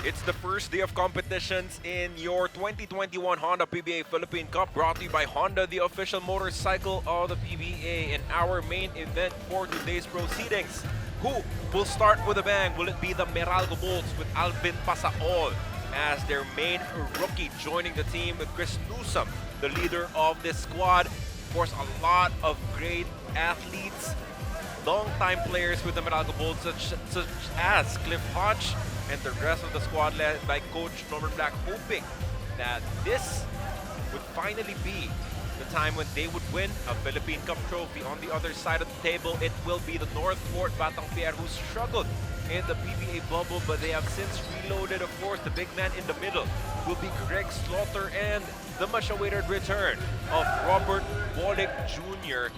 It's the first day of competitions in your 2021 Honda PBA Philippine Cup, brought to you by Honda, the official motorcycle of the PBA. In our main event for today's proceedings, who will start with a bang? Will it be the Meralco Bolts with Alvin Pasaol as their main rookie, joining the team with Chris Newsom, the leader of this squad? Of course, a lot of great athletes, long-time players with the Meralco Bolts, such as Cliff Hodge, and the rest of the squad led by Coach Norman Black, hoping that this would finally be the time when they would win a Philippine Cup trophy. On the other side of the table, it will be the NorthPort Batang Pier, who struggled in the PBA bubble, but they have since reloaded. Of course, the big man in the middle will be Greg Slaughter, and the much-awaited return of Robert Wolick Jr.,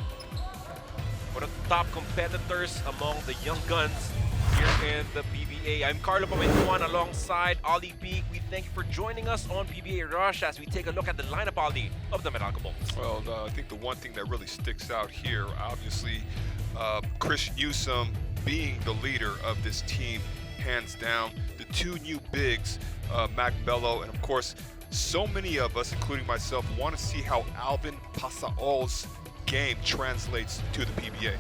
one of the top competitors among the young guns here in the PBA. I'm Carlo Pamentuan alongside Ali Peak. We thank you for joining us on PBA Rush as we take a look at the lineup, Ali, of the Meralco Bolts. Well, I think the one thing that really sticks out here, obviously, Chris Newsom being the leader of this team, hands down. The two new bigs, Mac Bello, and of course, so many of us, including myself, want to see how Alvin Pasaol's game translates to the PBA.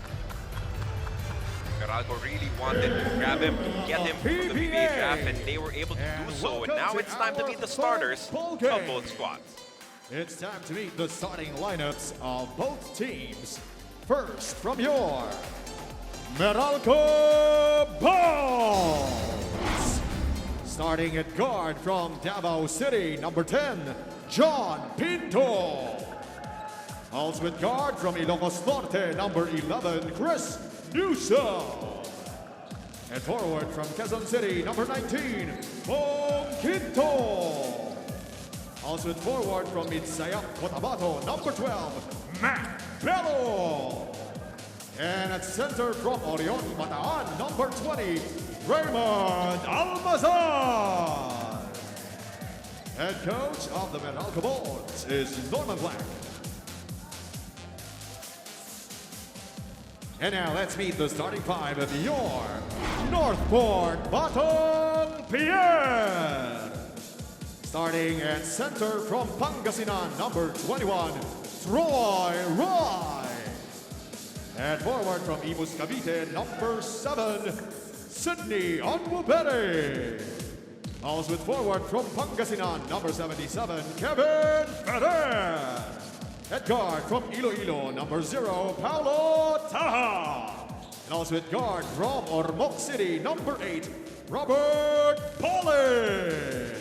Meralco really wanted to grab him, get him from the PBA draft, and they were able to do so. And now it's time to meet the starters of both squads. It's time to meet the starting lineups of both teams. First, from your Meralco Bolts. Starting at guard from Davao City, number 10, John Pinto. Also with guard from Ilocos Norte, number 11, Chris Newsom. And forward from Quezon City, number 19, Bong Quinto. Also with forward from Midsayap, Cotabato, number 12, Mac Bello. And at center from Orion, Bataan, number 20, Raymond Almazan. Head coach of the Meralco Bolts is Norman Black. And now let's meet the starting five of your NorthPort Batang Pier. Starting at center from Pangasinan, number 21, Troy Roy. And forward from Imus Cavite, number 7, Sydney Onwubere. Also with forward from Pangasinan, number 77, Kevin Ferrer. At guard from Iloilo, number 0, Paulo Taha. And also at guard from Ormoc City, number 8, Robert Pauling.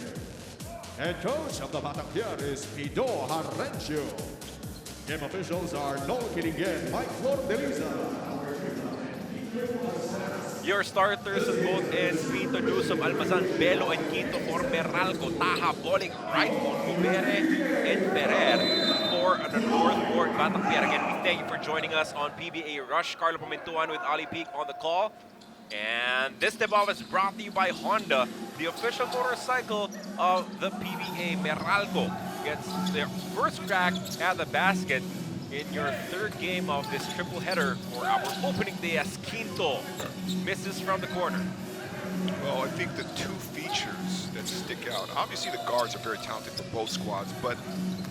Head coach of the Batang Pier is Pido Harencio. Game officials are Noel Kilingen, Mike Flordeliza. Your starters at both ends: Vito, Newsom, Almazan, Bello, and Quinto for Meralco, Taha, Boling, Wright, Onwubere, and Ferrer for the NorthPort Batang Pier. Again, we thank you for joining us on PBA Rush. Carlo Pamentuan with Ali Peak on the call. And this tip-off is brought to you by Honda, the official motorcycle of the PBA. Meralco gets their first crack at the basket in your third game of this triple header for our opening day, as Quinto misses from the corner. Well, I think the two features that stick out, obviously the guards are very talented for both squads, but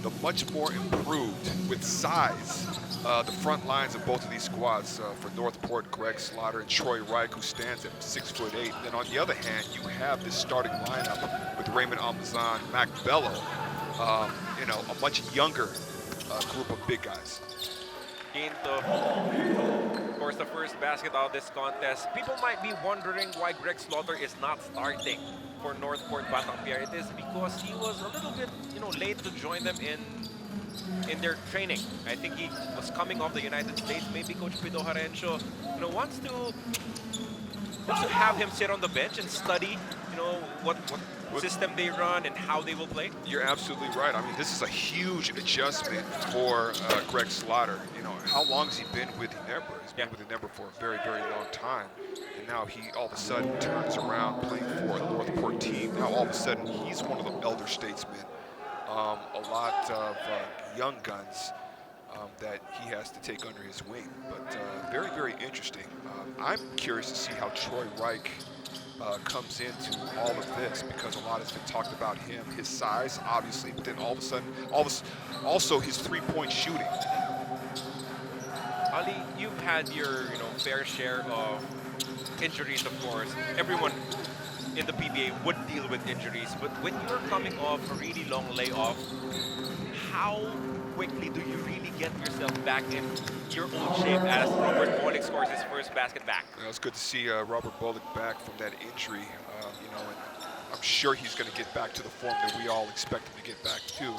the much more improved with size, the front lines of both of these squads, for NorthPort, Greg Slaughter and Troy Reich, who stands at 6'8". Then on the other hand, you have this starting lineup with Raymond Almazan, Mac Bello, you know, a much younger group of big guys. Quinto, of course, the first basket of this contest. People might be wondering why Greg Slaughter is not starting for NorthPort Batang Pier. It is because he was a little bit, late to join them in their training. I think he was coming off the United States. Maybe Coach Pido Harencio, wants to have him sit on the bench and study, what system they run and how they will play. You're absolutely right. I mean, this is a huge adjustment for Greg Slaughter. How long has he been with Ginebra? He's been with Ginebra for a very, very long time. And now he all of a sudden turns around playing for a NorthPort team. Now all of a sudden he's one of the elder statesmen. A lot of young guns that he has to take under his wing. But very, very interesting. I'm curious to see how Troy Reich comes into all of this, because a lot has been talked about him, his size, obviously, but then all of a sudden, also his three-point shooting. Ali, you've had your fair share of injuries, of course. Everyone in the PBA would deal with injuries, but when you're coming off a really long layoff, how quickly do you really get yourself back in your old shape as Robert Bullock scores his first basket back? It's good to see Robert Bullock back from that injury, and I'm sure he's going to get back to the form that we all expect him to get back to.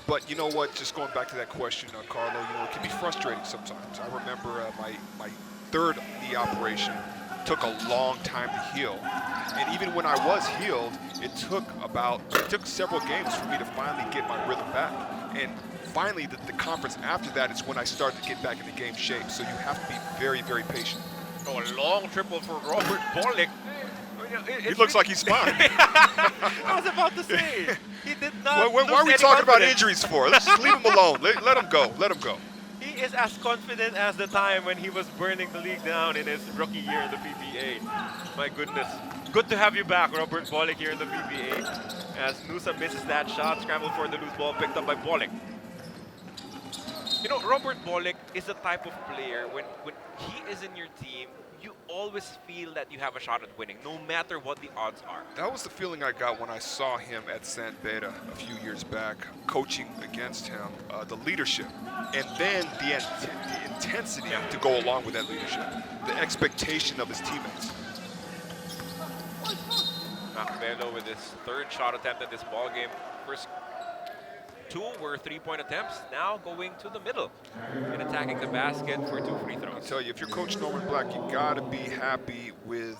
But you know what, just going back to that question, Carlo, it can be frustrating sometimes. I remember my third knee operation took a long time to heal. And even when I was healed, it took several games for me to finally get my rhythm back. And finally, the conference after that is when I started to get back into game shape. So you have to be very, very patient. Oh, a long triple for Robert Bullock. He looks like he's fine. I was about to say, he did not. Why are we talking about injuries for? Let's just leave him alone. Let him go. Let him go. He is as confident as the time when he was burning the league down in his rookie year in the PBA. My goodness. Good to have you back, Robert Bullock, here in the PBA. As Nusa misses that shot, scrambled for the loose ball, picked up by Bullock. Robert Bullock is the type of player, when he is in your team, you always feel that you have a shot at winning, no matter what the odds are. That was the feeling I got when I saw him at San Beda a few years back, coaching against him, the leadership, and then the intensity to go along with that leadership, the expectation of his teammates. Macbelo with his third shot attempt in this ball game. First two were three-point attempts, now going to the middle and attacking the basket for 2 free throws. I'll tell you, if you're Coach Norman Black, you gotta be happy with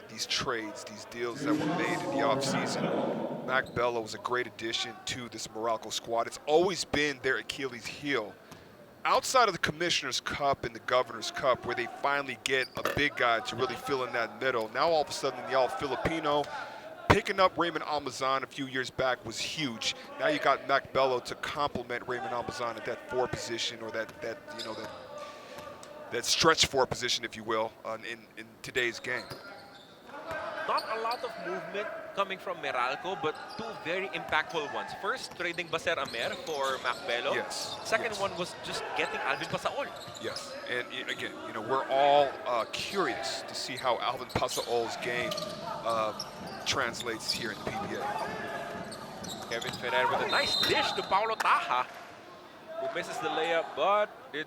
these trades, these deals that were made in the offseason. Mac Bello was a great addition to this Meralco squad. It's always been their Achilles heel. Outside of the Commissioner's Cup and the Governor's Cup, where they finally get a big guy to really fill in that middle, now all of a sudden the all-Filipino, picking up Raymond Almazan a few years back was huge. Now you got Mac Bello to complement Raymond Almazan at that 4 position, or that stretch 4 position, if you will, in today's game. Not a lot of movement coming from Meralco, but 2 very impactful ones. First, trading Baser Amer for Macbelo. Yes. Second one was just getting Alvin Pasaol. Yes, and again, we're all curious to see how Alvin Pasaol's game translates here in the PBA. Kevin Ferrer with a nice dish to Paulo Taha, who misses the layup, but did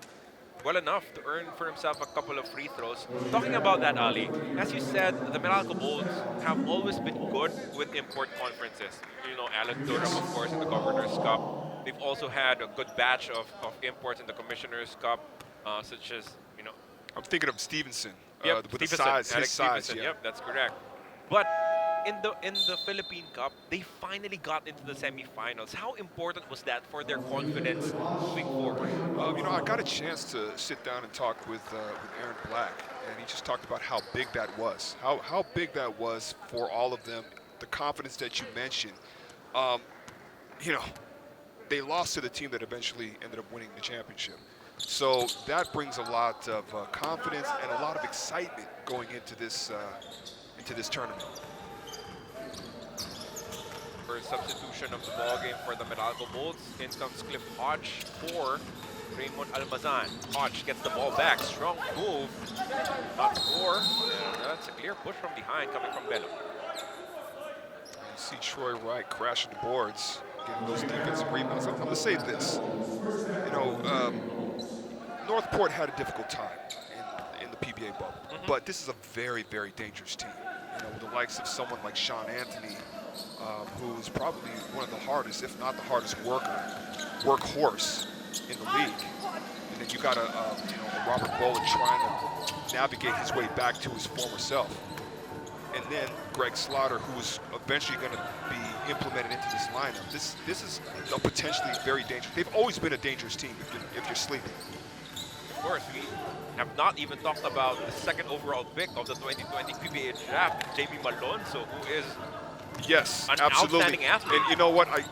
well enough to earn for himself a couple of free throws. Talking about that, Ali, as you said, the Meralco Bulls have always been good with import conferences. Alan Durham, of course, in the Governor's Cup. They've also had a good batch of imports in the Commissioner's Cup, such as, I'm thinking of Stevenson, Yep, with Stevenson, the size, Alex his size. Stevenson, Yeah. Yep, that's correct. But in the Philippine Cup, they finally got into the semifinals. How important was that for their confidence moving forward? I got a chance to sit down and talk with Aaron Black, and he just talked about how big that was, how big that was for all of them, the confidence that you mentioned. They lost to the team that eventually ended up winning the championship. So that brings a lot of confidence and a lot of excitement going into this tournament. First substitution of the ball game for the Meralco Bulls. In comes Cliff Hodge for Raymond Almazan. Hodge gets the ball back. Strong move. Not score. And that's a clear push from behind coming from Bello. You see Troy Wright crashing the boards, getting those defensive rebounds. I'm going to say this. NorthPort had a difficult time in the PBA bubble, but this is a very, very dangerous team. With the likes of someone like Sean Anthony, who is probably one of the hardest, if not the hardest workhorse in the league. And then you got a Robert Bullock trying to navigate his way back to his former self. And then Greg Slaughter, who is eventually going to be implemented into this lineup. This is a potentially very dangerous. They've always been a dangerous team if you're sleeping. Of course, we have not even talked about the second overall pick of the 2020 PBA draft, Jamie Malonzo, who is an outstanding athlete. And you know what? I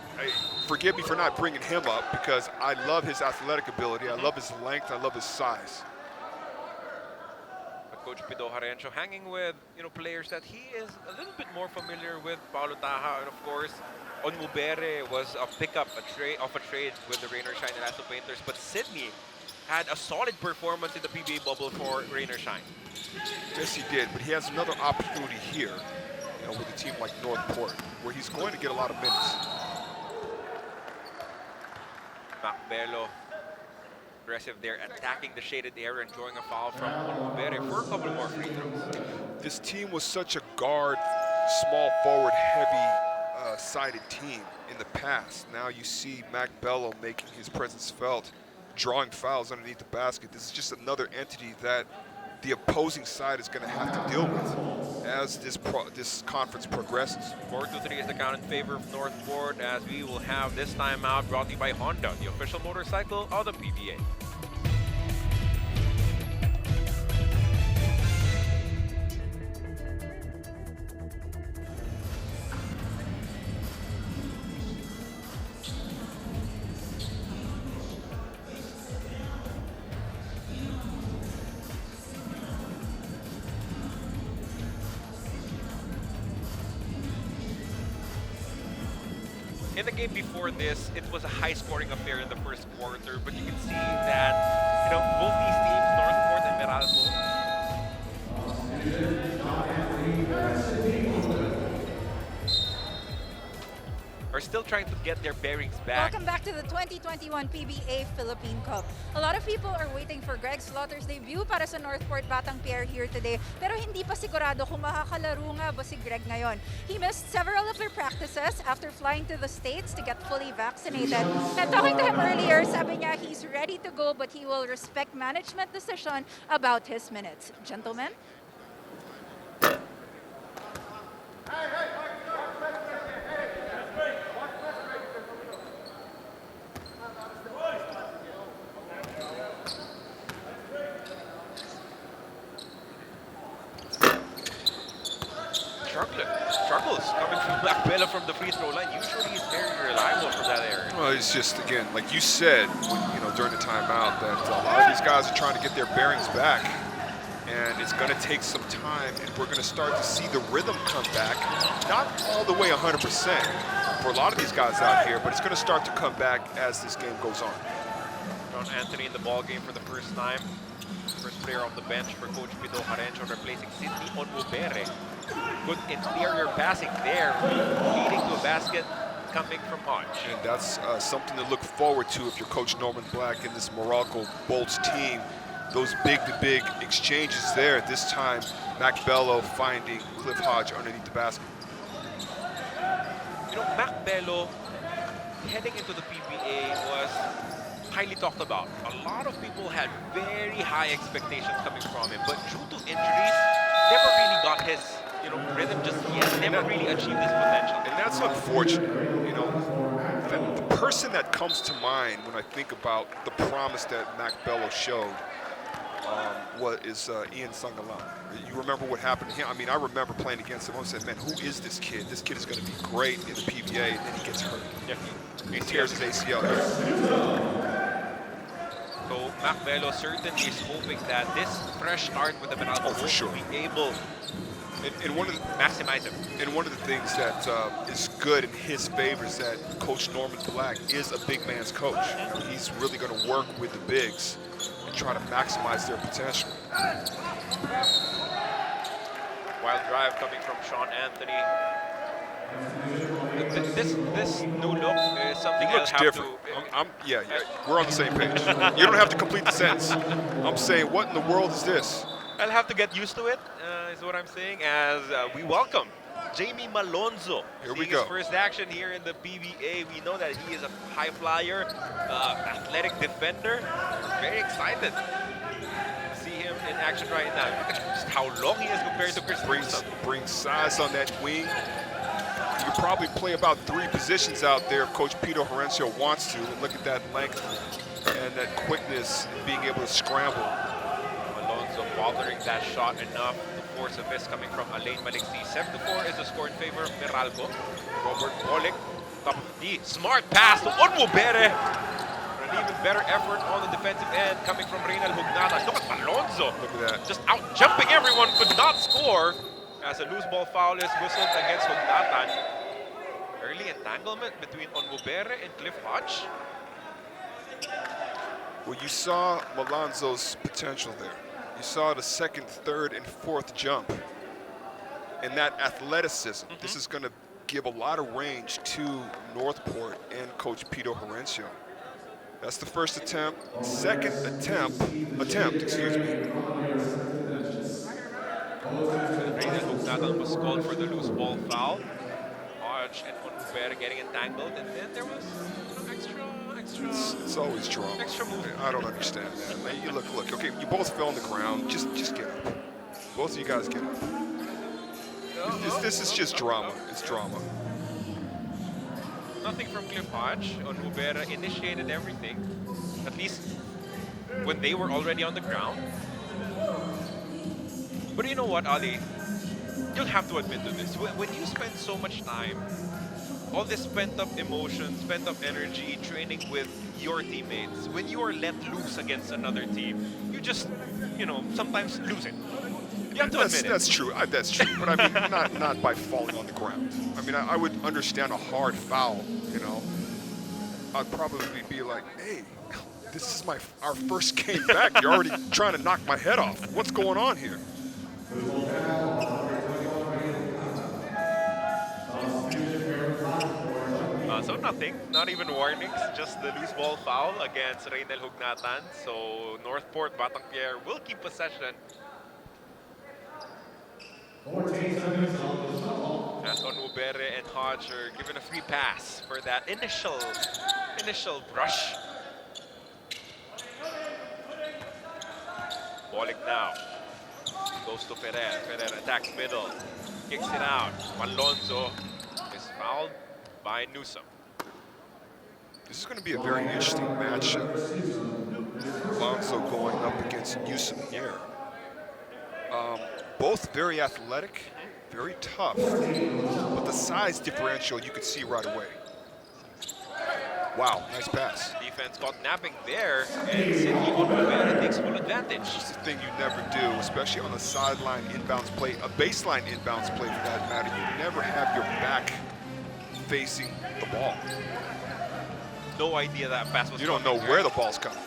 forgive me for not bringing him up, because I love his athletic ability. I love his length. I love his size. But Coach Pido Harencio hanging with players that he is a little bit more familiar with. Paulo Taha, and of course, Onmubere was a pickup, a trade with the Rain or Shine Elasto Painters. But Sydney had a solid performance in the PBA bubble for Rain or Shine. Yes, he did, but he has another opportunity here, with a team like NorthPort, where he's going to get a lot of minutes. Macbelo, aggressive there, attacking the shaded area and drawing a foul from Onmubere for a couple more free throws. This team was such a guard, small forward, heavy sided team in the past. Now you see Macbelo making his presence felt, drawing fouls underneath the basket. This is just another entity that the opposing side is going to have to deal with as this conference progresses. 4-3 is the count in favor of NorthPort, as we will have this timeout brought to you by Honda, the official motorcycle of the PBA. In the game before this, it was a high-scoring affair in the first quarter, but you can see that both these teams, NorthPort and Meralco, are still trying to get their bearings back. Welcome back to the 2021 PBA Philippine Cup. A lot of people are waiting for Greg Slaughter's debut para sa NorthPort Batang Pier here today, pero hindi pa sigurado kung makakalaro nga ba si Greg ngayon. He missed several of their practices after flying to the States to get fully vaccinated. And talking to him earlier, sabi niya he's ready to go, but he will respect management decision about his minutes. Gentlemen? Struggles coming from Macbelo from the free throw line. Usually he's very reliable from that area. Well, it's just, again, like you said, during the timeout, that a lot of these guys are trying to get their bearings back, and it's going to take some time, and we're going to start to see the rhythm come back. Not all the way 100% for a lot of these guys out here, but it's going to start to come back as this game goes on. John Anthony in the ball game for the first time. First player off the bench for Coach Pido Harencio, replacing Sydney Onmubere. Good interior passing there, leading to a basket coming from Hodge. And that's something to look forward to if you're Coach Norman Black and this Meralco Bolts team. Those big-to-big exchanges there. At this time, Macbelo finding Cliff Hodge underneath the basket. Macbelo heading into the PBA was highly talked about. A lot of people had very high expectations coming from him, but due to injuries, never really got his rhythm just yet. Never really achieved his potential. And that's unfortunate. The person that comes to mind when I think about the promise that Macbelo showed is Ian Sangalan. You remember what happened to him? I mean, I remember playing against him. I said, man, who is this kid? This kid is going to be great in the PBA, and then he gets hurt. Yeah. He tears his ACL here. So Macbelo certainly is hoping that this fresh start with the Meralco will be able and one of the, maximize him. And one of the things that is good in his favor is that Coach Norman Black is a big man's coach. He's really going to work with the bigs and try to maximize their potential. Wild drive coming from Sean Anthony. This new look is something he looks different. Yeah, we're on the same page. You don't have to complete the sentence. I'm saying, what in the world is this? I'll have to get used to it, is what I'm saying, as we welcome Jamie Malonzo. Here we go. His first action here in the PBA. We know that he is a high flyer, athletic defender. Very excited to see him in action right now. Look at just how long he is compared to Chris. Brings size on that wing. You could probably play about 3 positions out there if Coach Pido Harencio wants to. And look at that length and that quickness, being able to scramble. Malonzo bothering that shot enough. The force of this coming from Alain Maliksi. 7-4 is the score in favor of Meralco. Robert Olic, top of the smart pass to Onmubere. An even better effort on the defensive end coming from Reynel Hugnatan. Look at Alonso. Look at that. Just out jumping everyone, could not score as a loose ball foul is whistled against Hugnatan. Early entanglement between Onwubere and Cliff Hodge. Well, you saw Malonzo's potential there. You saw the second, third, and fourth jump. And that athleticism. This is going to give a lot of range to NorthPort and Coach Pito Horencio. That's the first attempt. Second attempt, excuse me. Reynel Hugnatan was called for the loose ball foul. Hodge and Onwubere getting entangled, and then there was extra. It's always drama. Extra move. I don't understand that. Man, you look. Okay, you both fell on the ground. Just get up. Both of you guys get up. This is just drama. It's drama. Nothing from Cliff Hodge. Onwubere initiated everything, at least when they were already on the ground. But you know what, Ali? You'll have to admit to this. When you spend so much time, all this pent-up emotion, pent-up energy, training with your teammates, when you are let loose against another team, you just, sometimes lose it. You have to admit it. That's true. That's true. But I mean, not by falling on the ground. I mean, I would understand a hard foul. I'd probably be like, hey, this is our first game back. You're already trying to knock my head off. What's going on here? So nothing, not even warnings, just the loose ball foul against Reynel Hugnatan. So NorthPort, Batang Pier will keep possession. As Onwubere and Hodge are given a free pass for that initial brush. Bolik now. Goes to Ferrer. Ferrer attacks middle. Kicks it out. Alonso is fouled by Newsom. This is going to be a very interesting matchup. Alonso going up against Newsom here. Both very athletic, very tough, but the size differential you could see right away. Wow, nice pass. Defense caught napping there, and Sidney Onwubere takes full advantage. It's the thing you never do, especially on a sideline inbounds play, a baseline inbounds play for that matter. You never have your back facing the ball. No idea that pass was You don't know where the ball's coming.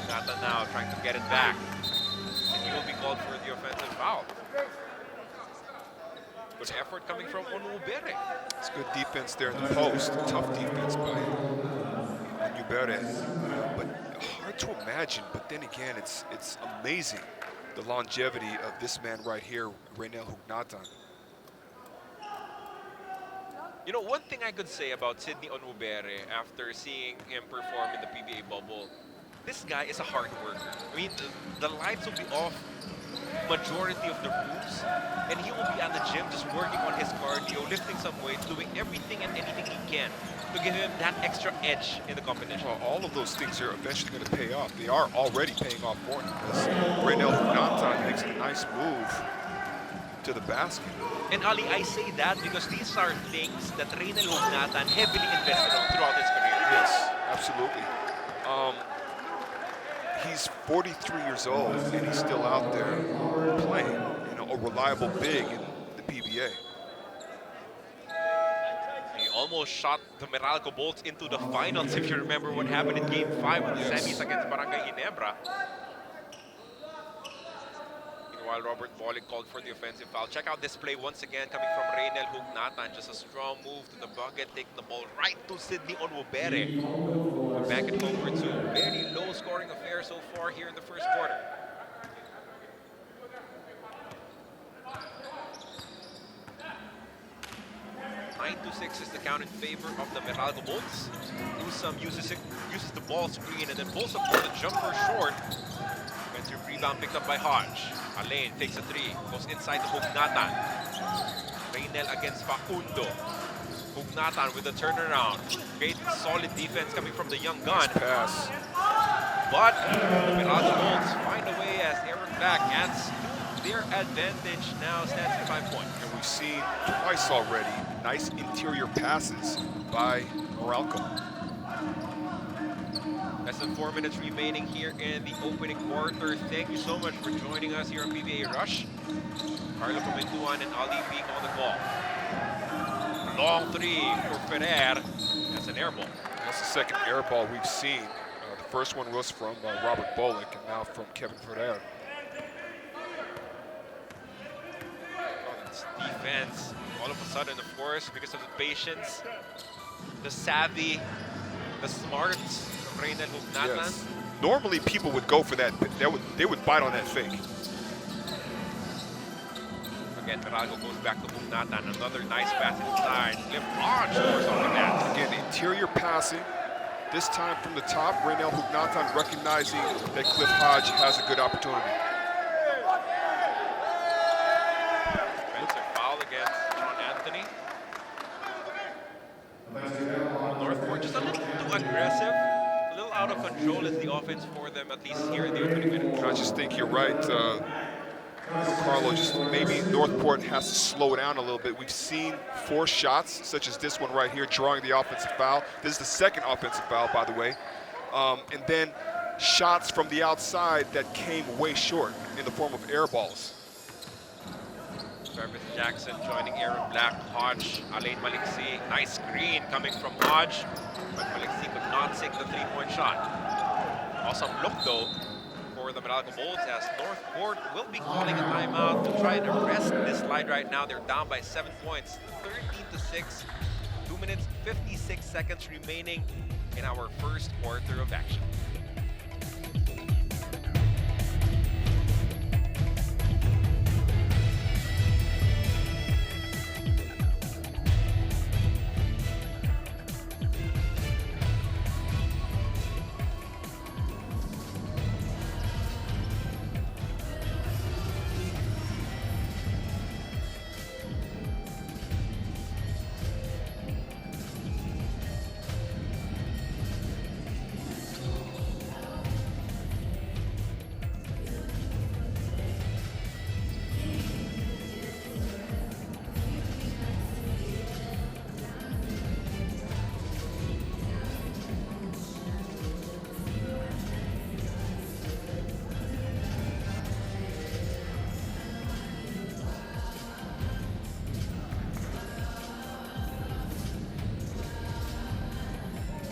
Nata now trying to get it back. And he will be called for the offensive foul. Good effort coming from Onwubere. It's good defense there in the post. Tough defense by Onwubere. But hard to imagine, but then again, it's amazing the longevity of this man right here, Reynel Hugnatan. One thing I could say about Sidney Onwubere after seeing him perform in the PBA bubble, this guy is a hard worker. I mean, the lights will be off majority of the rooms, and he will be at the gym just working on his cardio, lifting some weights, doing everything and anything he can to give him that extra edge in the competition. Well, all of those things are eventually going to pay off. They are already paying off for him because Reynel Hugnatan makes a nice move to the basket. And Ali, I say that because these are things that Reynel Hugnatan heavily invested on throughout his career. Yes, absolutely. He's 43 years old and he's still out there playing, a reliable big in the PBA. He almost shot the Meralco Bolts into the finals, if you remember what happened in Game 5 of the semis against Barangay Ginebra. Meanwhile, Robert Bolik called for the offensive foul. Check out this play once again coming from Reynel Hugnatan. Just a strong move to the bucket, taking the ball right to Sidney Onwubere. We're back at home for two. Very low scoring affair so far here in the first quarter. Nine to 6 is the count in favor of the Meralco Bolts. Newsom uses the ball screen and then pulls up for the jumper short. Defensive rebound picked up by Hodge. Alain takes a three, goes inside to Hugnatan. Reynel against Facundo. Hugnatan with a turnaround. Great solid defense coming from the young gun. Nice pass. But the Meralco Bolts find a way as Aaron back adds to their advantage. Now stands at 5 points. And we've seen twice already nice interior passes by Meralco. Less than 4 minutes remaining here in the opening quarter. Thank you so much for joining us here on PBA Rush. Carlo Comentuan and Ali being on the call. Long three for Ferrer. That's an air ball. That's the second air ball we've seen. The first one was from Robert Bullock, and now from Kevin Ferrer. Defense, all of a sudden, of course, because of the patience, the savvy, the smarts of Reynel Hugnatan. Yes. Normally, people would go for that. They would bite on that fake. Again, Meralco goes back to Hugnatan. Another nice pass inside. Cliff Hodge scores off the net. Again, interior passing. This time from the top, Reynel Hugnatan recognizing that Cliff Hodge has a good opportunity. Foul against John Anthony. NorthPort just a little too aggressive, a little out of control is the offense for them, at least here in the opening minute. I just think you're right, Carlo. Just maybe NorthPort has to slow it down a little bit. We've seen 4 shots, such as this one right here, drawing the offensive foul. This is the second offensive foul, by the way. And then shots from the outside that came way short in the form of air balls. Travis Jackson joining Aaron Black, Hodge, Alain Maliksi. Nice screen coming from Hodge, but Maliksi could not sink the three-point shot. Awesome look though for the Meralco Bulls as NorthPort will be calling a timeout to try and arrest this slide right now. They're down by 7 points, 13-6. 2 minutes, 56 seconds remaining in our first quarter of action.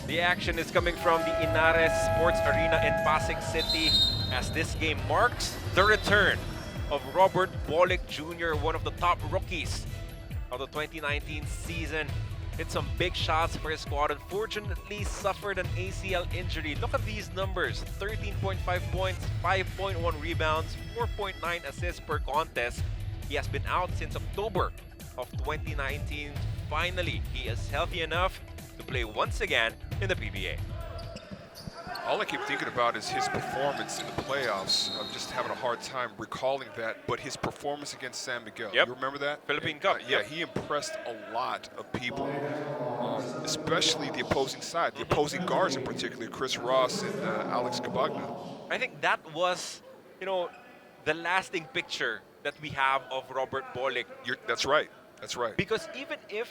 The action is coming from the Inares Sports Arena in Pasig City as this game marks the return of Robert Bolick Jr., one of the top rookies of the 2019 season. Hit some big shots for his squad. Unfortunately, suffered an ACL injury. Look at these numbers: 13.5 points, 5.1 rebounds, 4.9 assists per contest. He has been out since October of 2019. Finally, he is healthy enough to play once again in the PBA. All I keep thinking about is his performance in the playoffs. I'm just having a hard time recalling that, but his performance against San Miguel. Yep. You remember that? Philippine Cup. Yeah, Yep. he impressed a lot of people, especially the opposing side, the opposing guards in particular, Chris Ross and Alex Cabagna. I think that was, the lasting picture that we have of Robert Bolick. That's right. That's right. Because even if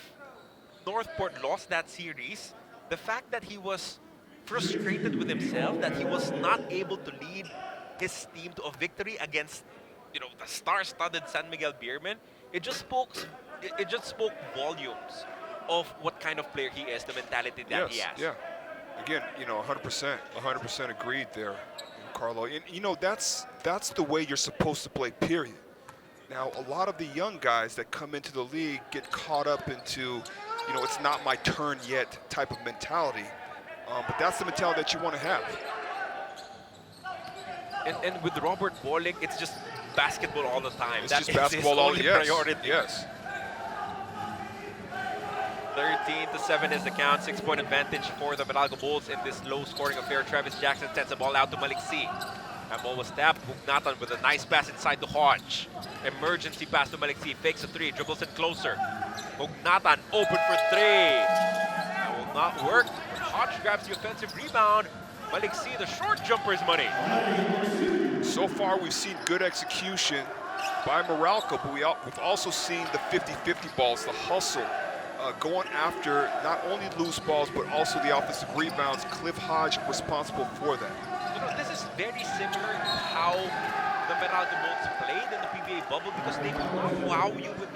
NorthPort lost that series, the fact that he was frustrated with himself, that he was not able to lead his team to a victory against, the star-studded San Miguel Beermen, it just spoke volumes of what kind of player he is, the mentality that he has. Yeah. Again, 100% agreed there, Carlo. And that's the way you're supposed to play, period. Now, a lot of the young guys that come into the league get caught up into, it's not my turn yet type of mentality. But that's the mentality that you want to have. And with Robert Bolick, it's just basketball all the time. It's That just is basketball his all only yes. priority. Yes. 13-7 is the count. 6-point advantage for the Meralco Bulls in this low-scoring affair. Travis Jackson sends the ball out to Maliksi. That ball was tapped. Hugnatan with a nice pass inside to Hodge. Emergency pass to Maliksi. Fakes a three. Dribbles in closer. Hugnatan open for three. That will not work. Hodge grabs the offensive rebound. Maliksi, the short jumper's money. So far, we've seen good execution by Meralco, but we've also seen the 50-50 balls, the hustle going after not only loose balls, but also the offensive rebounds. Cliff Hodge responsible for that. You know, this is very similar to how the Meralco Bulls played in the PBA bubble, because they will not wow you with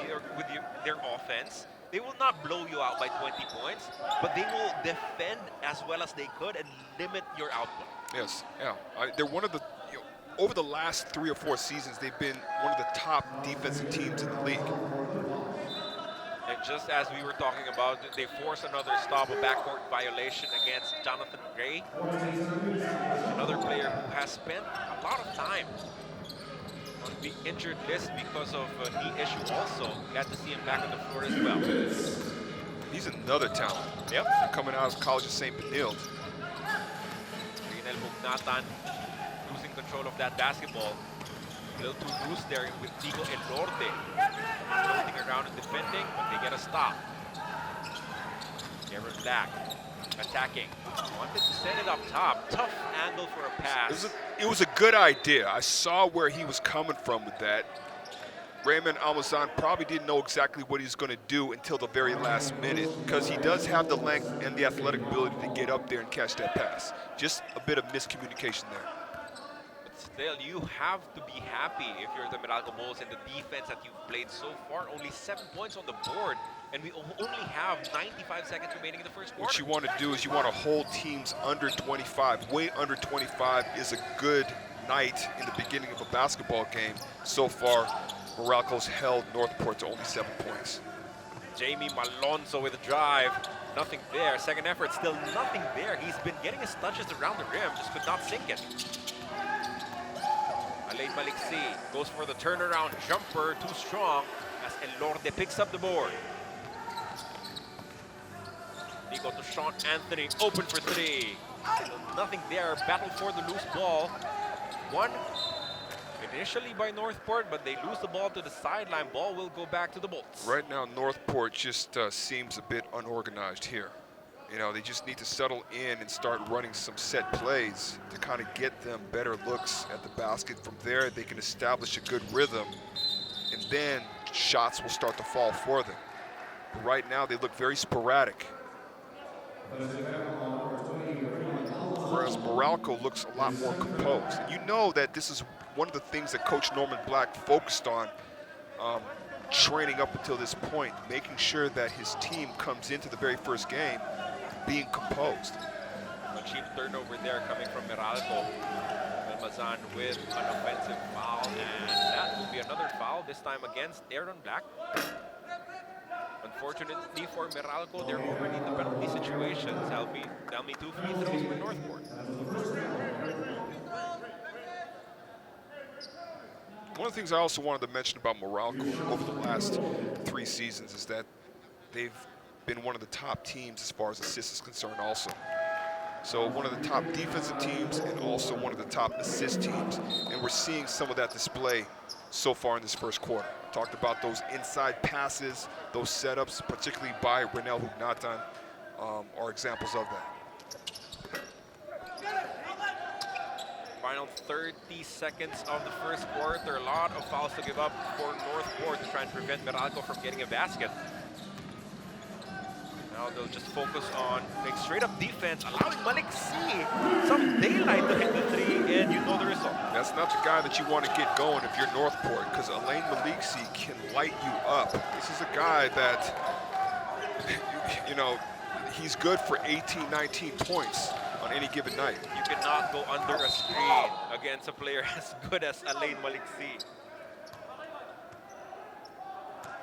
their offense. They will not blow you out by 20 points, but they will defend as well as they could and limit your output. Yes, yeah. They're one of the, over the last 3 or 4 seasons, they've been one of the top defensive teams in the league. And just as we were talking about, they forced another stop, a backcourt violation against Jonathan Gray, another player who has spent a lot of time on the injured list because of a knee issue also. Glad to see him back on the floor as well. He's another talent. Yep. Coming out of College of St. Benilde. Rinel Bugnatan losing control of that basketball. A little too loose there with Tigo Elorde. Floating around and defending, but they get a stop. Aaron Black attacking. Wanted to send it up top. Tough angle for a pass. It was a good idea. I saw where he was coming from with that. Raymond Almazan probably didn't know exactly what he's going to do until the very last minute, because he does have the length and the athletic ability to get up there and catch that pass. Just a bit of miscommunication there. But still, you have to be happy if you're the Meralco Bulls and the defense that you've played so far. Only 7 points on the board, and we only have 95 seconds remaining in the first quarter. What you want to do is you want to hold teams under 25. Way under 25 is a good night in the beginning of a basketball game. So far, Meralco's held NorthPort to only 7 points. Jamie Malonzo with a drive. Nothing there. Second effort, still nothing there. He's been getting his touches around the rim, just could not sink it. Alain Maliksi goes for the turnaround jumper, too strong, as Elorde picks up the board. He goes to Sean Anthony, open for 3. Still nothing there. Battle for the loose ball. One initially by NorthPort, but they lose the ball to the sideline. Ball will go back to the Bolts. Right now, NorthPort just seems a bit unorganized here. You know, they just need to settle in and start running some set plays to kind of get them better looks at the basket. From there, they can establish a good rhythm, and then shots will start to fall for them. But right now, they look very sporadic. Whereas Meralco looks a lot more composed. And you know that this is one of the things that Coach Norman Black focused on training up until this point, making sure that his team comes into the very first game being composed. A cheap turnover there coming from Meralco. Almazan with an offensive foul, and that will be another foul, this time against Aaron Black. Unfortunately for Meralco, they're already in the penalty situations. Tell me 2 free throws for NorthPort. One of the things I also wanted to mention about Meralco over the last 3 seasons is that they've been one of the top teams as far as assists is concerned also. So one of the top defensive teams and also one of the top assist teams. And we're seeing some of that display so far in this first quarter. Talked about those inside passes, those setups, particularly by Rinel Bugnatan, are examples of that. Final 30 seconds of the first quarter. A lot of fouls to give up for NorthPort to try and prevent Meralco from getting a basket. Now they'll just focus on like straight up defense, allowing Maliksi some daylight to hit the 3, and you know the result. That's not the guy that you want to get going if you're NorthPort, because Alain Maliksi can light you up. This is a guy that, you know, he's good for 18, 19 points on any given night. You cannot go under a screen against a player as good as Alain Maliksi.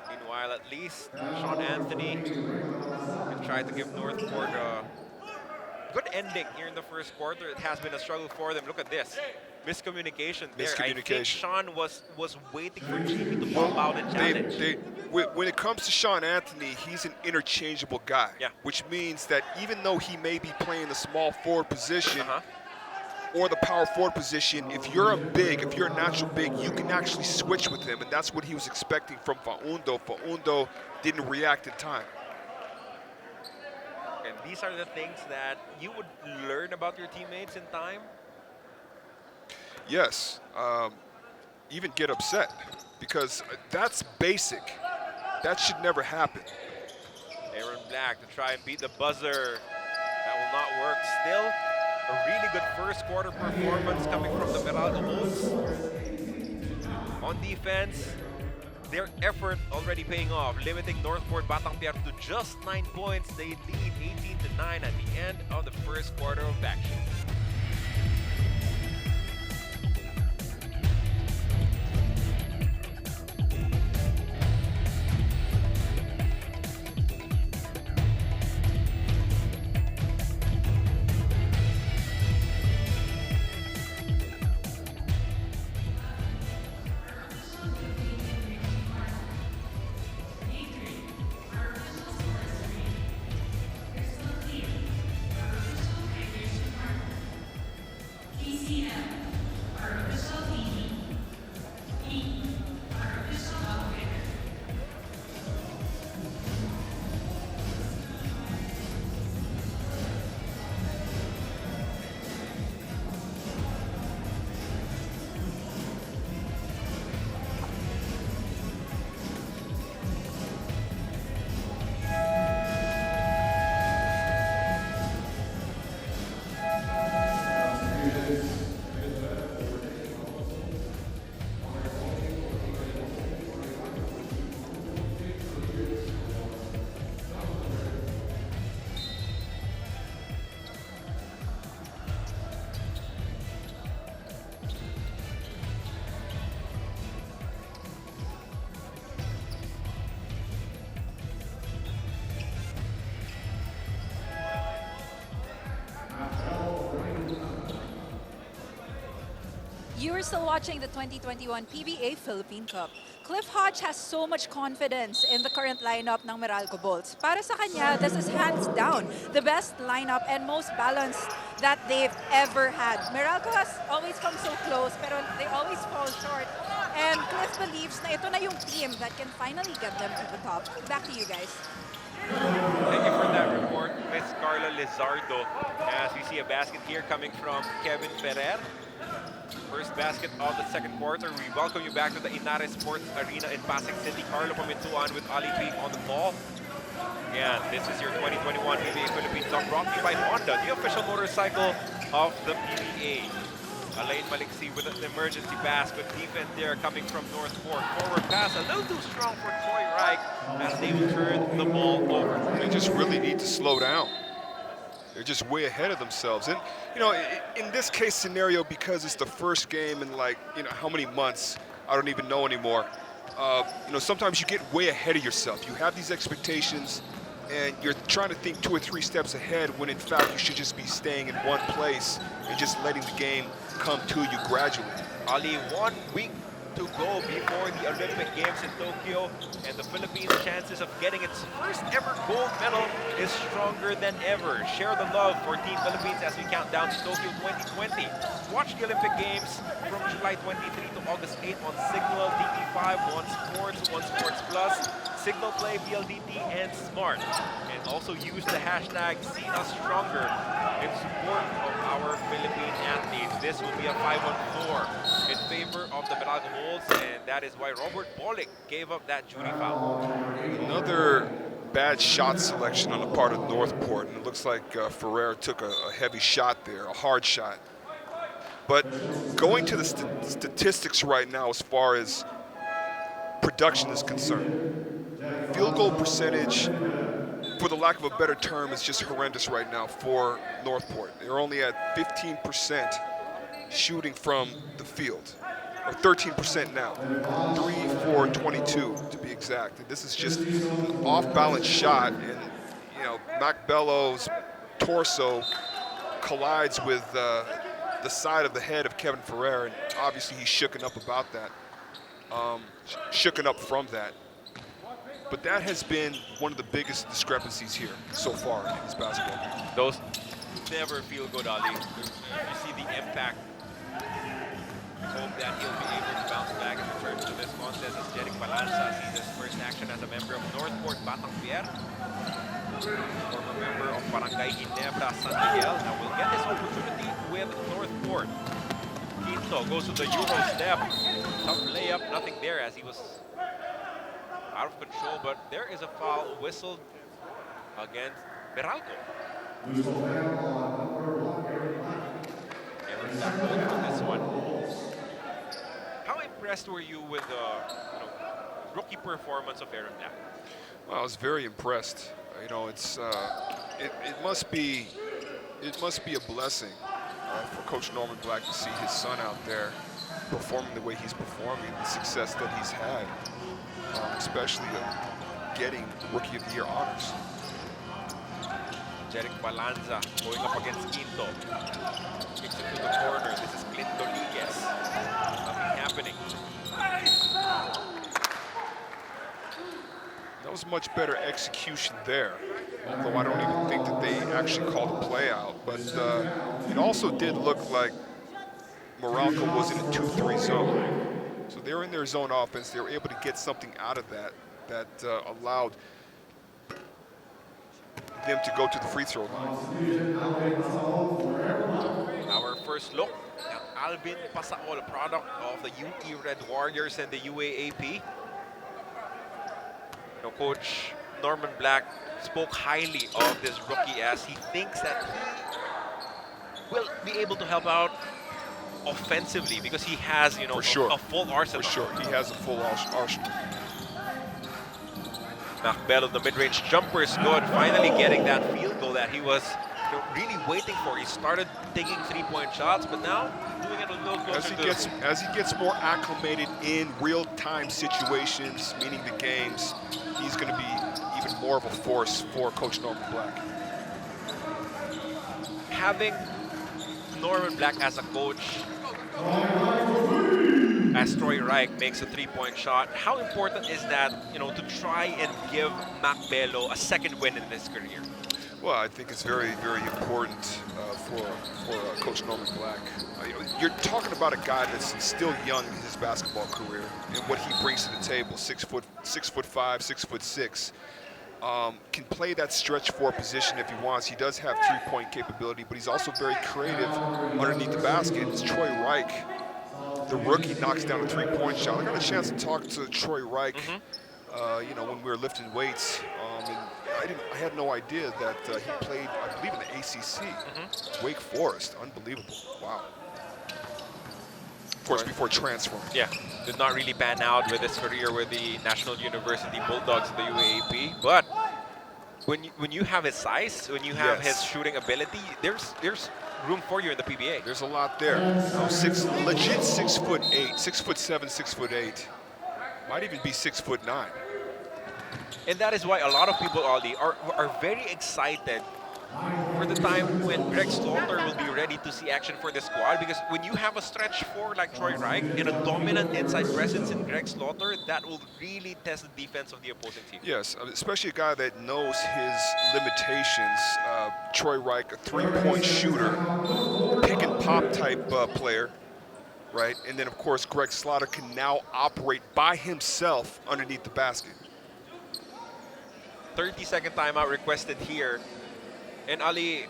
Meanwhile, at least Sean Anthony can try to give NorthPort a good ending here in the first quarter. It has been a struggle for them. Look at this. Miscommunication there. I think Sean was waiting for Jimmy to pop out and challenge. When it comes to Sean Anthony, he's an interchangeable guy, which means that even though he may be playing the small forward position, or the power forward position, if you're a big, if you're a natural big, you can actually switch with him, and that's what he was expecting from Faundo. Faundo didn't react in time. And these are the things that you would learn about your teammates in time? Yes, even get upset, because that's basic. That should never happen. Aaron Black to try and beat the buzzer. That will not work. Still, a really good first quarter performance coming from the Meralco Bulls. On defense, their effort already paying off, limiting NorthPort Batang Pier to just 9 points. They lead 18-9 at the end of the first quarter of action. You are still watching the 2021 PBA Philippine Cup. Cliff Hodge has so much confidence in the current lineup ng Meralco Bulls. Para sa kanya, this is hands down the best lineup and most balanced that they've ever had. Meralco has always come so close, pero they always fall short. And Cliff believes na ito na yung team that can finally get them to the top. Back to you guys. Thank you for that report, Miss Carla Lizardo. As we see a basket here coming from Kevin Ferrer. First basket of the second quarter. We welcome you back to the Inares Sports Arena in Pasig City. Carlo Pamintuan with Ali Pink on the ball. And this is your 2021 PBA Philippine Cup brought to you by Honda, the official motorcycle of the PBA. Alain Maliksi with an emergency pass, but defense there coming from NorthPort. Forward pass, a little too strong for Troy Reich as they turn the ball over. They just really need to slow down. They're just way ahead of themselves. And, you know, in this case scenario, because it's the first game in like, you know, how many months, I don't even know anymore. You know, sometimes you get way ahead of yourself. You have these expectations and you're trying to think 2 or 3 steps ahead when in fact you should just be staying in one place and just letting the game come to you gradually. Ali, 1 week to go before the Olympic Games in Tokyo, and the Philippines' chances of getting its first ever gold medal is stronger than ever. Share the love for Team Philippines as we count down to Tokyo 2020. Watch the Olympic Games from July 23 to August 8 on Signal, TV5, One Sports, One Sports Plus, Signal Play, PLDT, and Smart. And also use the hashtag #SeeUsStronger in support of our Philippine athletes. This will be a 5-on-4 in favor of the Meralco Bulls, and that is why Robert Bolick gave up that Judy foul. Another bad shot selection on the part of NorthPort, and it looks like Ferrer took a heavy shot there, a hard shot. But going to the statistics right now as far as production is concerned, field goal percentage, for the lack of a better term, is just horrendous right now for NorthPort. They're only at 15% shooting from the field, or 13% now. 3 for 22 to be exact. And this is just an off-balance shot, and you know, Mac Bello's torso collides with the side of the head of Kevin Ferrer, and obviously he's shooken up about that, shooken up from that. But that has been one of the biggest discrepancies here so far in this basketball game. Those never feel good, Ali. You see the impact. Hope that he'll be able to bounce back and return to this contest as Jeric Palanza sees his first action as a member of NorthPort Batang Pier. Former member of Barangay Ginebra San Miguel. Now will get this opportunity with NorthPort. Quinto goes to the Euro step. Tough layup, nothing there as he was out of control, but there is a foul whistled against Meralco. Aaron Black goal for this one. How impressed were you with the rookie performance of Aaron Black? Well, I was very impressed. You know, it must be a blessing for Coach Norman Black to see his son out there performing the way he's performing, the success that he's had, especially getting Rookie of the Year honors. Jeric Balanza going up against Quinto. Kicks it to the corner. This is Clint Rodriguez. Nothing happening. That was much better execution there, although I don't even think that they actually called a play out. But it also did look like Meralco was in a 2-3 zone. So they were in their zone offense. They were able to get something out of that allowed them to go to the free throw line. Our first look at Alvin Pasaol, product of the UE Red Warriors and the UAAP. Coach Norman Black spoke highly of this rookie as he thinks that he will be able to help out offensively because he has, For sure. a full arsenal. For sure, he has a full arsenal. Macbell of the mid-range jumper is good, finally getting that field goal that he was really waiting for. He started taking three-point shots, but now doing it a little closer As he gets more acclimated in real-time situations, meaning the games, he's going to be even more of a force for Coach Norman Black. Having Norman Black as a coach, as Troy Reich makes a three-point shot, how important is that, to try and give Mac Bello a second win in his career? Well, I think it's very, very important for Coach Norman Black. You're talking about a guy that's still young in his basketball career and what he brings to the table. 6'5", 6'6", can play that stretch four position if he wants. He does have three-point capability, but he's also very creative underneath the basket. It's Troy Reich, the rookie, knocks down a three-point shot. I got a chance to talk to Troy Reich, when we were lifting weights, and I had no idea that he played, I believe, in the ACC. Wake Forest, unbelievable. Wow. Of course, before transferring. Yeah, did not really pan out with his career with the National University Bulldogs in the UAAP. But when you have his size, when you have his shooting ability, there's room for you in the PBA. There's a lot there. Legit 6'8", 6'7", 6'8". Might even be 6'9". And that is why a lot of people, Aldi, are very excited for the time when Greg Slaughter will be ready to see action for the squad, because when you have a stretch four like Troy Reich and a dominant inside presence in Greg Slaughter, that will really test the defense of the opposing team. Yes, especially a guy that knows his limitations. Troy Reich, a three-point shooter, pick and pop type player, right? And then of course Greg Slaughter can now operate by himself underneath the basket. 30-second timeout requested here. And Ali,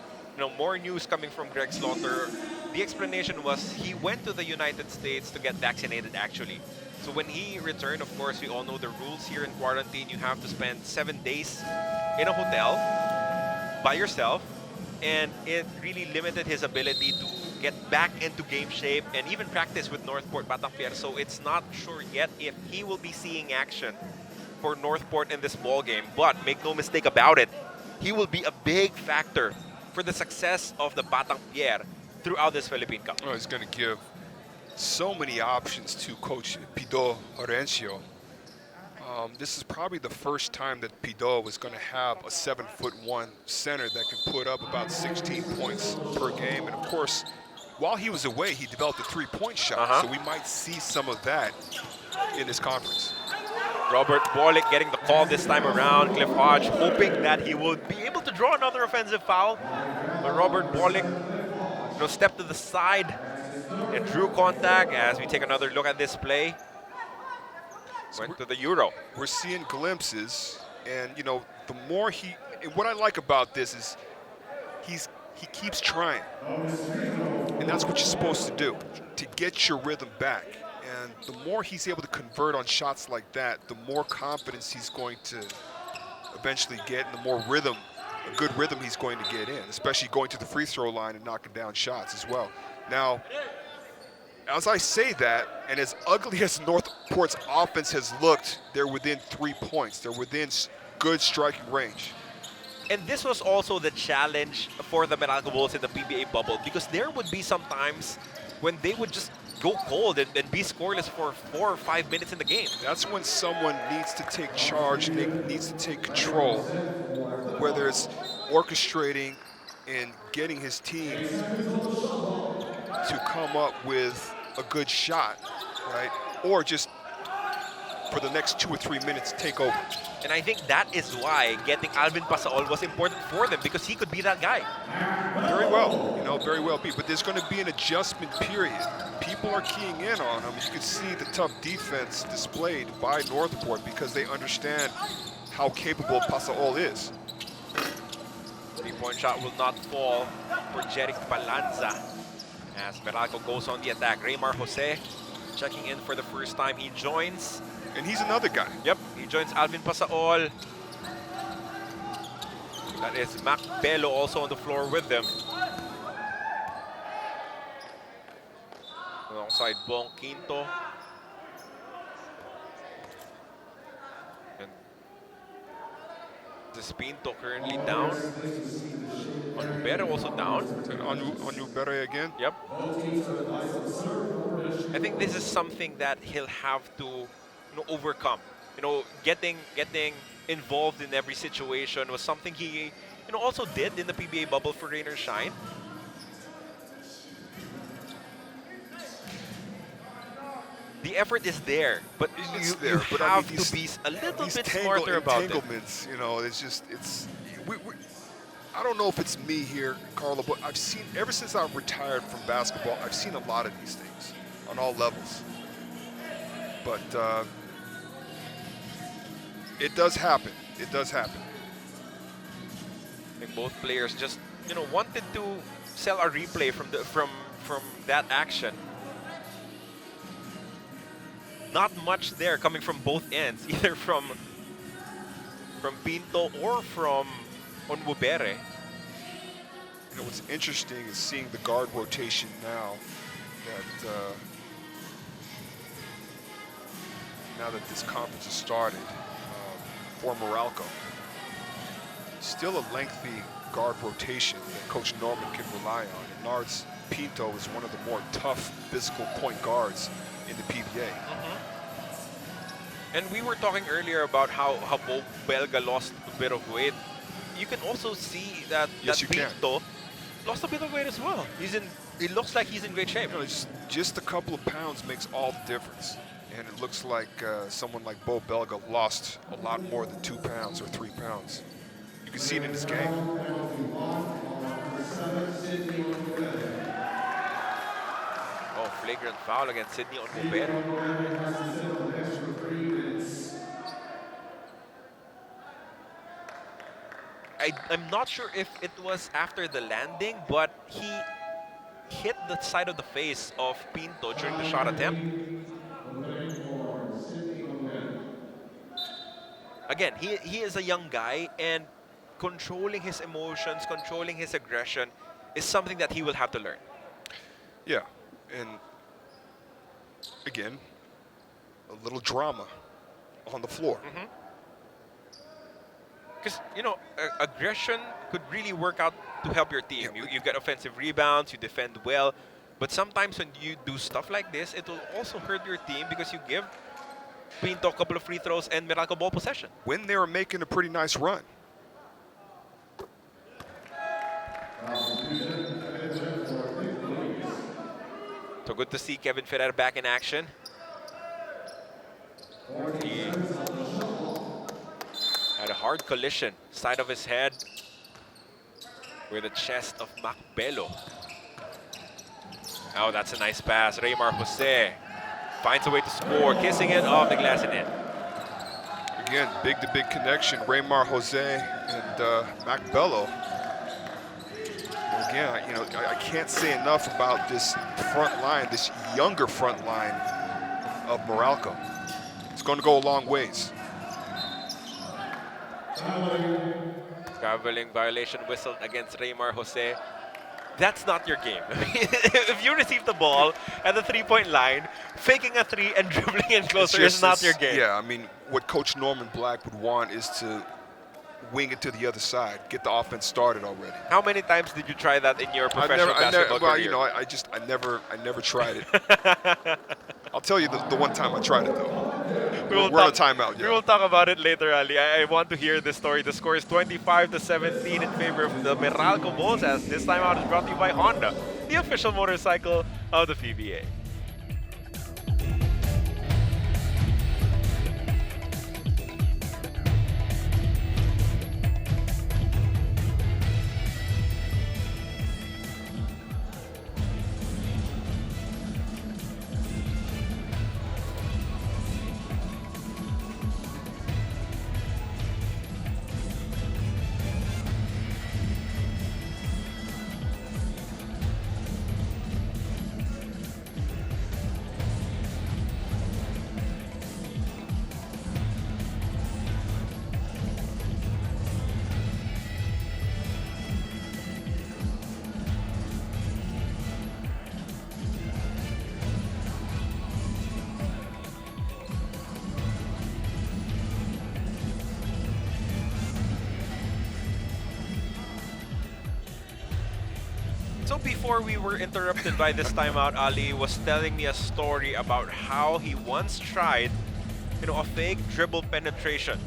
more news coming from Greg Slaughter. The explanation was he went to the United States to get vaccinated, actually. So when he returned, of course, we all know the rules here in quarantine. You have to spend 7 days in a hotel by yourself. And it really limited his ability to get back into game shape and even practice with NorthPort Batang Pier. So it's not sure yet if he will be seeing action for NorthPort in this ball game. But make no mistake about it, he will be a big factor for the success of the Batang Pier throughout this Philippine Cup. Oh, he's going to give so many options to Coach Pido Orencio. This is probably the first time that Pido was going to have a 7'1" center that can put up about 16 points per game. And of course, while he was away, he developed a three-point shot. So we might see some of that in this conference. Robert Bolick getting the call this time around. Cliff Hodge hoping that he would be able to draw another offensive foul. But Robert Bolick stepped to the side and drew contact as we take another look at this play. Went to the Euro. We're seeing glimpses, and the more and what I like about this is he keeps trying. And that's what you're supposed to do, to get your rhythm back. And the more he's able to convert on shots like that, the more confidence he's going to eventually get, and the more rhythm a good rhythm he's going to get in, especially going to the free throw line and knocking down shots as well. Now, as I say that, and as ugly as NorthPort's offense has looked, they're within 3 points. They're within good striking range. And this was also the challenge for the Meralco Bulls in the PBA bubble, because there would be some times when they would just go cold and be scoreless for 4 or 5 minutes in the game. That's when someone needs to take charge, needs to take control, whether it's orchestrating and getting his team to come up with a good shot, right? Or just for the next 2 or 3 minutes take over. And I think that is why getting Alvin Pasaol was important for them, because he could be that guy. Very well, very well be. But there's going to be an adjustment period. People are keying in on him. You can see the tough defense displayed by NorthPort because they understand how capable Pasaol is. 3-point shot will not fall for Jeric Palanza as Meralco goes on the attack. Raymar Jose checking in for the first time. He joins. And he's another guy. Yep, he joins Alvin Pasaol. That is Mac Bello also on the floor with them. Alongside Bong Quinto. And this Pinto currently down. Onubere also down. And Onubere again. Yep. I think this is something that he'll have to overcome. Getting involved in every situation was something he also did in the PBA bubble for Rain or Shine. The effort is there, but you have to be a little bit smarter about it. Entanglements, I don't know if it's me here, Carlo, but I've seen, ever since I've retired from basketball, I've seen a lot of these things on all levels. But it does happen. It does happen. I think both players just wanted to sell a replay from that action. Not much there coming from both ends, either from Pinto or from Onubere. What's interesting is seeing the guard rotation now that this conference has started for Meralco. Still a lengthy guard rotation that Coach Norman can rely on. And Nards Pinto is one of the more tough physical point guards in the PBA. And we were talking earlier about how Bo Belga lost a bit of weight. You can also see that, Pinto lost a bit of weight as well. It looks like he's in great shape. Just a couple of pounds makes all the difference. And it looks like someone like Bo Belga lost a lot more than 2 pounds or 3 pounds. You can see it in his game. Oh, flagrant foul against Sydney Onubere. I'm not sure if it was after the landing, but he hit the side of the face of Pinto during the shot attempt. Again, he is a young guy, and controlling his emotions, controlling his aggression is something that he will have to learn. Yeah, and again, a little drama on the floor. Because, aggression could really work out to help your team. You get offensive rebounds, you defend well, but sometimes when you do stuff like this, it will also hurt your team because you give Pinto a couple of free throws and Meralco ball possession. When they were making a pretty nice run. So good to see Kevin Ferrer back in action. He had a hard collision, side of his head, with the chest of Mac Bello. Oh, that's a nice pass. Raymar Jose finds a way to score, kissing it off the glass and in. Again, big connection. Raymar Jose and Mac Bello. Again, I can't say enough about this front line, this younger front line of Meralco. It's going to go a long ways. Traveling violation whistled against Raymar Jose. That's not your game. If you receive the ball at the three-point line, faking a three and dribbling in closer is not your game. Yeah, I mean, what Coach Norman Black would want is to wing it to the other side, get the offense started already. How many times did you try that in your professional basketball well, career? you know, I never tried it. I'll tell you the one time I tried it though. We're on a timeout. We Yeah. will talk about it later, Ali. I want to hear this story. The score is 25-17 in favor of the Meralco Bulls, as this time out is brought to you by Honda, the official motorcycle of the PBA. So before we were interrupted by this timeout, Ali was telling me a story about how he once tried, a fake dribble penetration.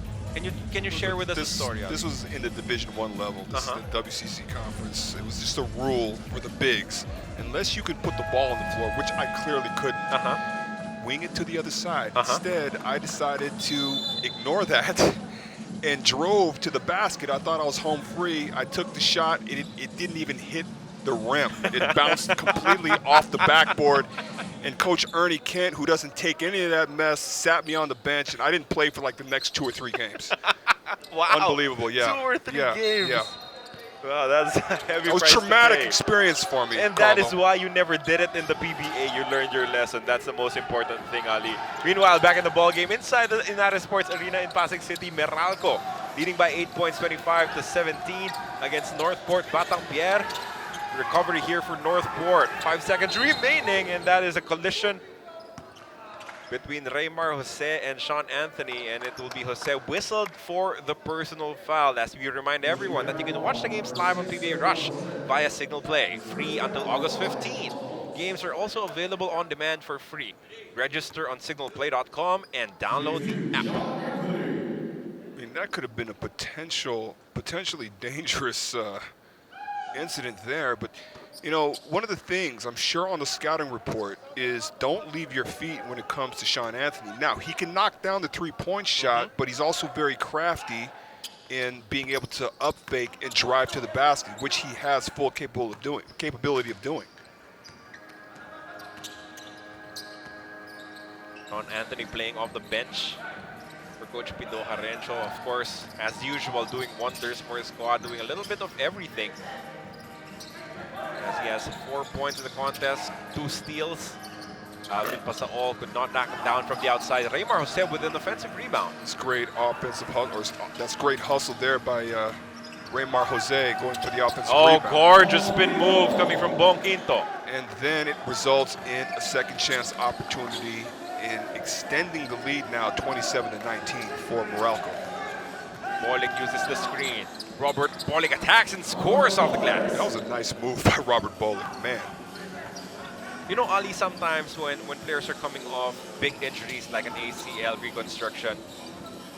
Can you share with us the story, Ali? This was in the Division I level. This is the WCC conference. It was just a rule for the bigs. Unless you could put the ball on the floor, which I clearly couldn't, wing it to the other side. Instead, I decided to ignore that and drove to the basket. I thought I was home free. I took the shot. It didn't even hit the rim. It bounced completely off the backboard. And Coach Ernie Kent, who doesn't take any of that mess, sat me on the bench, and I didn't play for like the next 2 or 3 games. Wow. Unbelievable, yeah. 2 or 3 games. Yeah. Wow, that's a heavy It was price to traumatic pay. experience for me. And that is why you never did it in the PBA. You learned your lesson. That's the most important thing, Ali. Meanwhile, back in the ball game inside the United Sports Arena in Pasig City, Meralco leading by 8 points, 25-17 against NorthPort. Batang Pier. Recovery here for NorthPort. 5 seconds remaining, and that is a collision between Raymar Jose and Sean Anthony, and it will be Jose whistled for the personal foul. As we remind everyone that you can watch the games live on PBA Rush via Signal Play, free until August 15. Games are also available on demand for free. Register on signalplay.com and download the app. I mean, that could have been a potentially dangerous incident there, but one of the things I'm sure on the scouting report is don't leave your feet when it comes to Sean Anthony. Now, he can knock down the three-point shot, but he's also very crafty in being able to up fake and drive to the basket, which he has full capability of doing. Sean Anthony playing off the bench for Coach Pido Jarencho, of course, as usual, doing wonders for his squad, doing a little bit of everything. As he has 4 points in the contest, 2 steals. Alvin Pasaol could not knock him down from the outside. Raymar Jose with an offensive rebound. It's great offensive hustle. That's great hustle there by Raymar Jose going for the offensive rebound. Oh, gorgeous spin move coming from Bong Quinto. And then it results in a second chance opportunity in extending the lead now 27-19 for Meralco. Bolick uses the screen. Robert Bolick attacks and scores off the glass. That was a nice move by Robert Bolick, man. Ali, sometimes when players are coming off big injuries like an ACL reconstruction,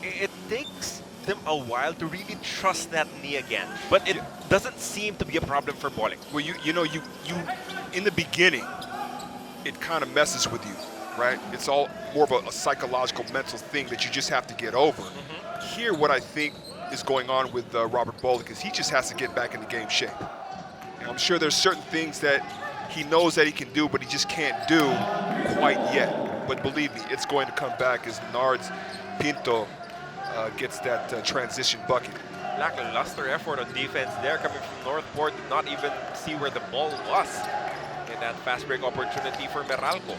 it takes them a while to really trust that knee again. But it doesn't seem to be a problem for Bolick. Well, you in the beginning, it kind of messes with you, right? It's all more of a psychological, mental thing that you just have to get over. Here, what I think is going on with Robert Bolick is he just has to get back into game shape. I'm sure there's certain things that he knows that he can do, but he just can't do quite yet. But believe me, it's going to come back as Nards Pinto gets that transition bucket. Lackluster effort on defense there coming from NorthPort. Did not even see where the ball was in that fast break opportunity for Meralco.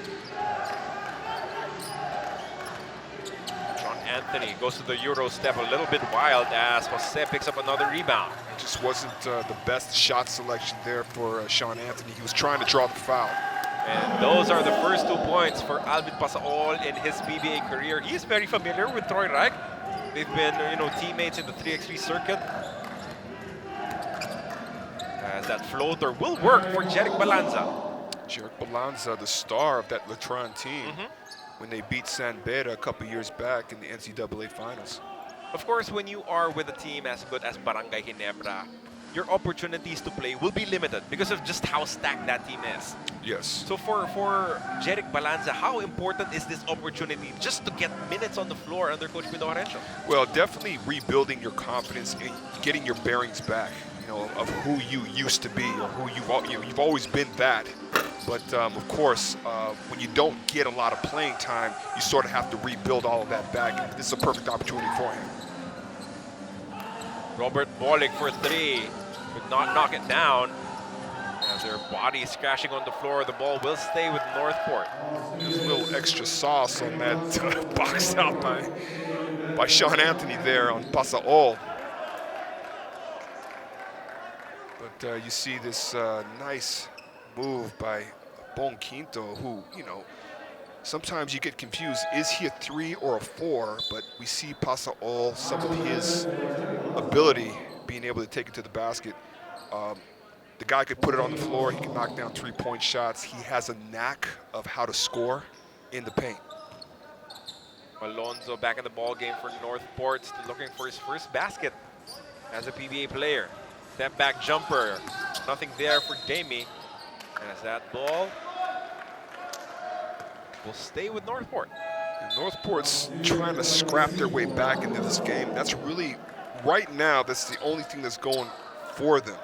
Sean Anthony goes to the Euro step a little bit wild as Jose picks up another rebound. Just wasn't the best shot selection there for Sean Anthony. He was trying to draw the foul. And those are the first 2 points for Alvin Pasaol in his PBA career. He's very familiar with Troy Reich. They've been, teammates in the 3x3 circuit. As that floater will work for Jeric Balanza. Jeric Balanza, the star of that Latran team, when they beat San Beda a couple years back in the NCAA finals. Of course, when you are with a team as good as Barangay Ginebra, your opportunities to play will be limited because of just how stacked that team is. Yes. So for Jeric Balanza, how important is this opportunity just to get minutes on the floor under Coach Pido Arencio? Well, definitely rebuilding your confidence and getting your bearings back, of who you used to be or who you've always been that. But of course, when you don't get a lot of playing time, you sort of have to rebuild all of that back. And this is a perfect opportunity for him. Robert Bolick for 3, could not knock it down. As their body is crashing on the floor, the ball will stay with NorthPort. There's a little extra sauce on that box out by Sean Anthony there on Pasaol. But you see this nice move by Bon Quinto, who, sometimes you get confused. Is he a 3 or a 4? But we see Pasaol, some of his ability, being able to take it to the basket. The guy could put it on the floor. He can knock down 3-point shots. He has a knack of how to score in the paint. Alonzo back in the ball game for NorthPort, still looking for his first basket as a PBA player. Step back jumper, nothing there for Jamie. As that ball will stay with NorthPort. And NorthPort's trying to scrap their way back into this game. That's really, right now, that's the only thing that's going for them.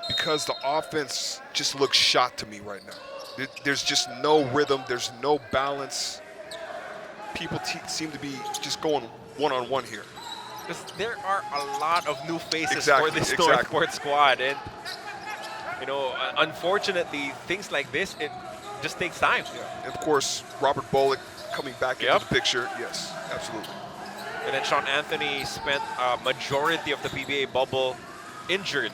Because the offense just looks shot to me right now. There's just no rhythm, there's no balance. People seem to be just going one-on-one here. Because there are a lot of new faces for this NorthPort squad. And, unfortunately, things like this, it just takes time. Yeah. And of course, Robert Bolick coming back into the picture. Yes, absolutely. And then Sean Anthony spent a majority of the PBA bubble injured.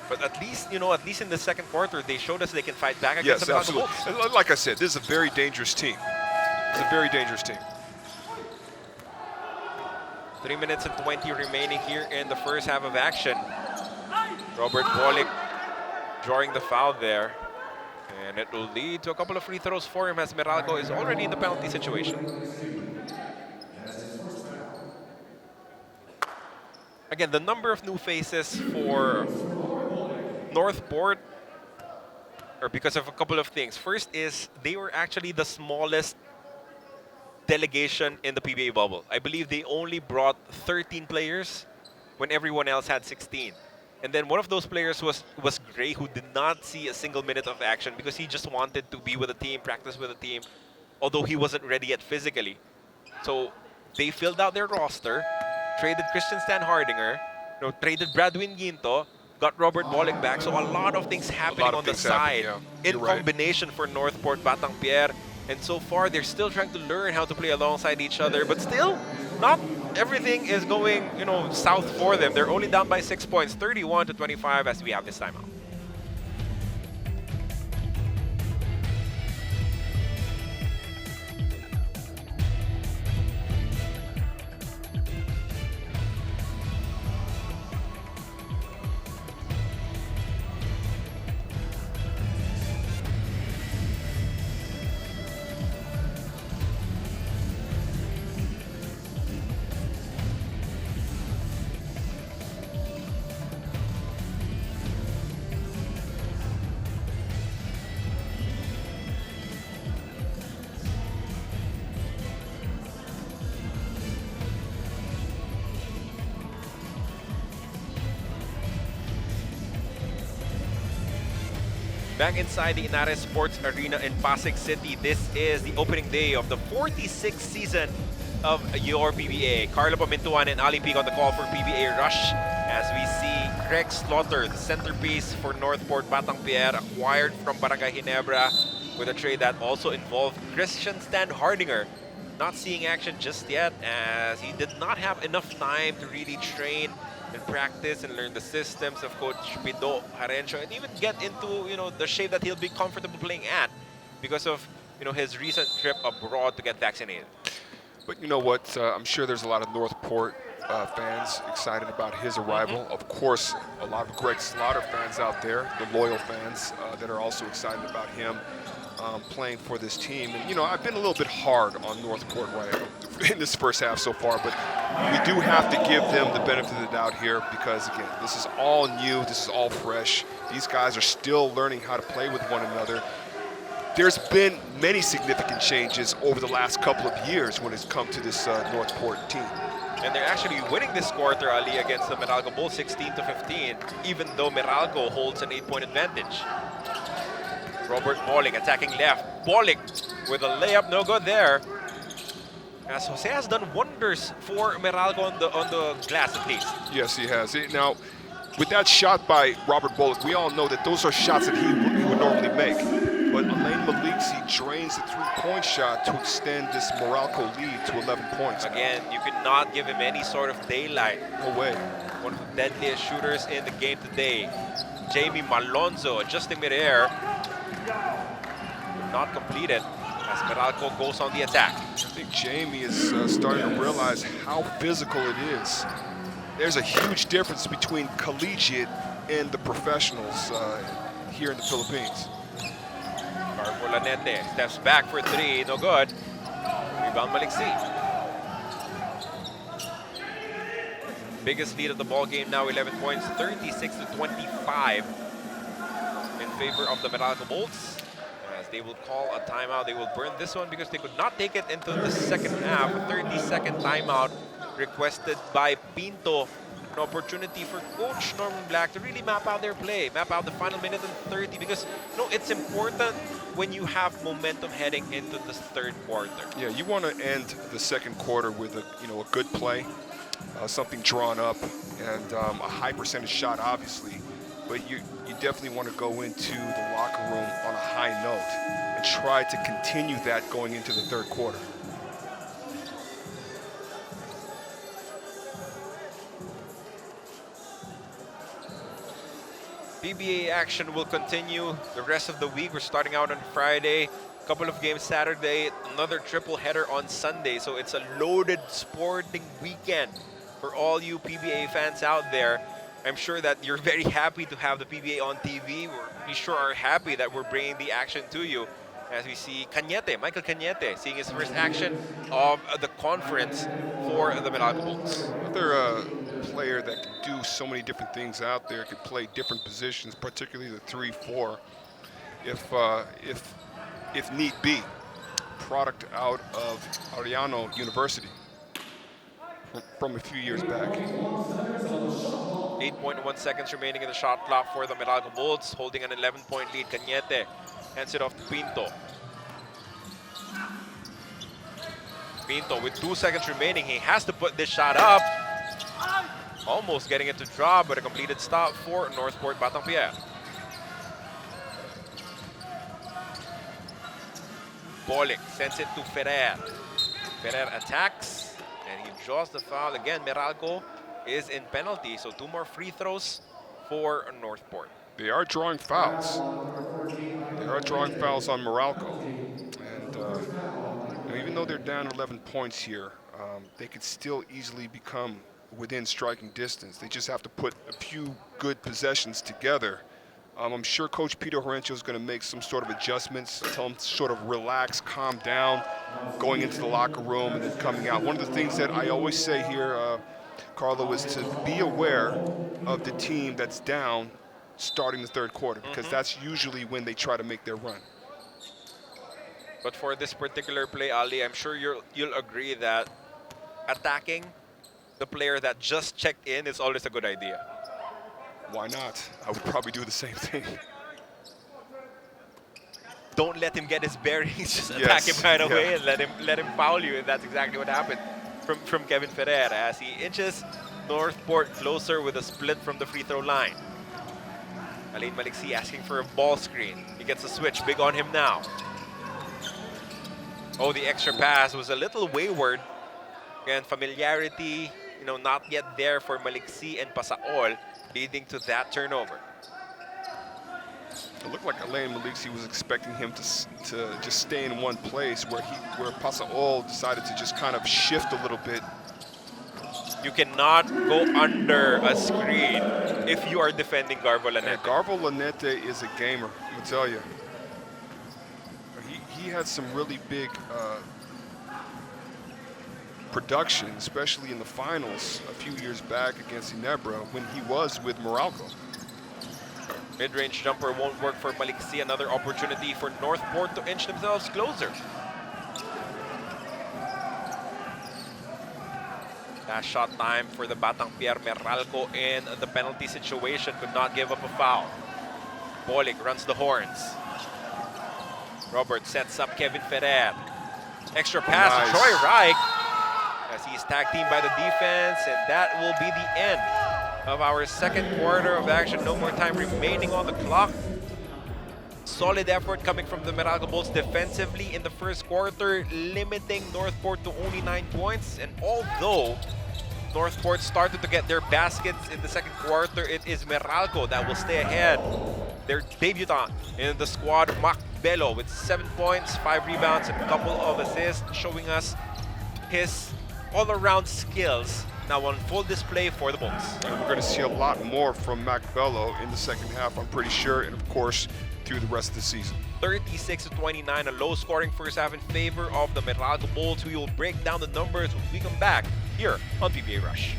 But at least in the second quarter, they showed us they can fight back against the Meralco absolutely. Bulls. And like I said, this is a very dangerous team. It's a very dangerous team. 3 minutes and 20 remaining here in the first half of action. Robert Bolick drawing the foul there. And it will lead to a couple of free throws for him as Meralco is already in the penalty situation. Again, the number of new faces for NorthPort are because of a couple of things. First is they were actually the smallest delegation in the PBA bubble. I believe they only brought 13 players when everyone else had 16. And then one of those players was Gray, who did not see a single minute of action because he just wanted to be with the team, practice with the team, although he wasn't ready yet physically. So they filled out their roster, traded Christian Stan Hardinger, traded Bradwin Ginto, got Robert Bolick back. So a lot of things happening on the side in combination for NorthPort, Batang, Pier. And so far, they're still trying to learn how to play alongside each other. But still, not everything is going, south for them. They're only down by 6 points, 31-25 as we have this timeout. Back inside the Inares Sports Arena in Pasig City, this is the opening day of the 46th season of your PBA. Carlo Pamintuan and Ali Peak on the call for PBA Rush as we see Greg Slaughter, the centerpiece for NorthPort, Batang Pier, acquired from Barangay Ginebra. with a trade that also involved Christian Stan Hardinger. Not seeing action just yet, as he did not have enough time to really train and practice and learn the systems of Coach Pido Harencio, and even get into the shape that he'll be comfortable playing at because of his recent trip abroad to get vaccinated. But you know what? I'm sure there's a lot of NorthPort fans excited about his arrival. Of course, a lot of Greg Slaughter fans out there, the loyal fans that are also excited about him playing for this team. And I've been a little bit hard on NorthPort in this first half so far, but we do have to give them the benefit of the doubt here because, again, this is all new, this is all fresh. These guys are still learning how to play with one another. There's been many significant changes over the last couple of years when it's come to this NorthPort team. And they're actually winning this quarter, Ali, against the Meralco Bulls 16-15, even though Meralco holds an 8-point advantage. Robert Bolling attacking left. Bolling with a layup, no good there. As Jose has done wonders for Meralco on the glass at least. Yes, he has. Now, with that shot by Robert Bullock, we all know that those are shots that he would normally make. But Alain Maliksi drains the three-point shot to extend this Meralco lead to 11 points. Again, you could not give him any sort of daylight. No way. One of the deadliest shooters in the game today. Jamie Malonzo adjusting midair. Not completed as Meralco goes on the attack. I think Jamie is starting to realize how physical it is. There's a huge difference between collegiate and the professionals here in the Philippines. For Lanete, steps back for three, no good. Rebound Maliksi. Biggest lead of the ball game now, 11 points, 36-25 in favor of the Meralco Bolts. As they will call a timeout, they will burn this one because they could not take it into the second half. A 30-second timeout requested by Pinto. An opportunity for Coach Norman Black to really map out their play, map out the final minute and 30, because it's important when you have momentum heading into the third quarter. Yeah, you want to end the second quarter with a good play, something drawn up, and a high percentage shot, obviously. But you definitely want to go into the locker room on a high note and try to continue that going into the third quarter. PBA action will continue the rest of the week. We're starting out on Friday, a couple of games Saturday, another triple header on Sunday. So it's a loaded sporting weekend for all you PBA fans out there. I'm sure that you're very happy to have the PBA on TV. We sure are happy that we're bringing the action to you as we see Michael Cañete, seeing his first action of the conference for the Meralco Bulls. Another player that can do so many different things out there, could play different positions, particularly the 3-4, if need be. Product out of Arellano University from a few years back. 8.1 seconds remaining in the shot clock for the Meralco Bulls, holding an 11-point lead. Cañete hands it off to Pinto. Pinto with 2 seconds remaining. He has to put this shot up. Almost getting it to drop, but a completed stop for NorthPort Batang Pier. Bolling sends it to Ferrer. Ferrer attacks, and he draws the foul. Again, Meralco is in penalty, so 2 more free throws for NorthPort. They are drawing fouls. They are drawing fouls on Meralco. And even though they're down 11 points here, they could still easily become within striking distance. They just have to put a few good possessions together. I'm sure Coach Peter Horencio is going to make some sort of adjustments, tell them to sort of relax, calm down, going into the locker room and then coming out. One of the things that I always say here, Carlo, is to be aware of the team that's down starting the third quarter, because that's usually when they try to make their run. But for this particular play, Ali, I'm sure you'll agree that attacking the player that just checked in is always a good idea. Why not? I would probably do the same thing. Don't let him get his bearings. Just attack him right away and let him foul you. And that's exactly what happened from Kevin Ferrer as he inches NorthPort closer with a split from the free throw line. Alain Maliksi asking for a ball screen. He gets a switch, big on him now. Oh, the extra pass was a little wayward. Again, familiarity, not yet there for Maliksi and Pasaol, leading to that turnover. It looked like Alain Maliksi was expecting him to just stay in one place where Pasaol decided to just kind of shift a little bit. You cannot go under a screen if you are defending Garbo Lanete. And Garbo Lanete is a gamer, I'm gonna tell you. He had some really big production, especially in the finals a few years back against Ginebra when he was with Meralco. Mid-range jumper won't work for Maliksi. Another opportunity for NorthPort to inch themselves closer. Last shot time for the Batang Pier. Meralco in the penalty situation could not give up a foul. Bolik runs the horns. Robert sets up Kevin Ferrer. Extra pass to Troy Reich as he's tag teamed by the defense, and that will be the end of our second quarter of action. No more time remaining on the clock. Solid effort coming from the Meralco Bulls defensively in the first quarter, limiting NorthPort to only 9 points. And although NorthPort started to get their baskets in the second quarter, it is Meralco that will stay ahead. Their debutant in the squad, Mac Bello, with 7 points, 5 rebounds, and a couple of assists, showing us his all-around skills now on full display for the Bulls. And we're going to see a lot more from Mac Bello in the second half, I'm pretty sure, and of course, through the rest of the season. 36-29, a low-scoring first half in favor of the Meralco Bulls. We will break down the numbers when we come back here on PBA Rush.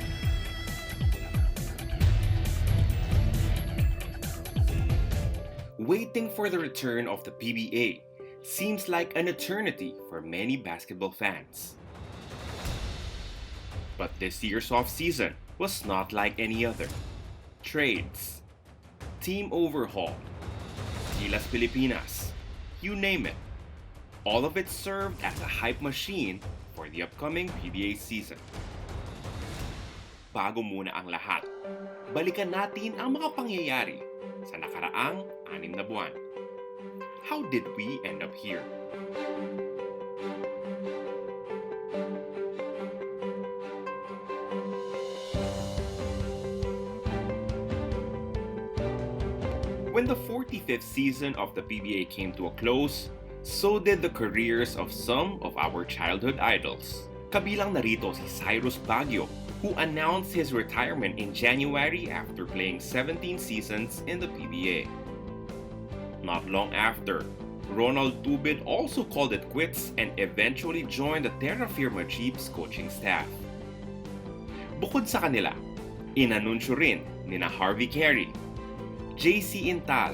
Waiting for the return of the PBA seems like an eternity for many basketball fans. But this year's off-season was not like any other. Trades, team overhaul, Gilas Pilipinas, you name it. All of it served as a hype machine for the upcoming PBA season. Bago muna ang lahat, balikan natin ang mga pangyayari sa nakaraang 6 na buwan. How did we end up here? When the 45th season of the PBA came to a close, so did the careers of some of our childhood idols. Kabilang narito si Cyrus Baguio, who announced his retirement in January after playing 17 seasons in the PBA. Not long after, Ronald Tubid also called it quits and eventually joined the Terra Firma Jeeps coaching staff. Bukod sa kanila, inanunsyo rin nina Harvey Carey, JC Intal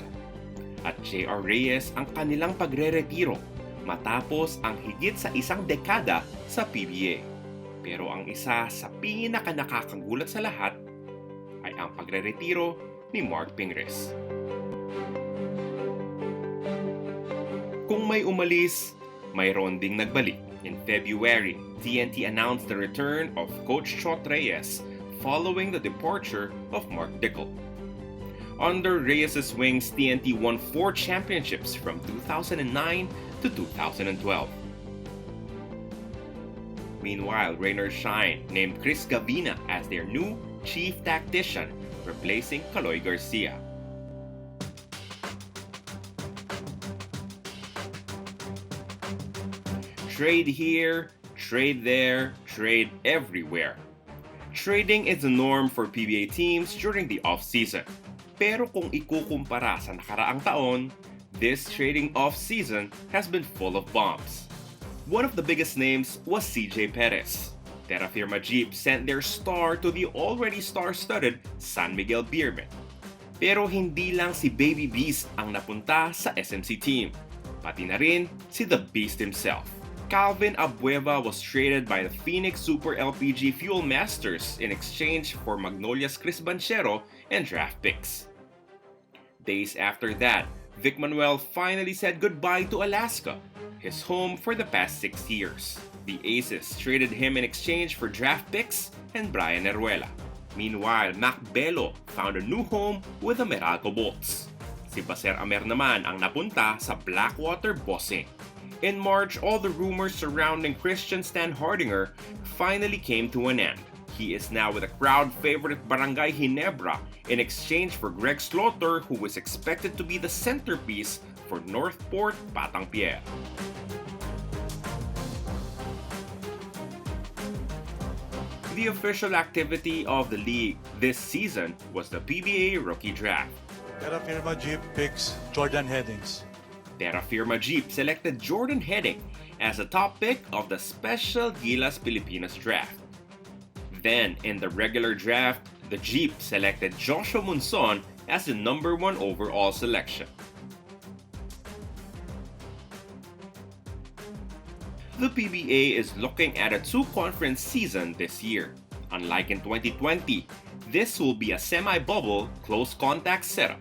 at JR Reyes ang kanilang pagre-retiro matapos ang higit sa 1 dekada sa PBA. Pero ang isa sa pinaka-nakakagulat sa lahat ay ang pagre-retiro ni Mark Pingres. Kung may umalis, mayroon ding nagbalik. In February, TNT announced the return of Coach Chot Reyes following the departure of Mark Dickel. Under Reyes' wings, TNT won 4 championships from 2009 to 2012. Meanwhile, Raynor Shine named Chris Gavina as their new chief tactician, replacing Kaloy Garcia. Trade here, trade there, trade everywhere. Trading is the norm for PBA teams during the off-season. Pero kung ikukumpara sa nakaraang taon, this trading off-season has been full of bombs. One of the biggest names was CJ Perez. Terra Firma Jeep sent their star to the already star-studded San Miguel Beermen. Pero hindi lang si Baby Beast ang napunta sa SMC team, pati na rin si The Beast himself. Calvin Abueva was traded by the Phoenix Super LPG Fuel Masters in exchange for Magnolia's Chris Banchero and draft picks. Days after that, Vic Manuel finally said goodbye to Alaska, his home for the past 6 years. The Aces traded him in exchange for draft picks and Brian Eruela. Meanwhile, Mac Bello found a new home with the Meralco Bolts. Si Baser Amer naman ang napunta sa Blackwater Bossing. In March, all the rumors surrounding Christian Stan Hardinger finally came to an end. He is now with a crowd favorite Barangay Ginebra in exchange for Greg Slaughter, who was expected to be the centerpiece for NorthPort Batang Pier. The official activity of the league this season was the PBA Rookie Draft. Terra Firma Jeep picks Jordan Headings. Terra Firma Jeep selected Jordan Heading as the top pick of the special Gilas Pilipinas draft. Then, in the regular draft, the Jeep selected Joshua Monson as the number 1 overall selection. The PBA is looking at a 2-conference season this year. Unlike in 2020, this will be a semi-bubble, close-contact setup.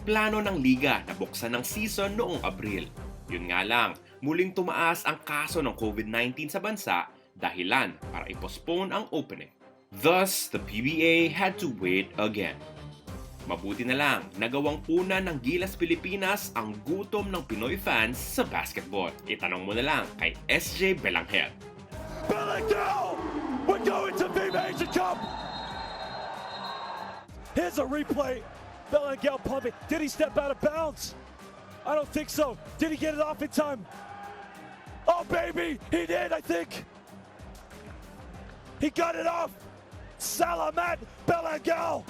Plano ng liga na buksan ng season noong Abril. Yun nga lang, muling tumaas ang kaso ng COVID-19 sa bansa, dahilan para i-postpone ang opening. Thus, the PBA had to wait again. Mabuti na lang, nagawang puna ng Gilas Pilipinas ang gutom ng Pinoy fans sa basketball. Itanong mo na lang kay SJ Belangel. Meralco! We're going to PBA Cup! Here's a replay. Belangel pumping. Did he step out of bounds? I don't think so. Did he get it off in time? Oh, baby! He did, I think! He got it off! Salamat Belangel!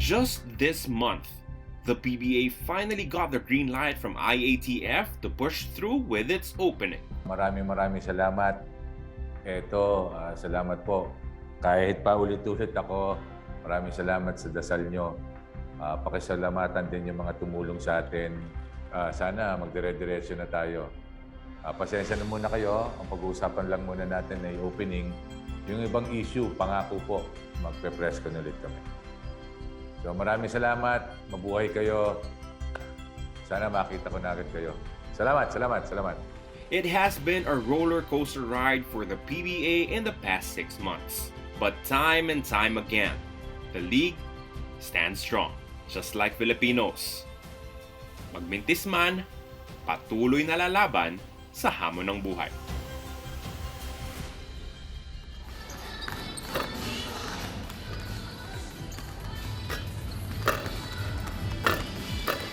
Just this month, the PBA finally got the green light from IATF to push through with its opening. Maraming salamat. Salamat po. Kahit pa ulit-ulit ako, maraming salamat sa dasal nyo. Pakisalamatan din yung mga tumulong sa atin. Sana magdire-diretso na tayo. Pasensya na muna kayo. Ang pag-uusapan lang muna natin ay opening. Yung ibang issue, pangako po, magpe-press ko ulit kami. So maraming salamat. Mabuhay kayo. Sana makita ko na agad kayo. Salamat. It has been a roller coaster ride for the PBA in the past 6 months. But time and time again, the league stands strong, just like Filipinos. Magmintis man, patuloy na lalaban sa hamon ng buhay.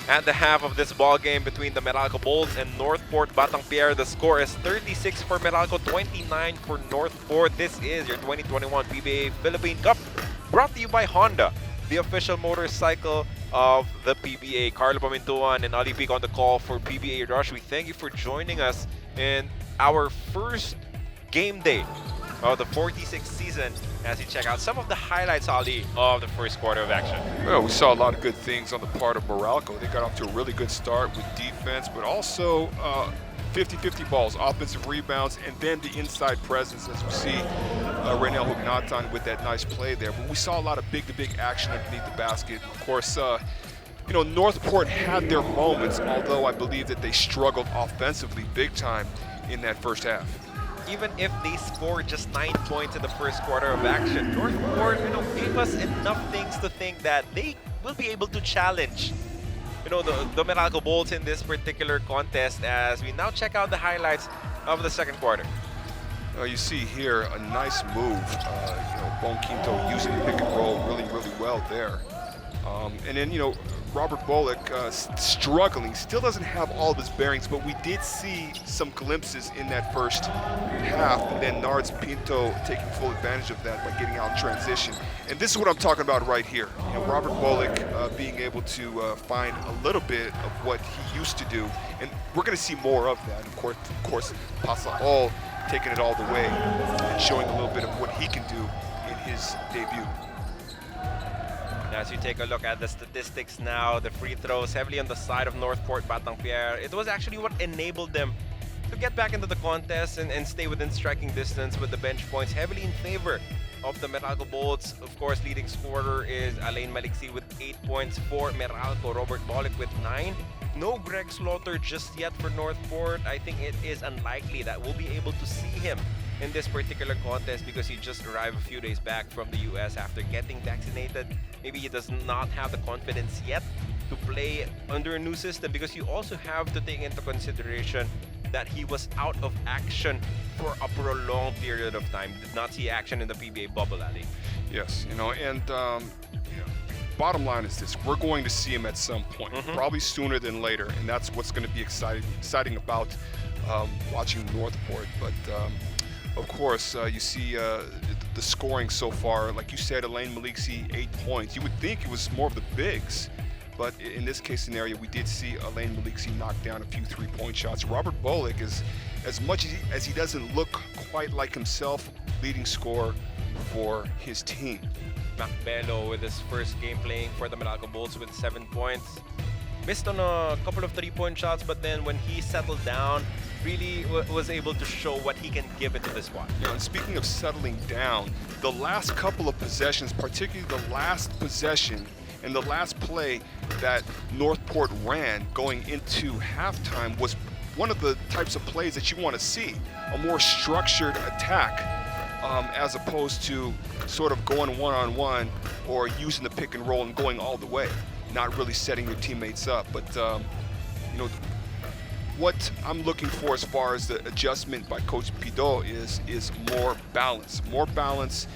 At the half of this ball game between the Meralco Bulls and NorthPort Batang Pier, the score is 36 for Meralco, 29 for NorthPort. This is your 2021 PBA Philippine Cup, brought to you by Honda, the official motorcycle of the PBA. Carlo Pamintuan and Ali Peak on the call for PBA Rush. We thank you for joining us in our first game day of the 46th season as you check out some of the highlights, Ali, of the first quarter of action. Well, we saw a lot of good things on the part of Meralco. They got off to a really good start with defense, but also 50-50 balls, offensive rebounds, and then the inside presence, as we see Renel Hugnatan with that nice play there. But we saw a lot of big-to-big action underneath the basket. Of course, you know, NorthPort had their moments, although I believe that they struggled offensively big time in that first half. Even if they scored just 9 points in the first quarter of action, NorthPort, gave us enough things to think that they will be able to challenge, the Meralco Bulls in this particular contest as we now check out the highlights of the second quarter. You see here a nice move. Bon Quinto using the pick and roll really well there. And then, Robert Bullock struggling, still doesn't have all of his bearings, but we did see some glimpses in that first half, and then Nards Pinto taking full advantage of that by getting out in transition. And this is what I'm talking about right here. Robert Bullock being able to find a little bit of what he used to do, and we're going to see more of that. Of course, Pasahol taking it all the way and showing a little bit of what he can do in his debut. As you take a look at the statistics now, the free throws heavily on the side of NorthPort Batang Pier. It was actually what enabled them to get back into the contest and stay within striking distance, with the bench points heavily in favor of the Meralco Bulls. Of course, leading scorer is Alain Maliksi with 8 points for Meralco. Robert Bollick with 9. no Greg Slaughter just yet for Northport. I think it is unlikely that we'll be able to see him in this particular contest because he just arrived a few days back from the US after getting vaccinated. Maybe he does not have the confidence yet to play under a new system, because you also have to take into consideration that he was out of action for a prolonged period of time. Did not see action in the PBA bubble, Ali. Yes, and bottom line is this: we're going to see him at some point, probably sooner than later, and that's what's going to be exciting about watching Northport. But of course, you see the scoring so far. Like you said, Elaine Maliksi, 8 points. You would think it was more of the bigs, but in this case scenario, we did see Elaine Maliksi knock down a few 3-point shots. Robert Bolick is, as much as he doesn't look quite like himself, leading scorer for his team. Mac Bello with his first game playing for the Meralco Bulls with 7 points. Missed on a couple of 3-point shots, but then when he settled down, really was able to show what he can give into the squad. And speaking of settling down, the last couple of possessions, particularly the last possession and the last play that Northport ran going into halftime, was one of the types of plays that you want to see. A more structured attack, as opposed to sort of going one-on-one or using the pick and roll and going all the way, not really setting your teammates up. But what I'm looking for as far as the adjustment by Coach Pido is more balance,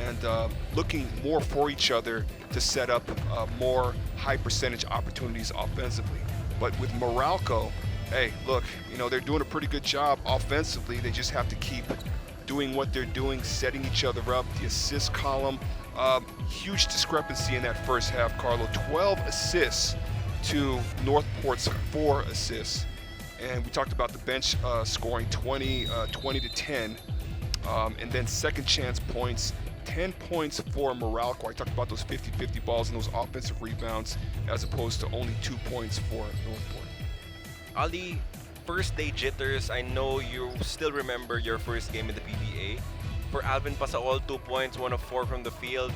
and looking more for each other to set up more high percentage opportunities offensively. But with Meralco, hey, look, they're doing a pretty good job offensively. They just have to keep doing what they're doing, setting each other up. The assist column, huge discrepancy in that first half, Carlo. 12 assists to Northport's 4 assists. And we talked about the bench scoring 20 to 10. And then second chance points, 10 points for Meralco. I talked about those 50-50 balls and those offensive rebounds, as opposed to only 2 points for Northport. Ali, first day jitters. I know you still remember your first game in the PBA. For Alvin Pasaol, 2 points, 1 of 4 from the field.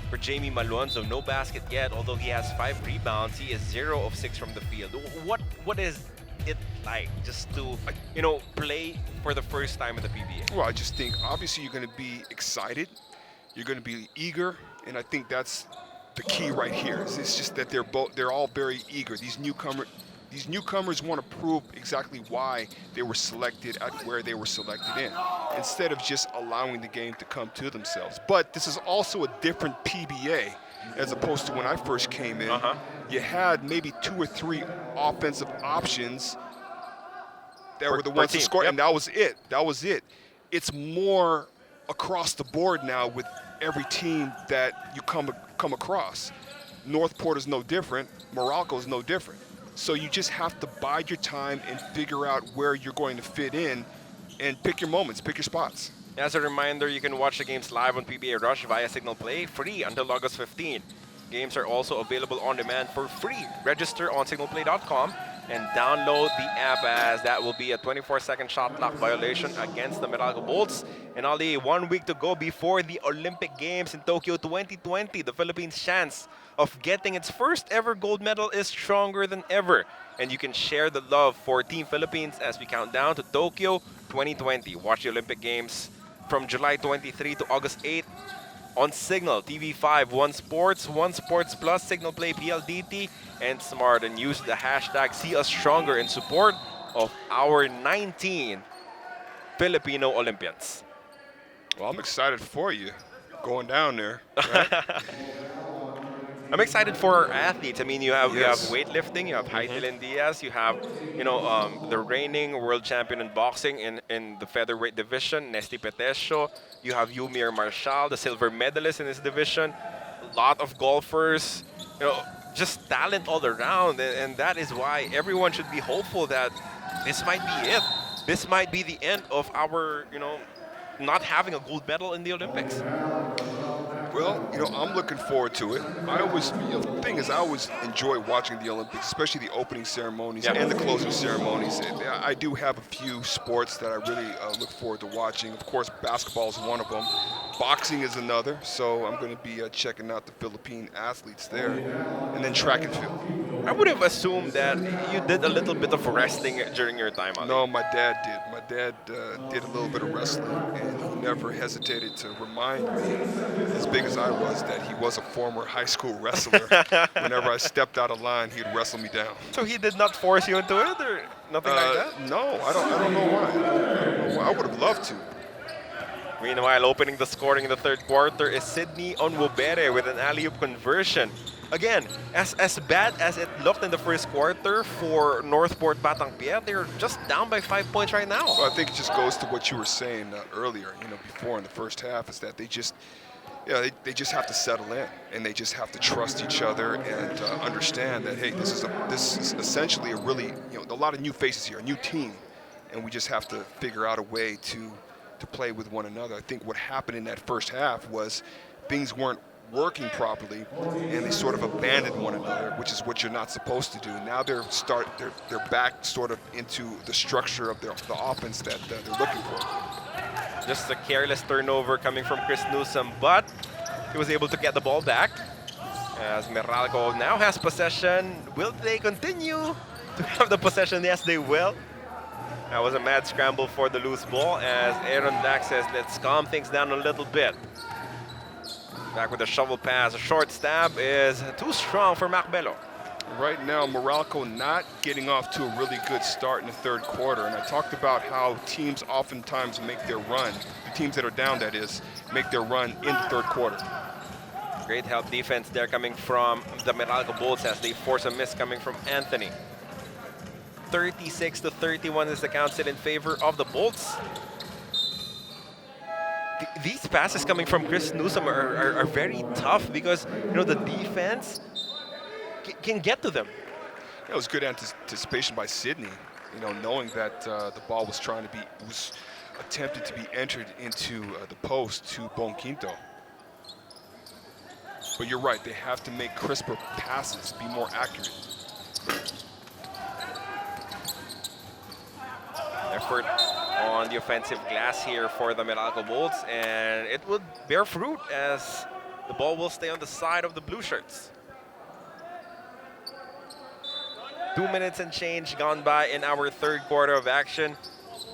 For Jamie Malonzo, no basket yet, although he has 5 rebounds. He is 0 of 6 from the field. What is it like just to play for the first time in the PBA? Well, I just think obviously you're going to be excited, you're going to be eager, and I think that's the key right here. It's just that they're all very eager. These newcomers want to prove exactly why they were selected at where they were selected in, instead of just allowing the game to come to themselves. But this is also a different PBA as opposed to when I first came in. You had maybe 2 or 3 offensive options that were the ones to score, and that was it. It's more across the board now with every team that you come across. Northport is no different. Meralco is no different. So you just have to bide your time and figure out where you're going to fit in and pick your moments, pick your spots. As a reminder, you can watch the games live on PBA Rush via Signal Play, free until August 15. Games are also available on demand for free. Register on signalplay.com and download the app, as that will be a 24-second shot clock violation against the Meralco Bulls. And only 1 week to go before the Olympic Games in Tokyo 2020. The Philippines' chance of getting its first ever gold medal is stronger than ever. And you can share the love for Team Philippines as we count down to Tokyo 2020. Watch the Olympic Games from July 23 to August 8 on Signal, TV5, One Sports, One Sports Plus, Signal Play, PLDT, and Smart. And use the hashtag #SeeUsStronger in support of our 19 Filipino Olympians. Well, I'm excited for you going down there. Right? I'm excited for our athletes. I mean, you have Yes. weightlifting, you have Heidelin Diaz, you have the reigning world champion in boxing in the featherweight division, Nesty Petesio. You have Yumir Marshall, the silver medalist in this division. A lot of golfers, just talent all around, and that is why everyone should be hopeful that this might be it. This might be the end of our, not having a gold medal in the Olympics. Well, I'm looking forward to it. The thing is, I always enjoy watching the Olympics, especially the opening ceremonies and the closing ceremonies. And I do have a few sports that I really look forward to watching. Of course, basketball is one of them. Boxing is another, so I'm going to be checking out the Philippine athletes there. And then track and field. I would have assumed that you did a little bit of wrestling during your time, Ali. No, my dad did. My dad did a little bit of wrestling, and he never hesitated to remind me, as big as I was, that he was a former high school wrestler. Whenever I stepped out of line, he'd wrestle me down. So he did not force you into it, or nothing like that? No, I don't know why. I don't know why. I would have loved to. Meanwhile, opening the scoring in the third quarter is Sydney Onwubere with an alley-oop conversion. Again, as bad as it looked in the first quarter for NorthPort Batang Pier, they're just down by 5 points right now. Well, I think it just goes to what you were saying earlier, before in the first half, is that they just have to settle in, and they just have to trust each other and understand that, hey, this is essentially a really, a lot of new faces here, a new team, and we just have to figure out a way to play with one another. I think what happened in that first half was things weren't working properly, and they sort of abandoned one another, which is what you're not supposed to do. Now they're back sort of into the structure of the offense that they're looking for. Just a careless turnover coming from Chris Newsom, but he was able to get the ball back. As Meralco now has possession. Will they continue to have the possession? Yes, they will. That was a mad scramble for the loose ball, as Aaron Black says, let's calm things down a little bit. Back with a shovel pass. A short stab is too strong for Macbello. Right now, Meralco not getting off to a really good start in the third quarter. And I talked about how teams oftentimes make their run, the teams that are down, that is, make their run in the third quarter. Great help defense there coming from the Meralco Bolts as they force a miss coming from Anthony. 36-31 is the count set in favor of the Bolts. These passes coming from Chris Newsom are very tough because the defense can get to them. It was good anticipation by Sydney, knowing that the ball was attempted to be entered into the post to Bon Quinto. But you're right, they have to make crisper passes, be more accurate. Effort on the offensive glass here for the Meralco Bolts, and it would bear fruit as the ball will stay on the side of the blue shirts. 2 minutes and change gone by in our third quarter of action.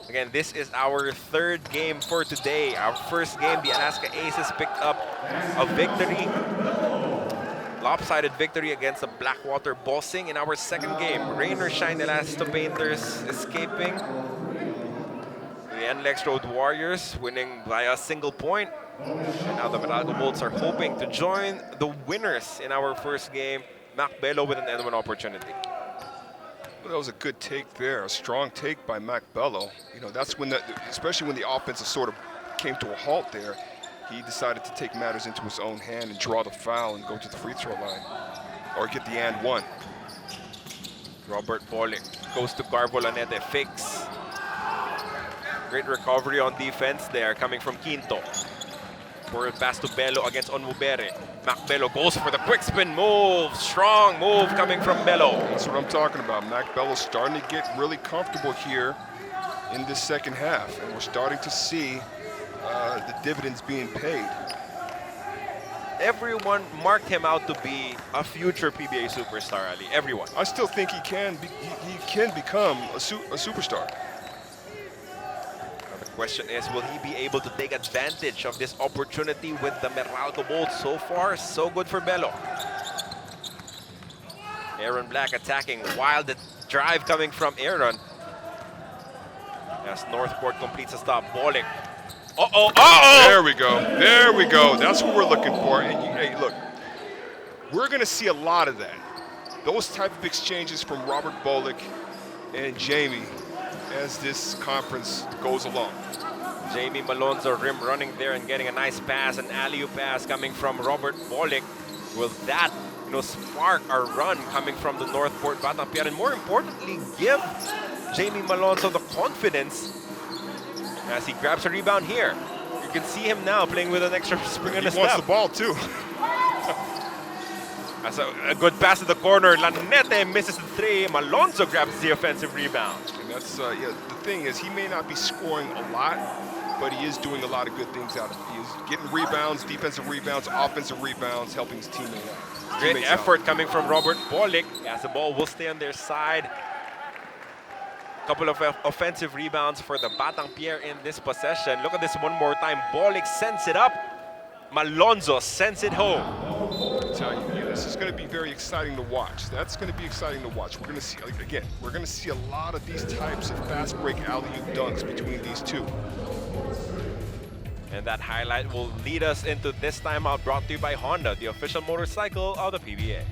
Again, this is our third game for today. Our first game, the Alaska Aces picked up a victory, lopsided victory against the Blackwater Bossing. In our second game, rain or shine, the Alaska Painters escaping. The NLEX Road Warriors winning by a single point. And now the Meralco Bolts are hoping to join the winners in our first game, Macbello with an N1 opportunity. Well, that was a good take there, a strong take by Macbello. That's when, especially when the offense sort of came to a halt there, he decided to take matters into his own hand and draw the foul and go to the free throw line, or get the and one. Robert Bolick goes to Carbo Lanete, fakes. Great recovery on defense there coming from Quinto. Forward pass to Bello against Onwubere. Macbello goes for the quick spin move. Strong move coming from Bello. That's what I'm talking about. Macbello's starting to get really comfortable here in this second half, and we're starting to see the dividends being paid. Everyone marked him out to be a future PBA superstar, Ali. Everyone. I still think he can become a superstar. The question is, will he be able to take advantage of this opportunity with the Meralco Bolts? So far, so good for Bello. Aaron Black attacking, wild drive coming from Aaron. As NorthPort completes a stop. Bolick. There we go. That's what we're looking for. And hey, look, we're going to see a lot of that. Those type of exchanges from Robert Bolick and Jamie as this conference goes along. Jamie Malonzo rim running there and getting a nice pass, an alley-oop pass coming from Robert Bolick. Will that spark our run coming from the NorthPort Batang Pier, and more importantly, give Jamie Malonzo the confidence as he grabs a rebound here. You can see him now playing with an extra spring and a step. He wants the ball too. That's a good pass to the corner. Lanete misses the three. Malonzo grabs the offensive rebound. And that's, the thing is, he may not be scoring a lot, but he is doing a lot of good things out of it. He is getting rebounds, defensive rebounds, offensive rebounds, helping his teammate out. Great teammates out. effort coming from Robert Bolick as the ball will stay on their side. Couple of offensive rebounds for the Batang Pier in this possession. Look at this one more time. Bolick sends it up. Malonzo sends it home. I tell you, this is going to be very exciting to watch. That's going to be exciting to watch. We're going to see, like, again, we're going to see a lot of these types of fast break alley-oop dunks between these two. And that highlight will lead us into this timeout brought to you by Honda, the official motorcycle of the PBA.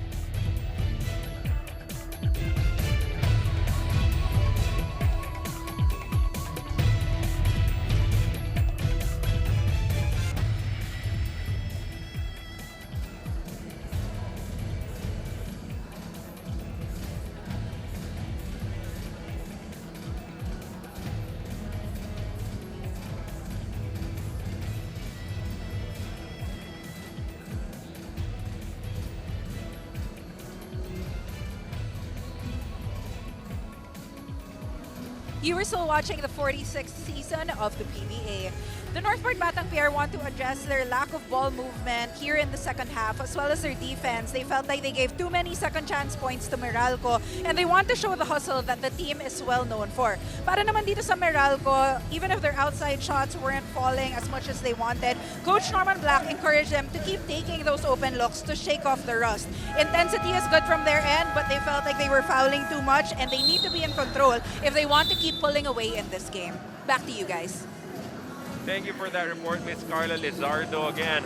You are still watching the 46th season of the PBA. The NorthPort Batang Pier want to address their lack of ball movement here in the second half, as well as their defense. They felt like they gave too many second chance points to Meralco, and they want to show the hustle that the team is well known for. Para naman dito sa Meralco, even if their outside shots weren't falling as much as they wanted, Coach Norman Black encouraged them to keep taking those open looks to shake off the rust. Intensity is good from their end, but they felt like they were fouling too much, and they need to be in control if they want to keep pulling away in this game. Back to you guys. Thank you for that report, Miss Carla Lizardo. Again,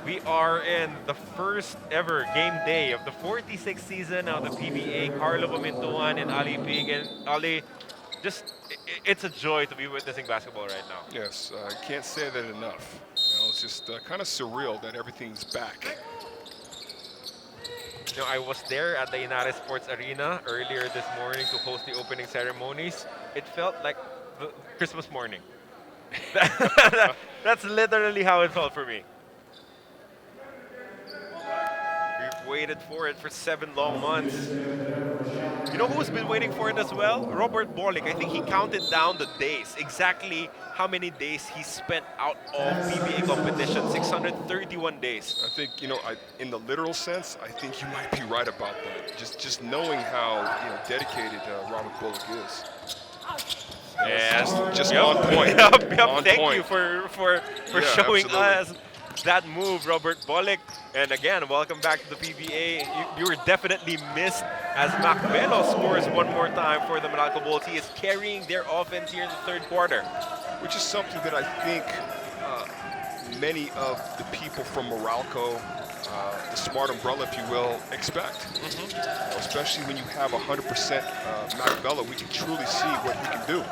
we are in the first ever game day of the 46th season of the PBA. Carlo Bumintuan and Ali Pig. And Ali, it's a joy to be witnessing basketball right now. Yes, I can't say that enough. You know, it's just kind of surreal that everything's back. You know, I was there at the Inares Sports Arena earlier this morning to host the opening ceremonies. It felt like the Christmas morning. That's literally how it felt for me. We've waited for it for 7 long months. You know who's been waiting for it as well? Robert Bolick. I think he counted down the days, exactly how many days he spent out of PBA competition, 631 days. I think, you know, in the literal sense, I think you might be right about that. Just knowing how, you know, dedicated Robert Bullock is. Yes, just on point. Thank you for showing absolutely. us that move, Robert Bolick. And again, welcome back to the PBA. You were definitely missed as Mac Bello scores one more time for the Meralco Bulls. He is carrying their offense here in the third quarter. Which is something that I think many of the people from Meralco, the smart umbrella, if you will, expect. You know, especially when you have 100% Mac Bello, we can truly see what he can do.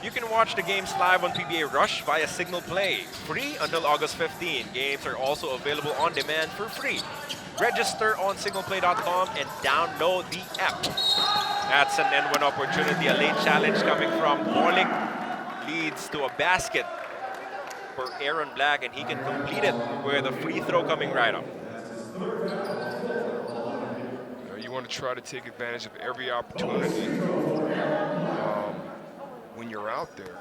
You can watch the games live on PBA Rush via Signal Play, free until August 15. Games are also available on demand for free. Register on signalplay.com and download the app. That's an N1 opportunity, a late challenge coming from Bolick leads to a basket for Aaron Black, and he can complete it with a free throw coming right up. You want to try to take advantage of every opportunity when you're out there.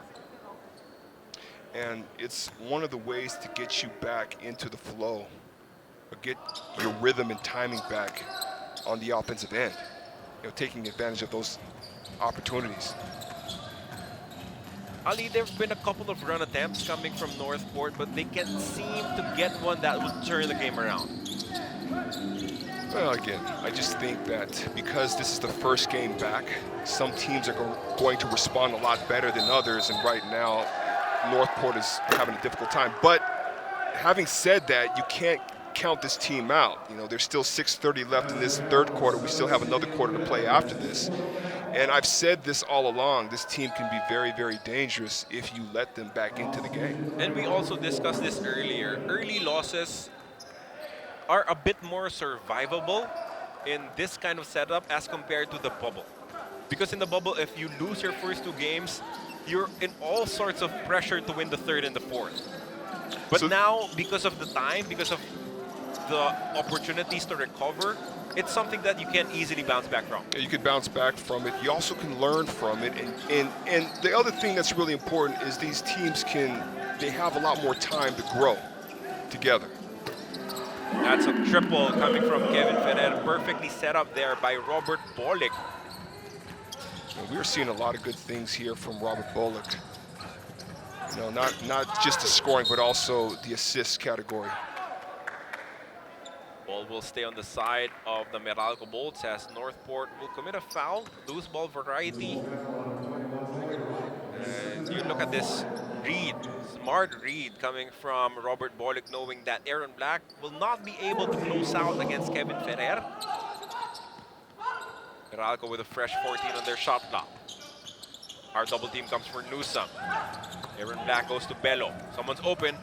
And it's one of the ways to get you back into the flow, or get your rhythm and timing back on the offensive end. You know, taking advantage of those opportunities. Ali, there have been a couple of run attempts coming from NorthPort, but they can't seem to get one that would turn the game around. Well, again, I just think that because this is the first game back, some teams are going to respond a lot better than others, and right now, NorthPort is having a difficult time. But having said that, you can't count this team out. You know, there's still 6:30 left in this third quarter. We still have another quarter to play after this. And I've said this all along, this team can be very, very dangerous if you let them back into the game. And we also discussed this earlier. Early losses are a bit more survivable in this kind of setup as compared to the bubble. Because in the bubble, if you lose your first 2 games, you're in all sorts of pressure to win the third and the fourth. But So now, because of the time, because of the opportunities to recover, it's something that you can't easily bounce back from. You can bounce back from it. You also can learn from it. And the other thing that's really important is these teams they have a lot more time to grow together. That's a triple coming from Kevin Ferrer, perfectly set up there by Robert Bolick. And we're seeing a lot of good things here from Robert Bolick. You know, not just the scoring, but also the assist category. Ball will stay on the side of the Meralco Bolts as NorthPort will commit a foul, loose ball variety. And you look at this read, smart read coming from Robert Bolick, knowing that Aaron Black will not be able to close out against Kevin Ferrer. Meralco with a fresh 14 on their shot clock. Our double team comes for Newsome. Aaron Black goes to Bello. Someone's open.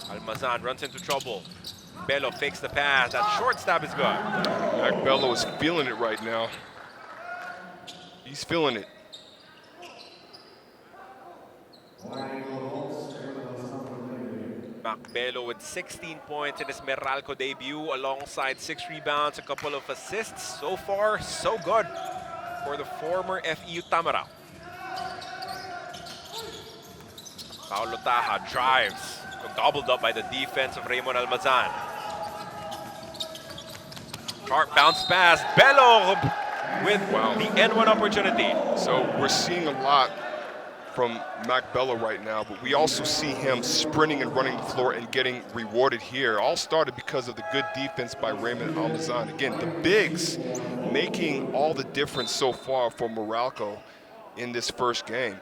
Almazan runs into trouble. Bello fakes the pass. That short stab is good. Mac Bello is feeling it right now. He's feeling it. Mac Bello with 16 points in his Meralco debut alongside 6 rebounds, a couple of assists. So far, so good for the former FEU Tamaraw. Paulo Taha drives, gobbled up by the defense of Raymond Almazan. Sharp bounce pass, Bello with the N1 opportunity. So we're seeing a lot from Mac Bello right now, but we also see him sprinting and running the floor and getting rewarded here. All started because of the good defense by Raymond Almazan. Again, the bigs making all the difference so far for Meralco in this first game.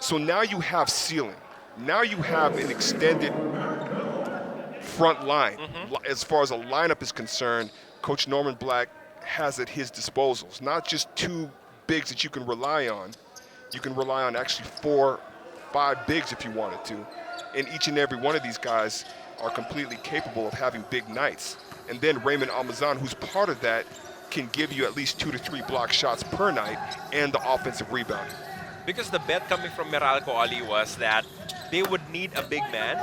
So now you have ceiling. Now you have an extended front line. As far as a lineup is concerned, Coach Norman Black has at his disposals not just 2 bigs that you can rely on. You can rely on actually 4, 5 bigs if you wanted to. And each and every one of these guys are completely capable of having big nights. And then Raymond Almazan, who's part of that, can give you at least 2 to 3 block shots per night and the offensive rebound. Because the bet coming from Meralco, Ali, was that they would need a big man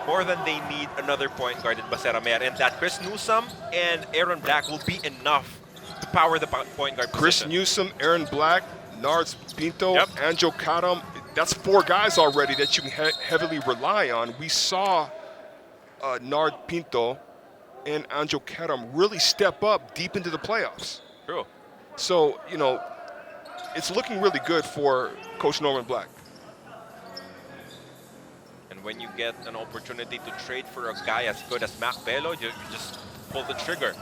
more than they need another point guard in Baseramer, and that Chris Newsome and Aaron Black will be enough to power the point guard Chris position. Newsome, Aaron Black, Nards Pinto, Angel Karam. That's 4 guys already that you can heavily rely on. We saw Nard Pinto and Angel Karam really step up deep into the playoffs. True. So, you know, it's looking really good for Coach Norman Black. And when you get an opportunity to trade for a guy as good as Mac Bello, you just pull the trigger.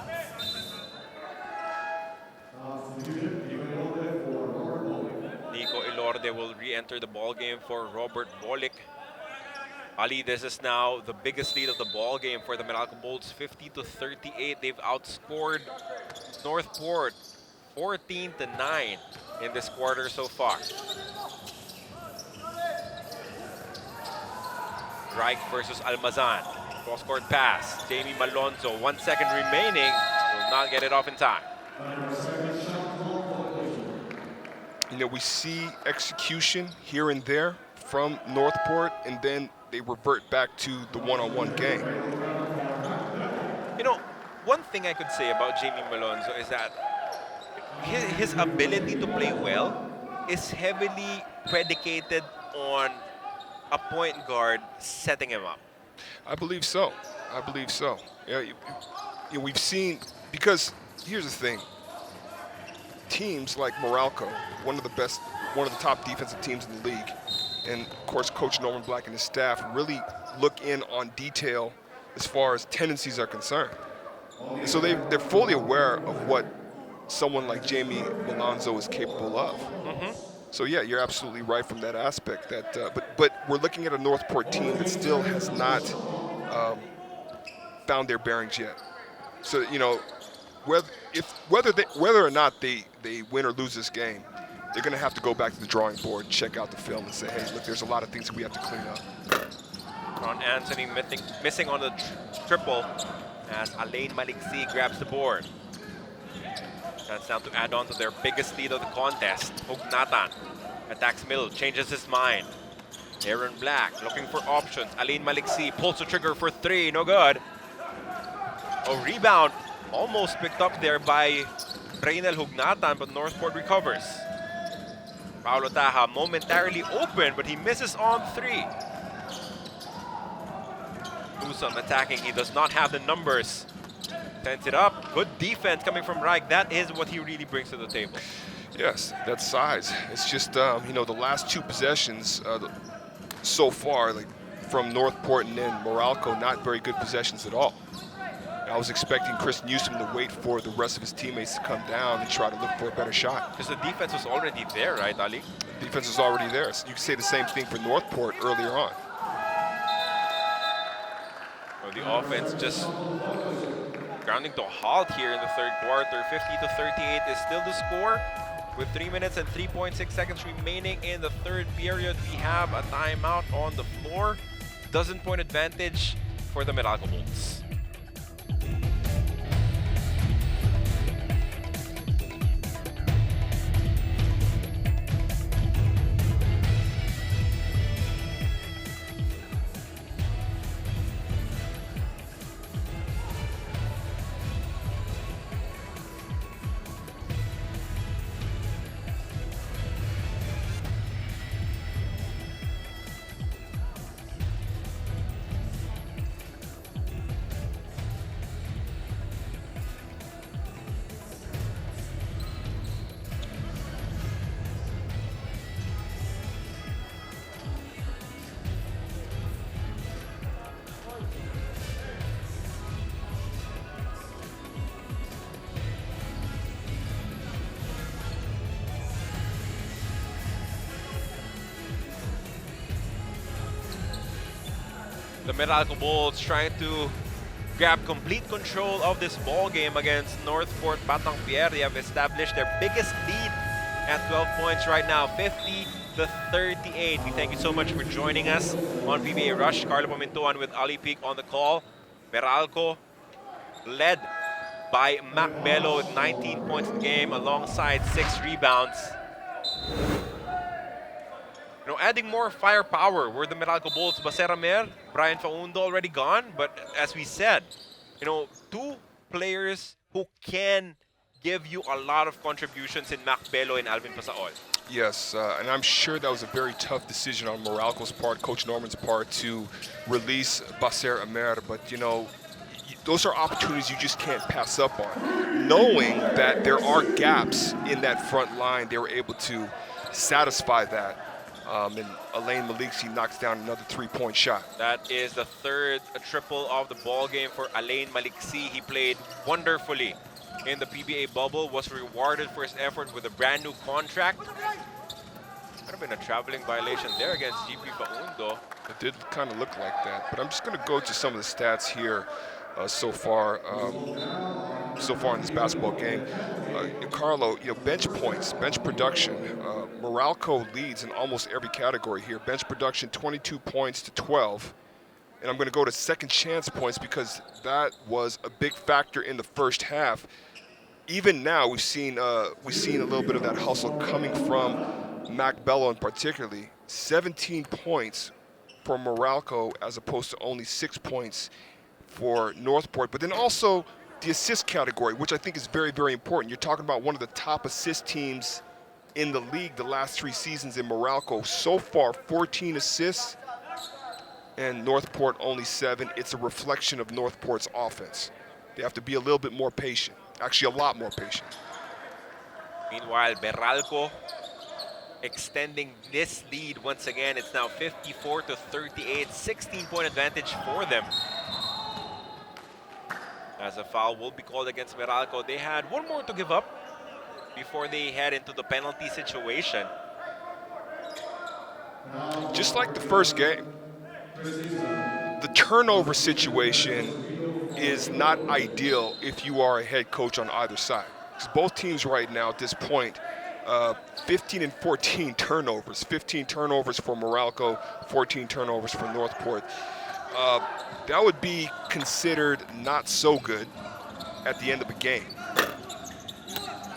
Nico Ilorde will re-enter the ball game for Robert Bolick. Ali, this is now the biggest lead of the ball game for the Meralco Bolts, 50-38. They've outscored NorthPort 14-9 in this quarter so far. Reich versus Almazan. Cross-court pass. Jamie Malonzo, 1 second remaining. Will not get it off in time. You know, we see execution here and there from NorthPort, and then they revert back to the one-on-one game. You know, one thing I could say about Jamie Malonzo is that his ability to play well is heavily predicated on a point guard setting him up. I believe so. I believe so. Yeah, we've seen, because here's the thing. Teams like Meralco, one of the top defensive teams in the league, and of course Coach Norman Black and his staff really look in on detail as far as tendencies are concerned. And so they're fully aware of what someone like Jamie Malonzo is capable of. So yeah, you're absolutely right from that aspect. That, but we're looking at a NorthPort team that still has not found their bearings yet. So you know, whether or not they win or lose this game, they're going to have to go back to the drawing board, check out the film, and say, hey, look, there's a lot of things that we have to clean up. Ron Anthony missing on the triple as Alain Maliksi grabs the board. That's down to add on to their biggest lead of the contest. Hugnatan attacks middle, changes his mind. Aaron Black looking for options. Alain Maliksi pulls the trigger for 3, no good. A rebound almost picked up there by Reynel Hugnatan, but NorthPort recovers. Paulo Taha momentarily open, but he misses on 3. do some attacking. He does not have the numbers. Sends it up. Good defense coming from Reich. That is what he really brings to the table. Yes, that size. It's just, you know, the last two possessions so far, like from Northport and then Meralco, not very good possessions at all. I was expecting Chris Newsom to wait for the rest of his teammates to come down and try to look for a better shot. Because the defense was already there, right, Ali? The defense was already there. So you can say the same thing for Northport earlier on. Well, the offense just grounding to a halt here in the third quarter. 50-38 is still the score. With 3 minutes and 3.6 seconds remaining in the third period, we have a timeout on the floor. Dozen-point advantage for the Meralco Bulls. The Meralco Bulls trying to grab complete control of this ball game against Northport Batang Pier. They have established their biggest lead at 12 points right now, 50-38. We thank you so much for joining us on PBA Rush. Carlo Pamintuan with Ali Peak on the call. Meralco led by Mac Bello with 19 points in the game alongside 6 rebounds. You know, adding more firepower were the Meralco Bulls. Baseramer, Brian Faundo already gone, but as we said, you know, 2 players who can give you a lot of contributions in Mac Bello and Alvin Pasaol. Yes, and I'm sure that was a very tough decision on Meralco's part, Coach Norman's part, to release Baser Amer, but you know, those are opportunities you just can't pass up on. Knowing that there are gaps in that front line, they were able to satisfy that. And Alain Maliksi knocks down another 3-point shot. That is the third triple of the ball game for Alain Maliksi. He played wonderfully in the PBA bubble, was rewarded for his effort with a brand new contract. Could have been a traveling violation there against GP Faundo. It did kind of look like that, but I'm just going to go to some of the stats here so far in this basketball game. Carlo, you know, bench points, bench production. Meralco leads in almost every category here. Bench production, 22 points to 12. And I'm going to go to second chance points because that was a big factor in the first half. Even now, we've seen a little bit of that hustle coming from Mac Bello in particularly. 17 points for Meralco as opposed to only 6 points for Northport. But then also the assist category, which I think is very, very important. You're talking about one of the top assist teams in the league the last 3 seasons in Meralco. So far, 14 assists, and Northport only 7. It's a reflection of Northport's offense. They have to be a little bit more patient, actually a lot more patient. Meanwhile, Meralco extending this lead once again. It's now 54-38, 16-point advantage for them. As a foul will be called against Meralco. They had one more to give up before they head into the penalty situation. Just like the first game, the turnover situation is not ideal if you are a head coach on either side. Because both teams right now at this point, 15 and 14 turnovers. 15 turnovers for Meralco, 14 turnovers for Northport. That would be considered not so good at the end of the game.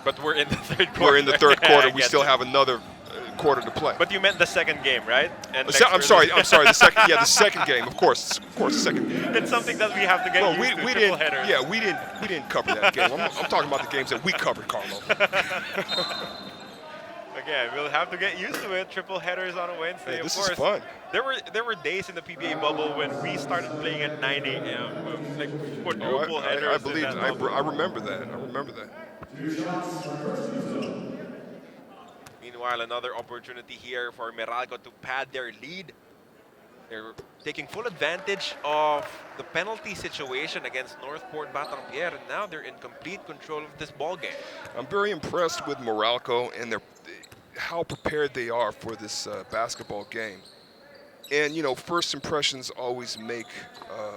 But we're in the third quarter. We're in the third quarter. We still have another quarter to play. But you meant the second game, right? And I'm sorry. The second. Yeah, the second game. Of course, the second game. It's something that we have to get used to. We didn't. Yeah, we didn't cover that game. I'm talking about the games that we covered, Carlo. Again, we'll have to get used to it. Triple headers on a Wednesday, Hey, of this course. is fun. There were days in the PBA bubble when we started playing at 9 a.m. Like Oh, quadruple headers. I in believe that I bubble. remember that. I remember that. Meanwhile, another opportunity here for Meralco to pad their lead. They're taking full advantage of the penalty situation against NorthPort Batang Pier, and now they're in complete control of this ball game. I'm very impressed with Meralco and how prepared they are for this basketball game. And you know, first impressions always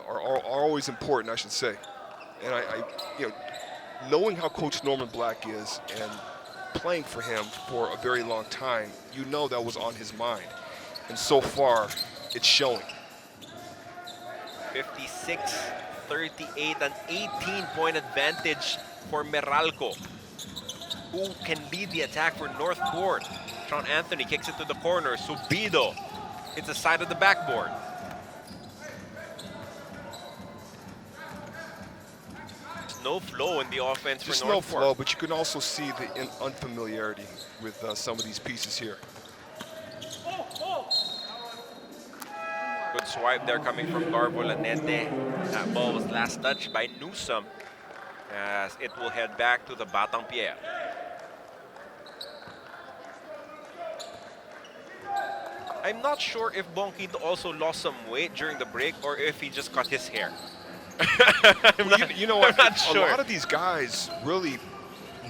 are always important, I should say. And you know, knowing how Coach Norman Black is and playing for him for a very long time, you know that was on his mind. And so far, it's showing. 56-38, an 18-point advantage for Meralco. Who can lead the attack for NorthPort? Sean Anthony kicks it to the corner. Subido hits the side of the backboard. There's no flow in the offense Just for no NorthPort. flow, but you can also see the unfamiliarity with some of these pieces here. Good swipe there coming from Garbo Lanete. That ball was last touched by Newsom as it will head back to the Batang Pier. I'm not sure if Bonquito also lost some weight during the break or if he just cut his hair. You know what? I'm not sure. A lot of these guys really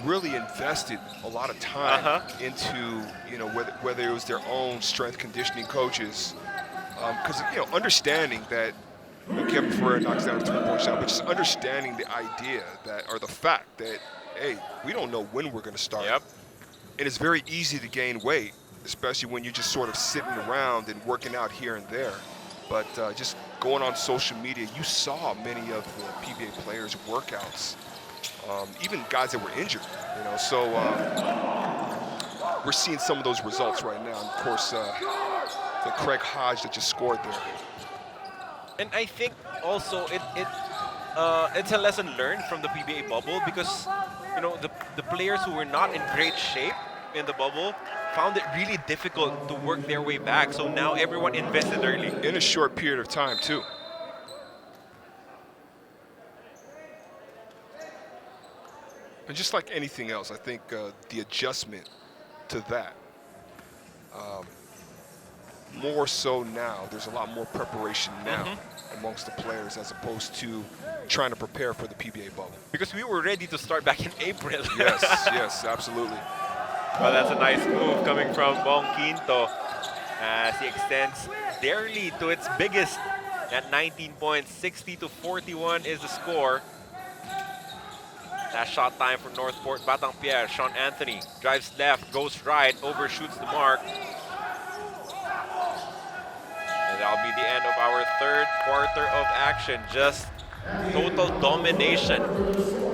invested a lot of time into, you know, whether it was their own strength conditioning coaches, because you know, understanding that Kevin Ferrer knocks down a three-point shot, but just understanding the idea that, or the fact that, hey, we don't know when we're going to start. Yep. And it's very easy to gain weight, especially when you're just sort of sitting around and working out here and there. But just going on social media, you saw many of the PBA players' workouts, even guys that were injured, you know. So we're seeing some of those results right now. And of course, the Craig Hodge that just scored there. And I think also it's a lesson learned from the PBA bubble because, you know, the players who were not in great shape in the bubble found it really difficult to work their way back. So now everyone invested early. In a short period of time, too. And just like anything else, I think the adjustment to that, more so now, there's a lot more preparation now amongst the players as opposed to trying to prepare for the PBA bubble. Because we were ready to start back in April. Yes, yes, absolutely. Well, that's a nice move coming from Bong Quinto as he extends their lead to its biggest at 19 points. 60-41 is the score. Last shot time for NorthPort Batang Pier. Sean Anthony drives left, goes right, overshoots the mark. And that'll be the end of our third quarter of action. Just total domination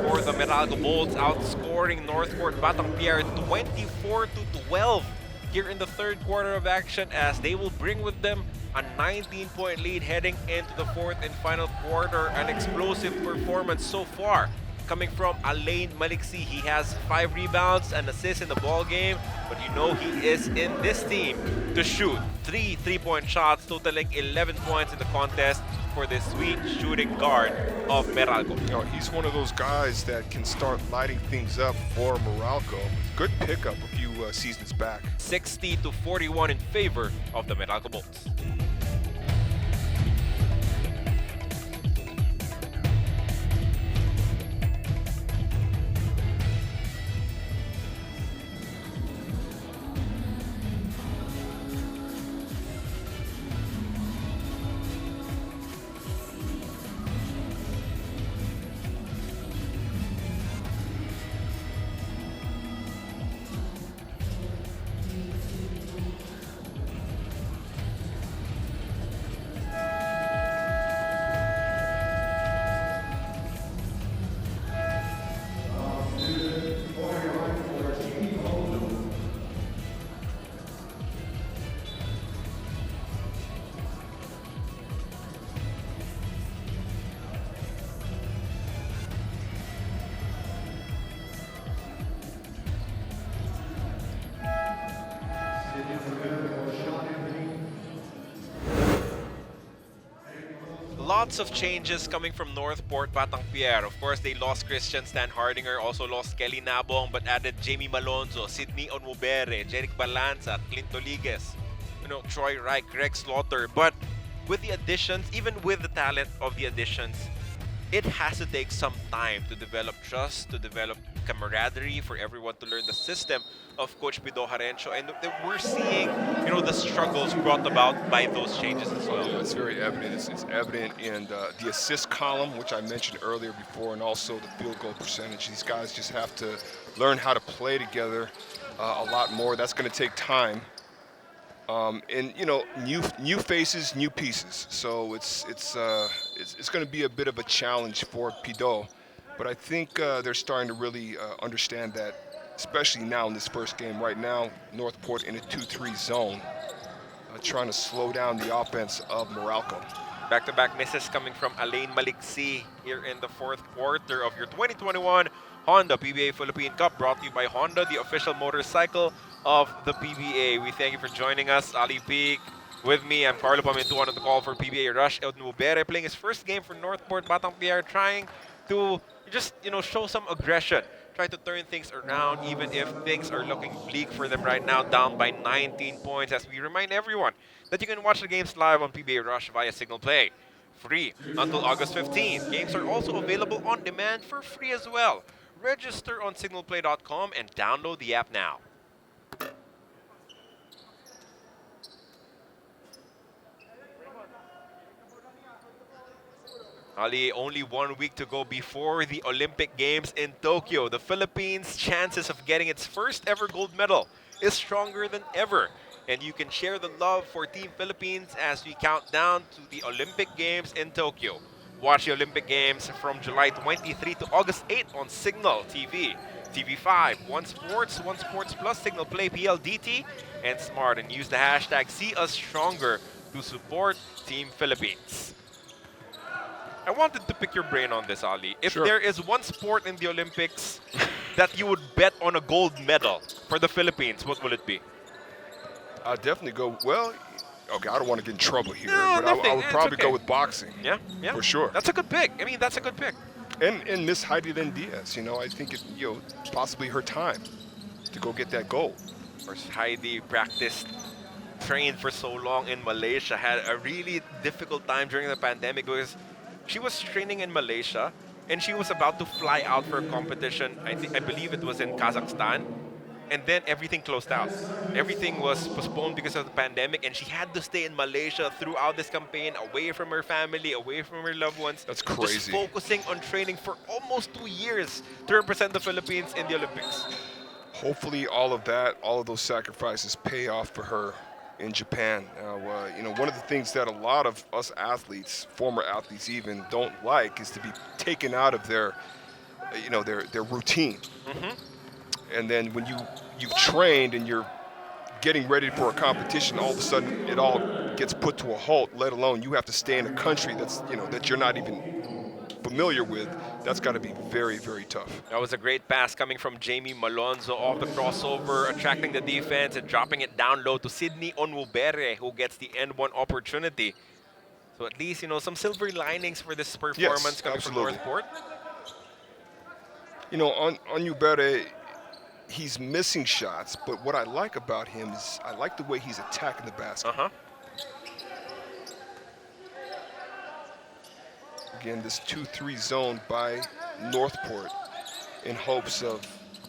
for the Meralco Bolts, outscoring NorthPort Batang Pier 24-12 here in the third quarter of action, as they will bring with them a 19-point lead heading into the fourth and final quarter. An explosive performance so far coming from Alain Maliksi. He has 5 rebounds and assists in the ball game, but you know he is in this team to shoot 3 3-point shots, totaling 11 points in the contest for this sweet shooting guard of Meralco. You know, he's one of those guys that can start lighting things up for Meralco. Good pickup a few seasons back. 60-41 in favor of the Meralco Bolts. lots of changes coming from Northport, Batang Pier. Of course, they lost Christian Stan Hardinger, also lost Kelly Nabong, but added Jamie Malonzo, Sidney Onmubere, Jeric Balanza, Clint Toligues, Troy Reich, Greg Slaughter. But with the additions, even with the talent of the additions, it has to take some time to develop trust, to develop camaraderie, for everyone to learn the system of Coach Pido Jarencho. And we're seeing, the struggles brought about by those changes as well. Yeah, it's very evident. It's evident in the assist column, which I mentioned earlier before, and also the field goal percentage. These guys just have to learn how to play together a lot more. That's going to take time. And new faces, new pieces. So it's going to be a bit of a challenge for Pido, but I think they're starting to really understand that, especially now in this first game. Right now, Northport in a 2-3 zone, trying to slow down the offense of Meralco. Back-to-back misses coming from Alain Maliksi here in the fourth quarter of your 2021 Honda PBA Philippine Cup, brought to you by Honda, the official motorcycle of the PBA. We thank you for joining us, Ali Peak. With me, I'm Carlo Pamintuan on the call for PBA Rush. Onmubere playing his first game for Northport Batang Pier, trying to just, show some aggression. Try to turn things around, even if things are looking bleak for them right now, down by 19 points. As we remind everyone that you can watch the games live on PBA Rush via Signal Play, free until August 15th. Games are also available on demand for free as well. Register on signalplay.com and download the app now. Ali, only 1 week to go before the Olympic Games in Tokyo. The Philippines' chances of getting its first ever gold medal is stronger than ever. And you can share the love for Team Philippines as we count down to the Olympic Games in Tokyo. Watch the Olympic Games from July 23 to August 8 on Signal TV, TV5, One Sports Plus, Signal Play, PLDT, and Smart. And use the hashtag #SeeUsStronger to support Team Philippines. I wanted to pick your brain on this, Ali. If Sure. there is one sport in the Olympics that you would bet on a gold medal for the Philippines, what will it be? I'd definitely go, okay, I don't want to get in trouble here, No, but I nothing. would It's probably okay. go with boxing. Yeah. For sure. That's a good pick. That's a good pick. And Miss Heidi Lynn Diaz, I think it, possibly her time to go get that gold. Of course, Heidi trained for so long in Malaysia, had a really difficult time during the pandemic because she was training in Malaysia and she was about to fly out for a competition. I believe it was in Kazakhstan. And then everything closed out. Everything was postponed because of the pandemic, and she had to stay in Malaysia throughout this campaign, away from her family, away from her loved ones. That's crazy. Just focusing on training for almost 2 years to represent the Philippines in the Olympics. Hopefully all of those sacrifices pay off for her in Japan. One of the things that a lot of us athletes, former athletes even, don't like is to be taken out of their routine. And then when you've trained and you're getting ready for a competition, all of a sudden it all gets put to a halt, let alone you have to stay in a country that you're not even familiar with. That's got to be very, very tough. That was a great pass coming from Jamie Malonzo off the crossover, attracting the defense and dropping it down low to Sidney Onmubere, who gets the end one opportunity. So at least, some silver linings for this performance coming absolutely. from Northport. Onmubere, he's missing shots, but what I like about him is I like the way he's attacking the basket. Again, this 2-3 zone by Northport in hopes of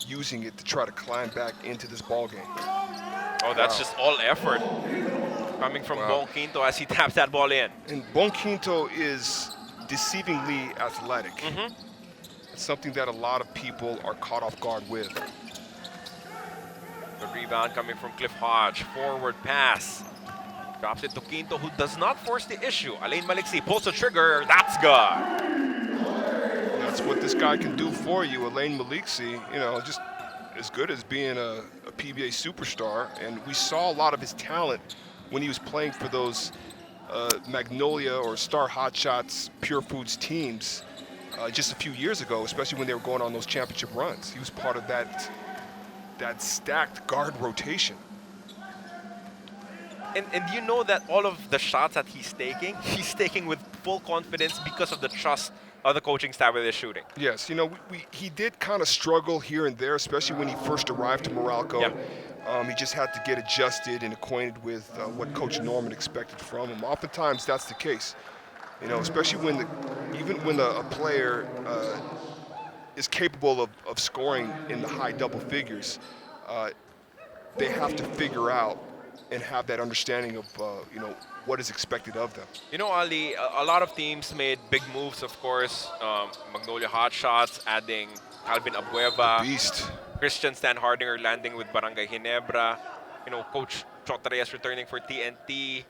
using it to try to climb back into this ball game. Oh, that's just all effort coming from Bon Quinto as he taps that ball in. And Bon Quinto is deceivingly athletic. It's something that a lot of people are caught off guard with. The rebound coming from Cliff Hodge. Forward pass. Drops it to Quinto, who does not force the issue. Alain Maliksi pulls the trigger. That's good. That's what this guy can do for you. Alain Maliksi, just as good as being a PBA superstar. And we saw a lot of his talent when he was playing for those Magnolia or Star Hotshots Pure Foods teams just a few years ago, especially when they were going on those championship runs. He was part of that stacked guard rotation. And you know that all of the shots that he's taking with full confidence because of the trust of the coaching staff with his shooting. Yes, you know, he did kind of struggle here and there, especially when he first arrived to Meralco. Yeah. He just had to get adjusted and acquainted with what Coach Norman expected from him. Oftentimes, that's the case. You know, especially when even when a player is capable of scoring in the high double figures, they have to figure out and have that understanding of you know, what is expected of them. You know, Ali, a lot of teams made big moves, of course. Magnolia Hotshots adding Calvin Abueva, Beast. Christian Stan Hardinger landing with Barangay Ginebra. You know, Coach Chota Reyes returning for TNT.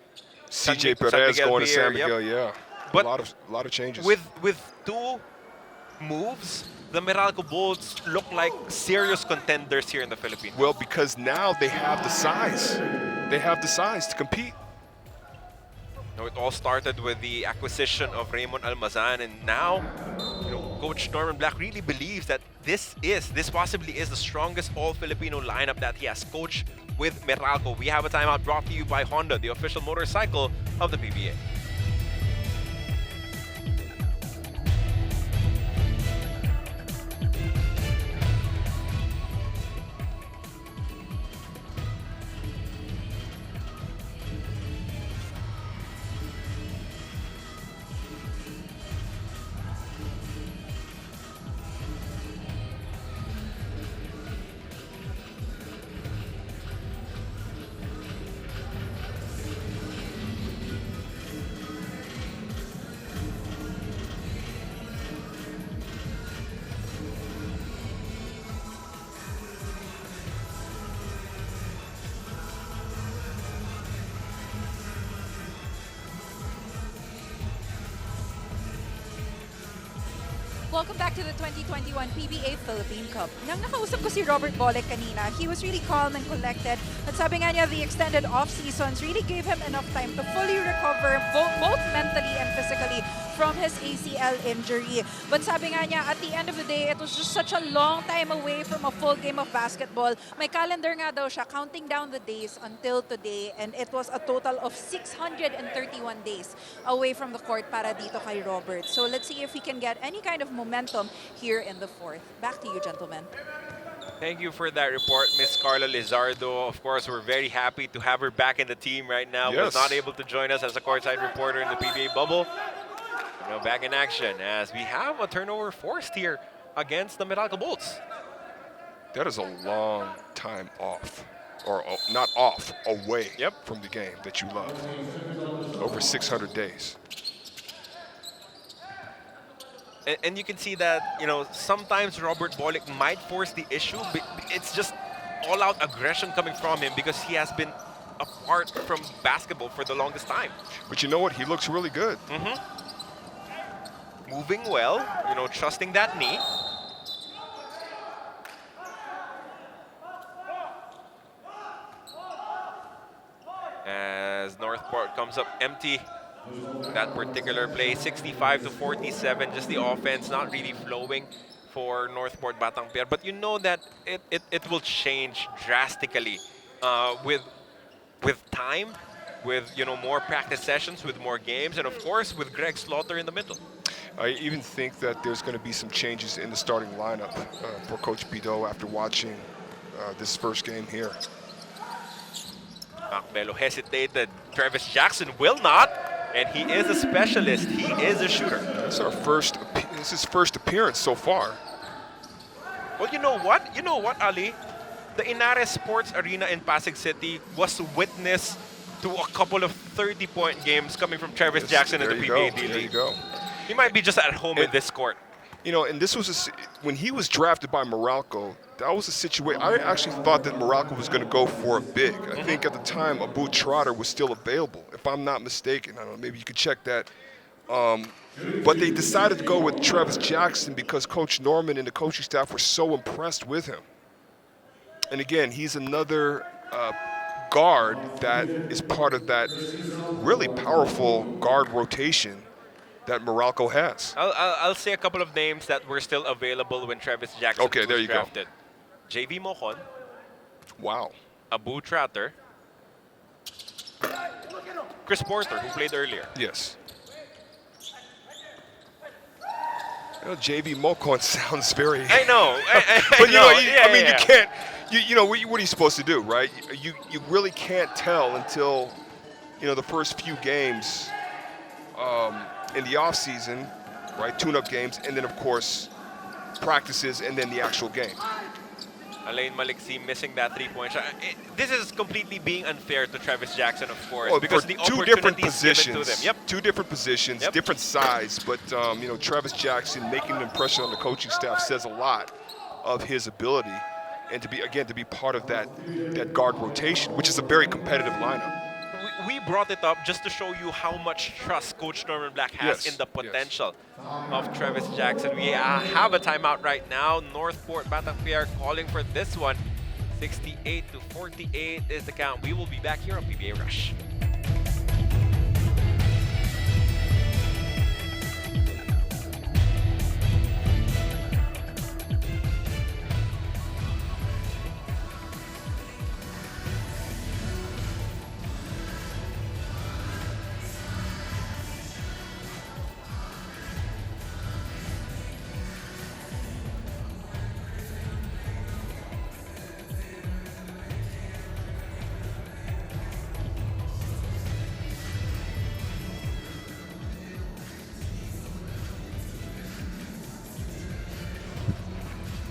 CJ San Perez Miguel going to San Pier, Miguel, yeah. But a lot of changes. With two moves, the Meralco Bulls look like serious contenders here in the Philippines. Well, because now they have the size. They have the size to compete. You know, it all started with the acquisition of Raymond Almazan, and now, you know, Coach Norman Black really believes that this possibly is the strongest all-Filipino lineup that he has coached with Meralco. We have a timeout brought to you by Honda, the official motorcycle of the PBA. Welcome back to the 2021 PBA Philippine Cup. Nang nakausap ko si Robert Bolek kanina, he was really calm and collected. At sabi nga niya, the extended off-seasons really gave him enough time to fully recover both mentally and physically from his ACL injury. But sabi nga niya, at the end of the day, it was just such a long time away from a full game of basketball. May calendar nga daw siya, counting down the days until today, and it was a total of 631 days away from the court para dito kay Robert. So let's see if we can get any kind of momentum here in the fourth. Back to you, gentlemen. Thank you for that report, Miss Carla Lizardo. Of course, we're very happy to have her back in the team right now. Yes. Was not able to join us as a courtside reporter in the PBA bubble. You know, back in action as we have a turnover forced here against the Meralco Bulls. That is a long time off, or not off, away from the game that you love. Over 600 days. And you can see that, you know, sometimes Robert Bolek might force the issue, but it's just all-out aggression coming from him because he has been apart from basketball for the longest time. But you know what? He looks really good. Moving well, you know, trusting that knee. As NorthPort comes up empty. That particular play, 65 to 47, just the offense not really flowing for NorthPort Batang Pier. But you know that it will change drastically with time, with, you know, more practice sessions, with more games, and of course with Greg Slaughter in the middle. I even think that there's going to be some changes in the starting lineup for Coach Bido after watching this first game here. Macbelo hesitated. Travis Jackson will not. And he is a specialist. He is a shooter. This is his first appearance so far. Well, you know what? You know what, Ali? The Inares Sports Arena in Pasig City was witness to a couple of 30-point games coming from Travis Jackson in the PBA D League. There you go. He might be just at home in this court. You know, and this was when he was drafted by Meralco, that was a situation. I actually thought that Meralco was going to go for a big. I think at the time Abu Trotter was still available, if I'm not mistaken. I don't know, maybe you could check that. But they decided to go with Travis Jackson because Coach Norman and the coaching staff were so impressed with him. And again, he's another guard that is part of that really powerful guard rotation that Meralco has. I'll say a couple of names that were still available when Travis Jackson was drafted. JV Mocon. Wow. Abu Trotter. Chris Porter, who played earlier. Yes. You know, JB Mokon sounds very. I know. But you know, Yeah, I mean, yeah. you can't. You know, what are you supposed to do, right? You really can't tell until, you know, the first few games in the off season, right? Tune-up games, and then of course practices, and then the actual game. Alain Maliksi missing that 3-point shot. This is completely being unfair to Travis Jackson, of course, Well, because for the two different opportunities given to positions. them. Yep. Two different positions, Yep. different size, but you know, Travis Jackson making an impression on the coaching staff says a lot of his ability, and to be part of that guard rotation, which is a very competitive lineup. We brought it up just to show you how much trust Coach Norman Black has Yes, in the yes. potential of Travis Jackson. We have a timeout right now. NorthPort Batang Pier calling for this one. 68-48 is the count. We will be back here on PBA Rush.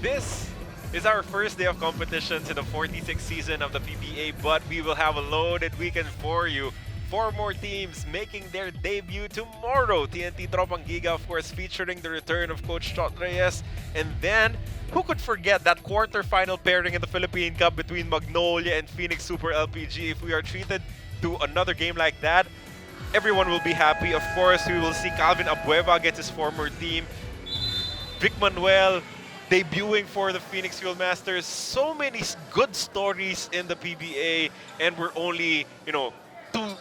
This is our first day of competitions in the 46th season of the PBA, but we will have a loaded weekend for you. 4 more teams making their debut tomorrow. TNT Tropang Giga, of course, featuring the return of Coach Chot Reyes. And then, who could forget that quarterfinal pairing in the Philippine Cup between Magnolia and Phoenix Super LPG? If we are treated to another game like that, everyone will be happy. Of course, we will see Calvin Abueva against his former team. Vic Manuel debuting for the Phoenix Fuel Masters. So many good stories in the PBA, and we're only, you know, two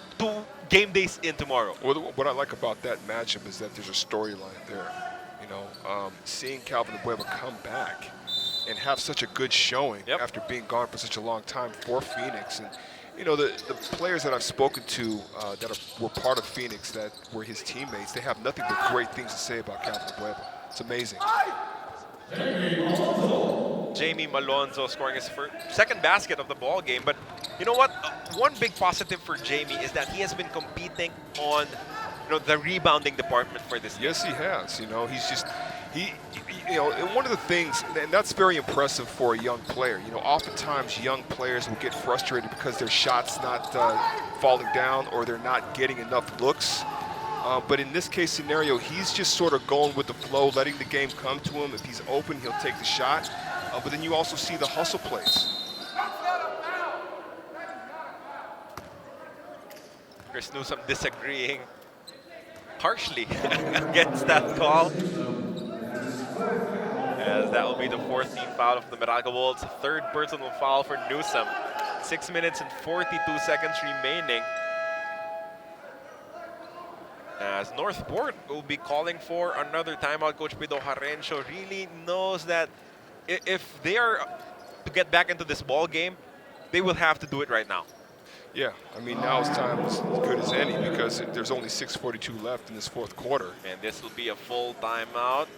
game days in tomorrow. Well, what I like about that matchup is that there's a storyline there. You know, seeing Calvin Abueva come back and have such a good showing after being gone for such a long time for Phoenix. And, you know, the players that I've spoken to were part of Phoenix that were his teammates, they have nothing but great things to say about Calvin Abueva. It's amazing. Jamie Malonzo scoring his second basket of the ball game. But you know what? One big positive for Jamie is that he has been competing on, you know, the rebounding department for this team. Yes, he has. You know, he's just you know, and one of the things, and that's very impressive for a young player. You know, oftentimes young players will get frustrated because their shot's not falling down or they're not getting enough looks. But in this case scenario, he's just sort of going with the flow, letting the game come to him. If he's open, he'll take the shot. But then you also see the hustle plays. Chris Newsom disagreeing harshly against that call. As that will be the 14th foul of the Meralco Wolves. Third personal foul for Newsom. 6 minutes and 42 seconds remaining. As NorthPort will be calling for another timeout. Coach Pido Jarencio really knows that if they are to get back into this ball game, they will have to do it right now. Yeah, I mean, now's time as good as any because there's only 6:42 left in this fourth quarter. And this will be a full timeout.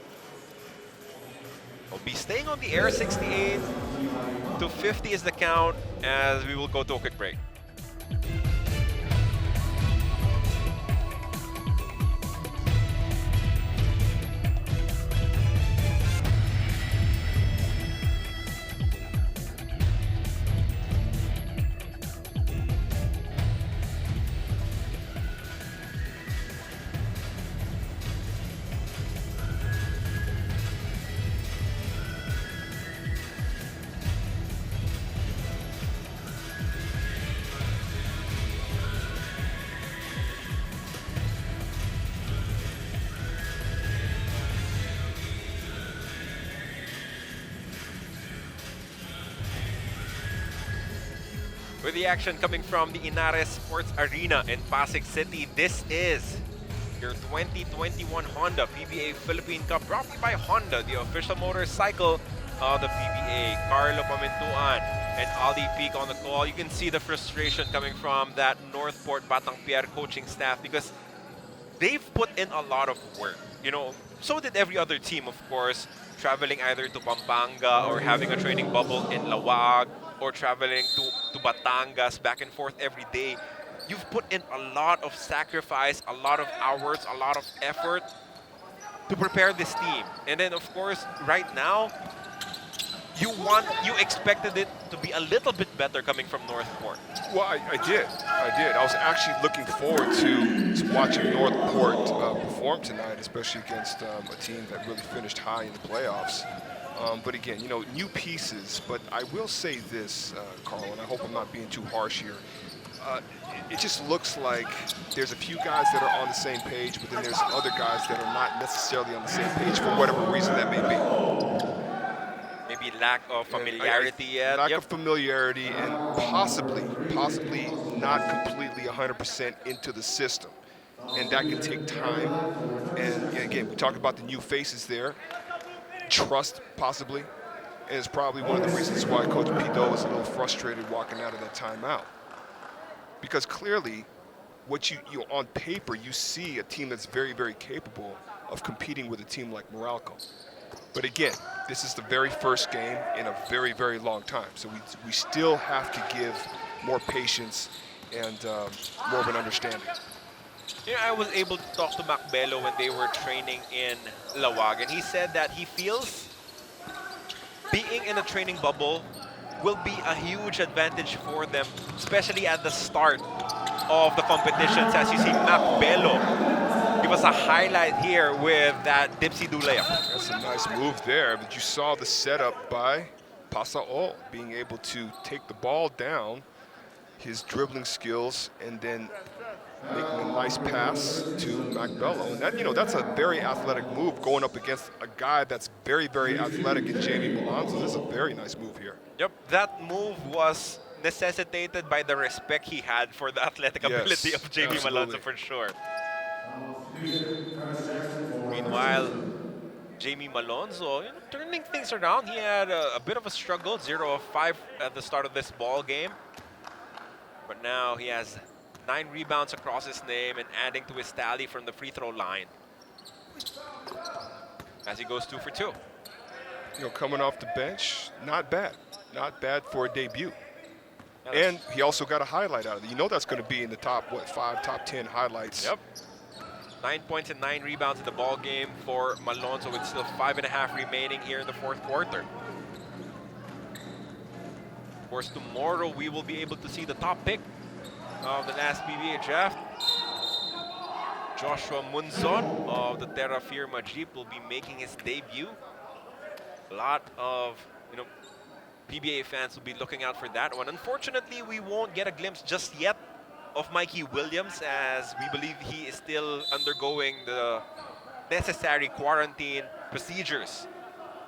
We'll be staying on the air. 68-50 is the count as we will go to a quick break. With the action coming from the Inares Sports Arena in Pasig City, this is your 2021 Honda PBA Philippine Cup, brought to you by Honda, the official motorcycle of the PBA. Carlo Pamintuan and Ali Peak on the call. You can see the frustration coming from that NorthPort Batang Pier coaching staff because they've put in a lot of work. You know, so did every other team, of course, traveling either to Pampanga or having a training bubble in Lawag or traveling to Batangas back and forth every day. You've put in a lot of sacrifice, a lot of hours, a lot of effort to prepare this team. And then, of course, right now, you expected it to be a little bit better coming from NorthPort. Well, I did. I was actually looking forward to watching NorthPort perform tonight, especially against a team that really finished high in the playoffs. But again, you know, new pieces. But I will say this, Carl, and I hope I'm not being too harsh here. It just looks like there's a few guys that are on the same page, but then there's other guys that are not necessarily on the same page for whatever reason that may be. Maybe lack of familiarity yet. Lack of familiarity and possibly not completely 100% into the system. And that can take time. And again, we talked about the new faces there. Trust, possibly. And it's probably one of the reasons why Coach Pido is a little frustrated walking out of that timeout. Because clearly, what you on paper, you see a team that's very, very capable of competing with a team like Meralco. But again, this is the very first game in a very, very long time. So we still have to give more patience and more of an understanding. You know, I was able to talk to Macbello when they were training in Lawag, and he said that he feels being in a training bubble will be a huge advantage for them, especially at the start of the competitions. As you see, Macbello give us a highlight here with that dipsy do layup. That's a nice move there, but you saw the setup by Pasao being able to take the ball down, his dribbling skills, and then making a nice pass to Macbello. And that, you know, that's a very athletic move going up against a guy that's very, very athletic in Jamie Malonzo. This is a very nice move here. Yep, that move was necessitated by the respect he had for the athletic ability of Jamie Malonzo, for sure. Meanwhile, Jamie Malonzo, you know, turning things around. He had a bit of a struggle, 0 of 5 at the start of this ball game. But now he has 9 rebounds across his name and adding to his tally from the free throw line as he goes 2 for 2. You know, coming off the bench, not bad. Not bad for a debut. And he also got a highlight out of it. You know that's going to be in the top, 5, top 10 highlights. Yep. 9 points and 9 rebounds in the ball game for Malonzo with still 5.5 remaining here in the fourth quarter. Of course, tomorrow we will be able to see the top pick of the last PBA draft. Joshua Munzon of the Terra Firma Jeep will be making his debut. A lot of, you know, PBA fans will be looking out for that one. Unfortunately, we won't get a glimpse just yet of Mikey Williams, as we believe he is still undergoing the necessary quarantine procedures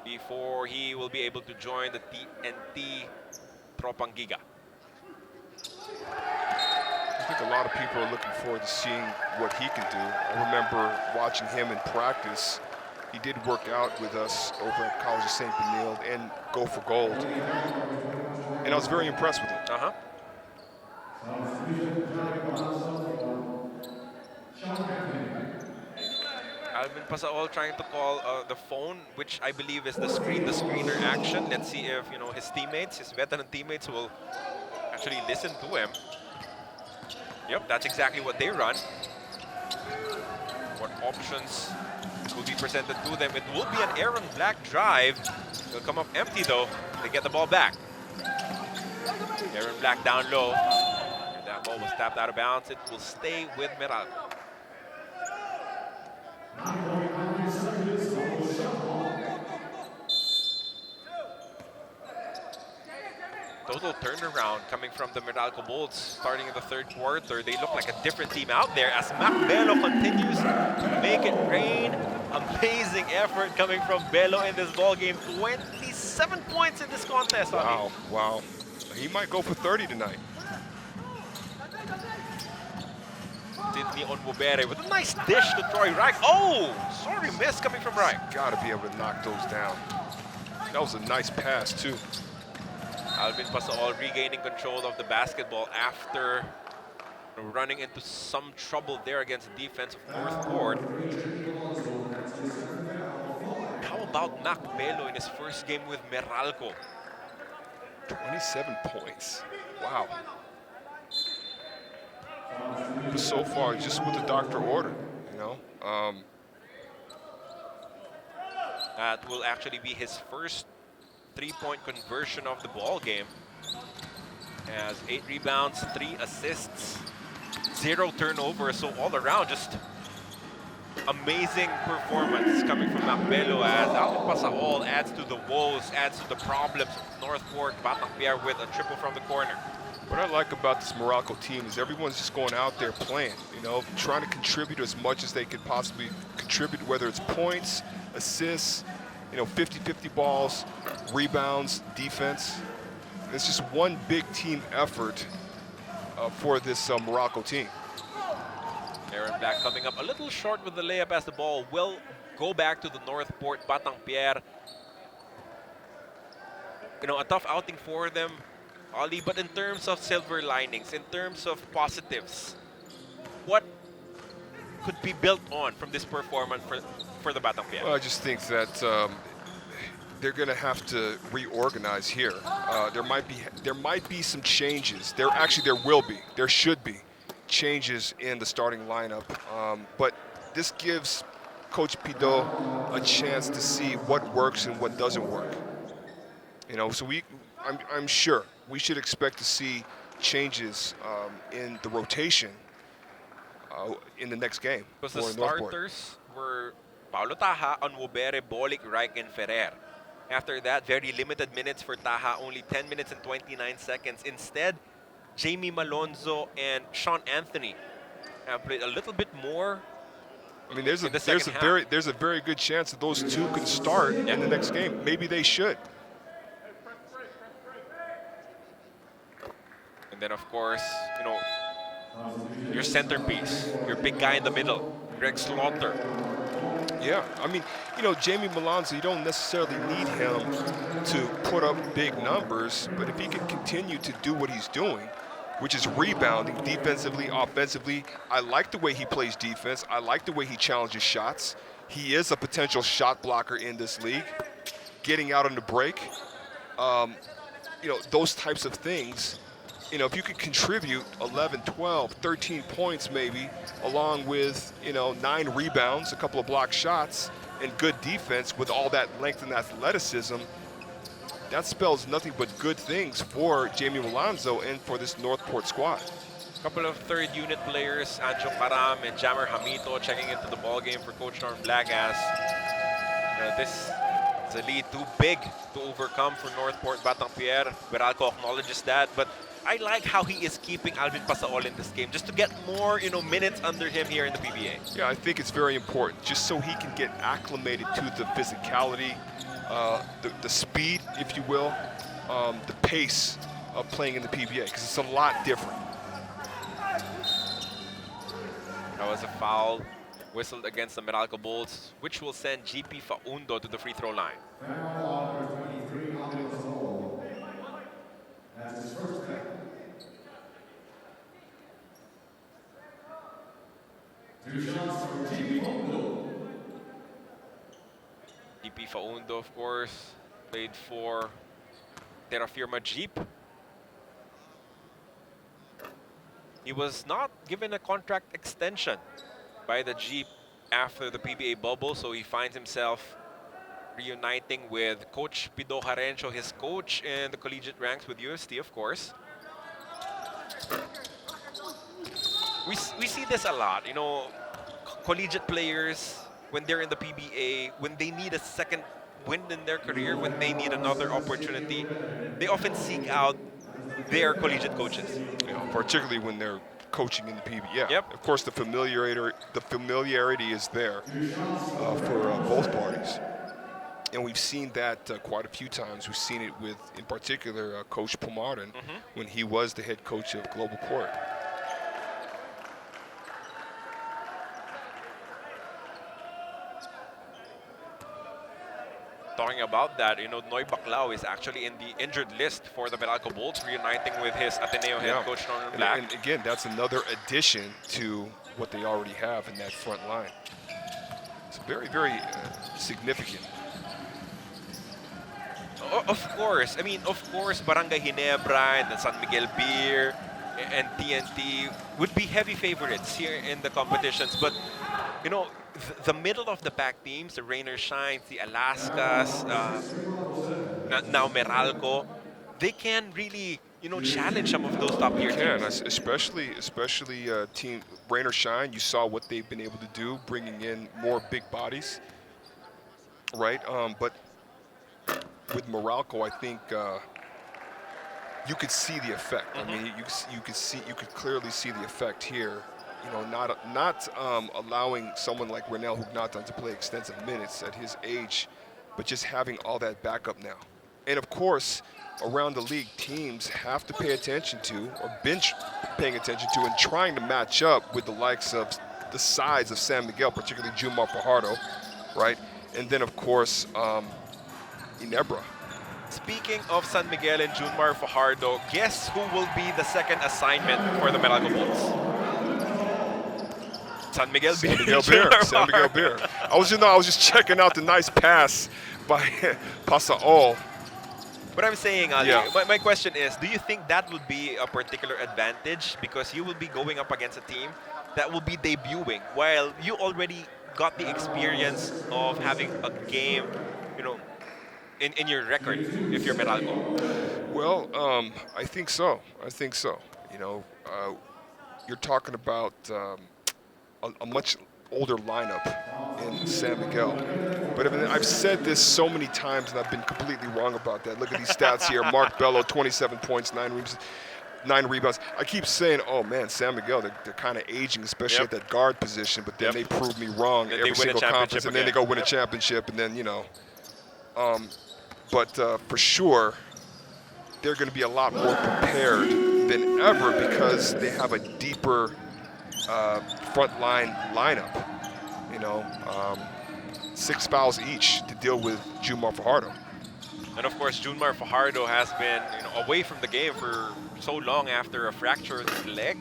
before he will be able to join the TNT Tropang Giga. I think a lot of people are looking forward to seeing what he can do. I remember watching him in practice. He did work out with us over at College of St. Benilde and go for gold. And I was very impressed with him. Alvin Pasaol trying to call the phone, which I believe is the screener action. Let's see if, you know, his teammates, his veteran teammates, will actually listen to him. Yep, that's exactly what they run. What options will be presented to them? It will be an Aaron Black drive. He'll come up empty though. They get the ball back. Aaron Black down low. And that ball was tapped out of bounds. It will stay with Meralco. Total turnaround coming from the Meralco Bolts starting in the third quarter. They look like a different team out there as Macbello continues to make it rain. Amazing effort coming from Bello in this ball game. 27 points in this contest. Wow, wow. He might go for 30 tonight. Sidney Onmubere with a nice dish to Troy Reich. Oh, sorry miss coming from Reich. Got to be able to knock those down. That was a nice pass too. Alvin Pasaol regaining control of the basketball after running into some trouble there against the defense of NorthPort. How about Mac Belo in his first game with Meralco? 27 points. Wow. So far, just with the doctor order, you know. That will actually be his first three-point conversion of the ball game. Has 8 rebounds, 3 assists, 0 turnovers. So all around, just amazing performance coming from Macbelo as Alvin Pasaol adds to the woes, adds to the problems of NorthPort, Batang Pier with a triple from the corner. What I like about this Meralco team is everyone's just going out there playing, you know, trying to contribute as much as they could possibly contribute, whether it's points, assists, you know, 50-50 balls, rebounds, defense. It's just one big team effort for this Meralco team. Aaron Black coming up a little short with the layup as the ball will go back to the NorthPort Batang Pier. You know, a tough outing for them, Ali, but in terms of silver linings, in terms of positives, what could be built on from this performance for the Batang Pier? Well, I just think that they're going to have to reorganize here. There might be some changes. There will be. There should be changes in the starting lineup. But this gives Coach Pido a chance to see what works and what doesn't work. You know, so I'm sure we should expect to see changes in the rotation in the next game. Because the for NorthPort. starters were Paulo Taha, Anwobere, Bolik, Reich, and Ferrer. After that, very limited minutes for Taha, only 10 minutes and 29 seconds. Instead, Jamie Malonzo and Sean Anthony have played a little bit more. I mean, there's a very good chance that those two can start in the next game. Maybe they should. And then, of course, you know, your centerpiece, your big guy in the middle, Greg Slaughter. Yeah, I mean, you know, Jamie Malonzo, you don't necessarily need him to put up big numbers, but if he can continue to do what he's doing, which is rebounding defensively, offensively, I like the way he plays defense. I like the way he challenges shots. He is a potential shot blocker in this league, getting out on the break. You know, those types of things. You know, if you could contribute 11, 12, 13 points maybe, along with, you know, 9 rebounds, a couple of blocked shots, and good defense with all that length and athleticism, that spells nothing but good things for Jamie Malonzo and for this NorthPort squad. A couple of third unit players, Anjo Karam and Jammer Hamito, checking into the ball game for Coach Norm Black as this is a lead too big to overcome for NorthPort Batang Pier. Meralco acknowledges that, but I like how he is keeping Alvin Pasaol in this game, just to get more, you know, minutes under him here in the PBA. Yeah, I think it's very important, just so he can get acclimated to the physicality, the speed, if you will, the pace of playing in the PBA, because it's a lot different. That was a foul whistled against the Meralco Bulls, which will send GP Faundo to the free throw line. GP Faundo, of course, played for Terra Firma Jeep. He was not given a contract extension by the Jeep after the PBA bubble, so he finds himself reuniting with Coach Pido Jarencio, his coach in the collegiate ranks with UST, of course. We see this a lot, you know, collegiate players, when they're in the PBA, when they need a second wind in their career, when they need another opportunity, they often seek out their collegiate coaches. You know, particularly when they're coaching in the PBA. Yeah, Yep. Of course, the familiarity is there for both parties. And we've seen that quite a few times. We've seen it with, in particular, Coach Pomarden when he was the head coach of Global Port. talking about that, Noy Baclao is actually in the injured list for the Meralco Bolts, reuniting with his Ateneo head coach Norman Black. And again, that's another addition to what they already have in that front line. It's very, very significant. Of course, Barangay Ginebra and the San Miguel Pier and TNT would be heavy favorites here in the competitions. But, the middle of the pack teams, the Rain or Shines, the Alaskas, now Meralco, they can really, challenge some of those top tier teams. Especially team Rain or Shine. You saw what they've been able to do, bringing in more big bodies, right? But with Meralco, I think you could see the effect. I mean, you could clearly see the effect here. Not allowing someone like Renel Hugnatan to play extensive minutes at his age, but just having all that backup now. And of course, around the league, teams have to pay attention to, or been paying attention to, and trying to match up with the likes of the size of San Miguel, particularly Jumar Fajardo, right? And then, of course, Ginebra. Speaking of San Miguel and Junmar Fajardo, guess who will be the second assignment for the Meralco Bolts? San Miguel Beer. San Miguel Beer. I was just checking out the nice pass by Pasaol. But I'm saying, Ali, Yeah. my question is, do you think that would be a particular advantage? Because you will be going up against a team that will be debuting, while you already got the experience of having a game, in your record, if you're Meralco. Well, I think so. You're talking about a much older lineup in San Miguel. But I've said this so many times, and I've been completely wrong about that. Look at these stats here. Mark Bello, 27 points, 9 rebounds. I keep saying, oh, man, San Miguel, they're kind of aging, especially at that guard position. But then they prove me wrong every single conference. And then they go win a championship. And then, But for sure, they're going to be a lot more prepared than ever because they have a deeper front line lineup. 6 fouls each to deal with Jumar Fajardo. And of course, Junmar Fajardo has been away from the game for so long after a fractured leg.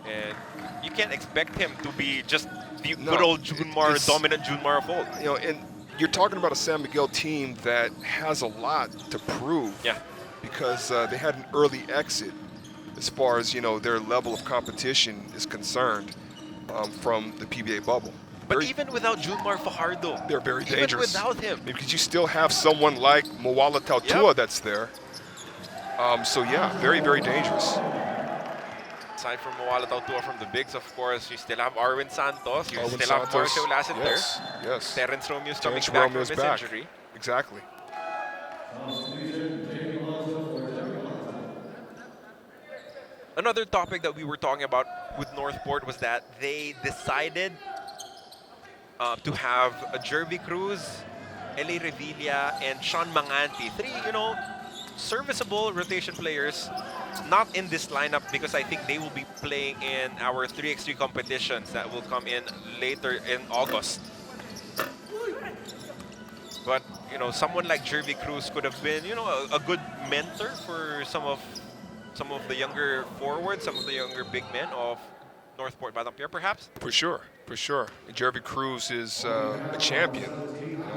And you can't expect him to be just the good old Junmar, dominant Junmar of old. And you're talking about a San Miguel team that has a lot to prove. Yeah. Because they had an early exit as far as, their level of competition is concerned from the PBA bubble. But even without Junmar Fajardo, they're very dangerous. Even without him. Because you still have someone like Moala Tautua that's there. So, yeah, very, very dangerous. Aside from Moala Tautua from the bigs, of course, you still have Arwin Santos. You still have Santos. Marcio Lassiter. Yes. Terrence Romeo's coming back from his injury. Exactly. Another topic that we were talking about with NorthPort was that they decided to have Jervy Cruz, Eli Revilla, and Sean Manganti. 3, serviceable rotation players, not in this lineup because I think they will be playing in our 3x3 competitions that will come in later in August. But, someone like Jervy Cruz could have been, a good mentor for some of the younger forwards, some of the younger big men of NorthPort Batang Pier, perhaps? For sure. Jervy Cruz is a champion.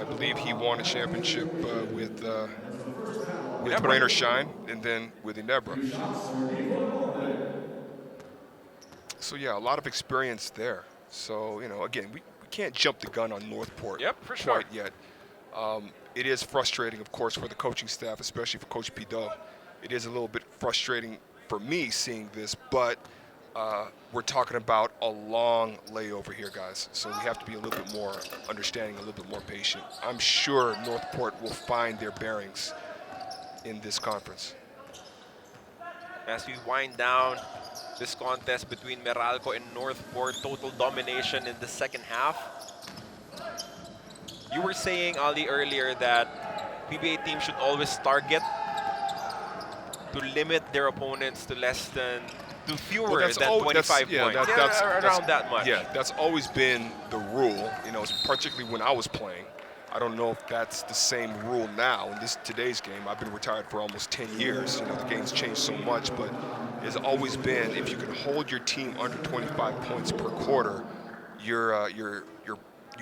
I believe he won a championship with Rain or Shine and then with Ginebra. So, yeah, a lot of experience there. So, again, we can't jump the gun on NorthPort quite yet. It is frustrating, of course, for the coaching staff, especially for Coach Pido. It is a little bit frustrating for me seeing this, but we're talking about a long layover here, guys. So we have to be a little bit more understanding, a little bit more patient. I'm sure NorthPort will find their bearings in this conference. As we wind down this contest between Meralco and NorthPort, total domination in the second half. You were saying, Ali, earlier that PBA teams should always target to limit their opponents to fewer than 25 points. Around that much. Yeah, that's always been the rule. Particularly when I was playing, I don't know if that's the same rule now in today's game. I've been retired for almost 10 years. You know, the game's changed so much, but it's always been if you can hold your team under 25 points per quarter, you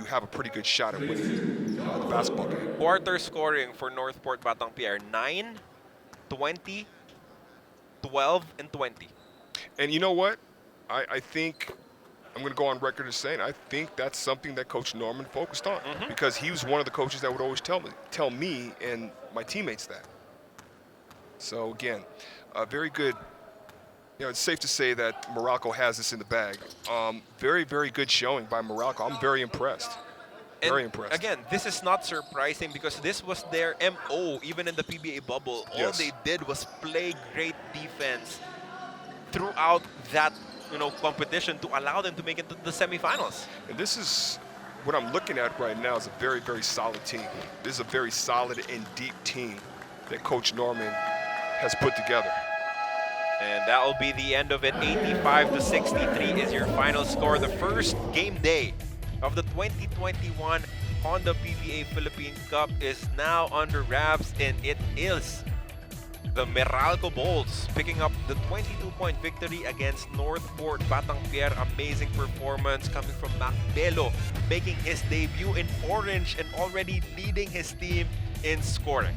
have a pretty good shot at winning the basketball game. Quarter scoring for NorthPort Batang Pier, 9, 20, 12, and 20. And you know what? I think I'm going to go on record as saying I think that's something that Coach Norman focused on because he was one of the coaches that would always tell me and my teammates that. So again, very good. You know, it's safe to say that Meralco has this in the bag. Very, very good showing by Meralco. I'm very impressed. Very impressed. Again, this is not surprising because this was their MO even in the PBA bubble. All they did was play great defense throughout that competition to allow them to make it to the semifinals. And this is what I'm looking at right now is a very, very solid team. This is a very solid and deep team that Coach Norman has put together. And that will be the end of it. 85-63 is your final score. The first game day of the 2021 Honda PBA Philippine Cup is now under wraps, and it is the Meralco Bolts picking up the 22-point victory against NorthPort Batang Pier. Amazing performance coming from Macbelo, making his debut in orange and already leading his team in scoring.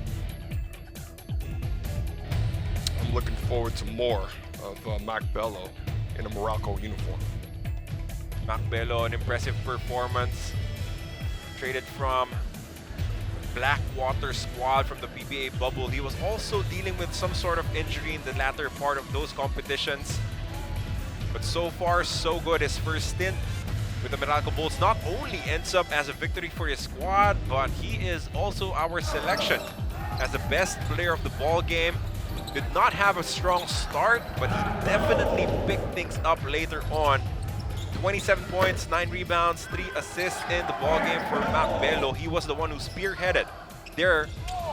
I'm looking forward to more of Macbelo in a Meralco uniform. Macbelo, an impressive performance. Traded from Blackwater squad from the PBA bubble. He was also dealing with some sort of injury in the latter part of those competitions. But so far, so good. His first stint with the Meralco Bolts not only ends up as a victory for his squad, but he is also our selection as the best player of the ball game. Did not have a strong start, but he definitely picked things up later on. 27 points, 9 rebounds, 3 assists in the ballgame for Macbelo. He was the one who spearheaded their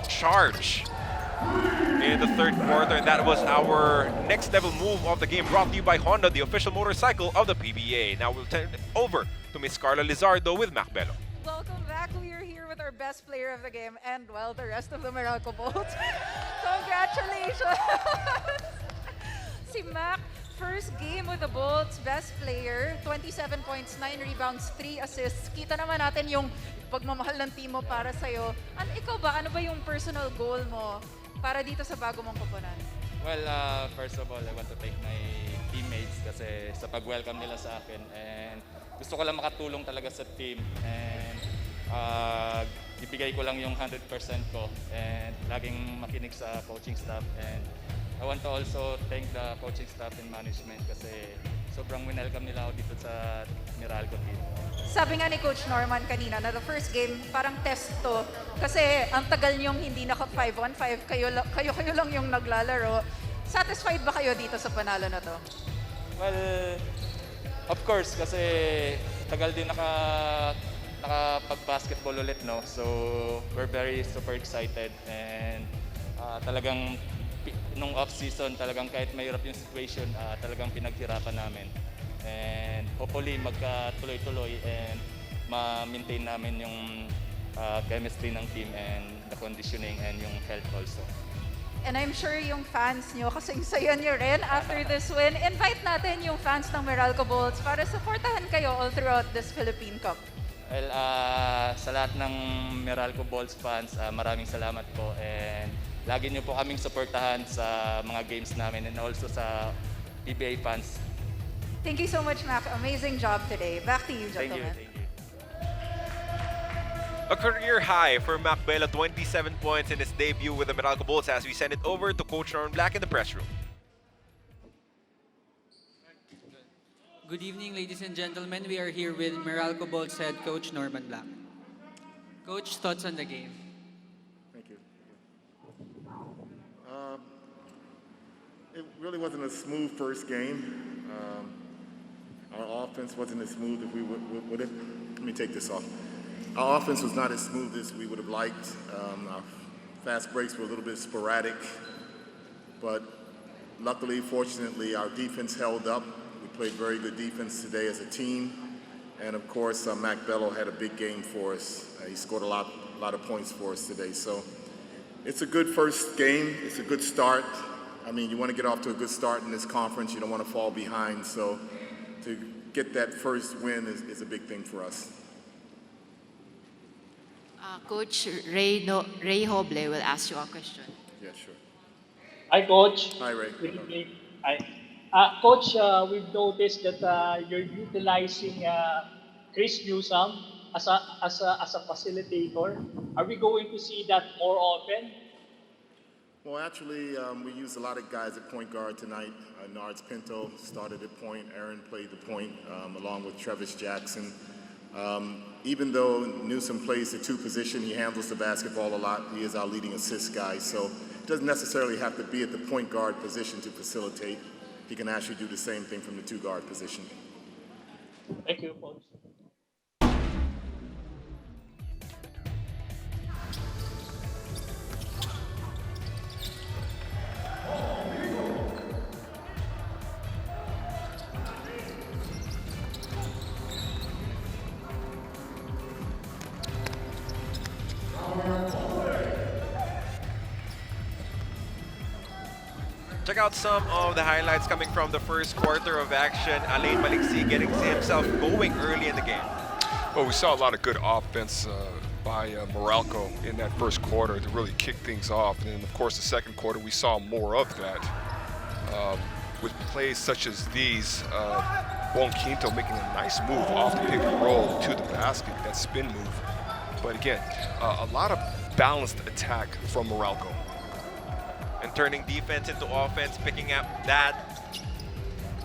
charge in the third quarter. And that was our next level move of the game, brought to you by Honda, the official motorcycle of the PBA. Now we'll turn it over to Miss Carla Lizardo with Macbelo. Welcome back. We are here with our best player of the game and, well, the rest of the Meralco Bolts. Congratulations! Si Mac, first game with the Bolts, best player, 27 points, 9 rebounds, 3 assists. Kita naman natin yung pagmamahal ng team mo para sa'yo. Ikaw ba, ano ba yung personal goal mo para dito sa bago mong koponan? Well, first of all, I want to thank my teammates kasi sa pag-welcome nila sa akin. And gusto ko lang makatulong talaga sa team. And ibigay ko lang yung 100% ko. And laging makinig sa coaching staff. And I want to also thank the coaching staff and management kasi sobrang winelcome nila ako dito sa Meralco team. Sabi nga ni Coach Norman kanina na the first game parang test to kasi ang tagal niyong hindi naka 5-on-5, kayo lang yung naglalaro. Satisfied ba kayo dito sa panalo na to? Well, of course kasi tagal din nakapag-basketball ulit, no? So we're very super excited and talagang nung off-season, talagang kahit mahirap yung situation, talagang pinaghirapan namin. And hopefully, magkatuloy-tuloy and ma-maintain namin yung chemistry ng team and the conditioning and yung health also. And I'm sure yung fans nyo, kasing saya nyo rin after this win. Invite natin yung fans ng Meralco Bolts para supportahan kayo all throughout this Philippine Cup. Well, sa lahat ng Meralco Bolts fans, maraming salamat po and lagi niyo po kaming suportahan sa mga games namin and also sa PBA fans. Thank you so much, Mac. Amazing job today. Back to you, gentlemen. Thank you. A career high for Macbelo, 27 points in his debut with the Meralco Bolts as we send it over to Coach Norman Black in the press room. Good evening, ladies and gentlemen. We are here with Meralco Bolts head coach Norman Black. Coach, thoughts on the game? Thank you. It really wasn't a smooth first game. Our offense wasn't as smooth as we would have. Let me take this off. Our offense was not as smooth as we would have liked. Our fast breaks were a little bit sporadic, but luckily, fortunately, our defense held up. We played very good defense today as a team, and of course, Macbelo had a big game for us. He scored a lot lot of points for us today. So it's a good first game. It's a good start. I mean, you want to get off to a good start in this conference. You don't want to fall behind. So to get that first win is a big thing for us. Coach Ray Hoble will ask you a question. Yeah, sure. Hi, Coach. Hi, Ray. Good evening. Hi. Coach, we've noticed that you're utilizing Chris Newsom as a facilitator. Are we going to see that more often? Well, actually, we used a lot of guys at point guard tonight. Nards Pinto started at point. Aaron played the point, along with Travis Jackson. Even though Newsom plays the two position, he handles the basketball a lot. He is our leading assist guy, so it doesn't necessarily have to be at the point guard position to facilitate. He can actually do the same thing from the two guard position. Thank you, Coach. Check out some of the highlights coming from the first quarter of action. Alain Maliksi getting himself going early in the game. Well, we saw a lot of good offense by Meralco in that first quarter to really kick things off. And then, of course, the second quarter, we saw more of that. With plays such as these, Bon Quinto making a nice move off the pick and roll to the basket, that spin move. But again, a lot of balanced attack from Meralco. And turning defense into offense, picking up that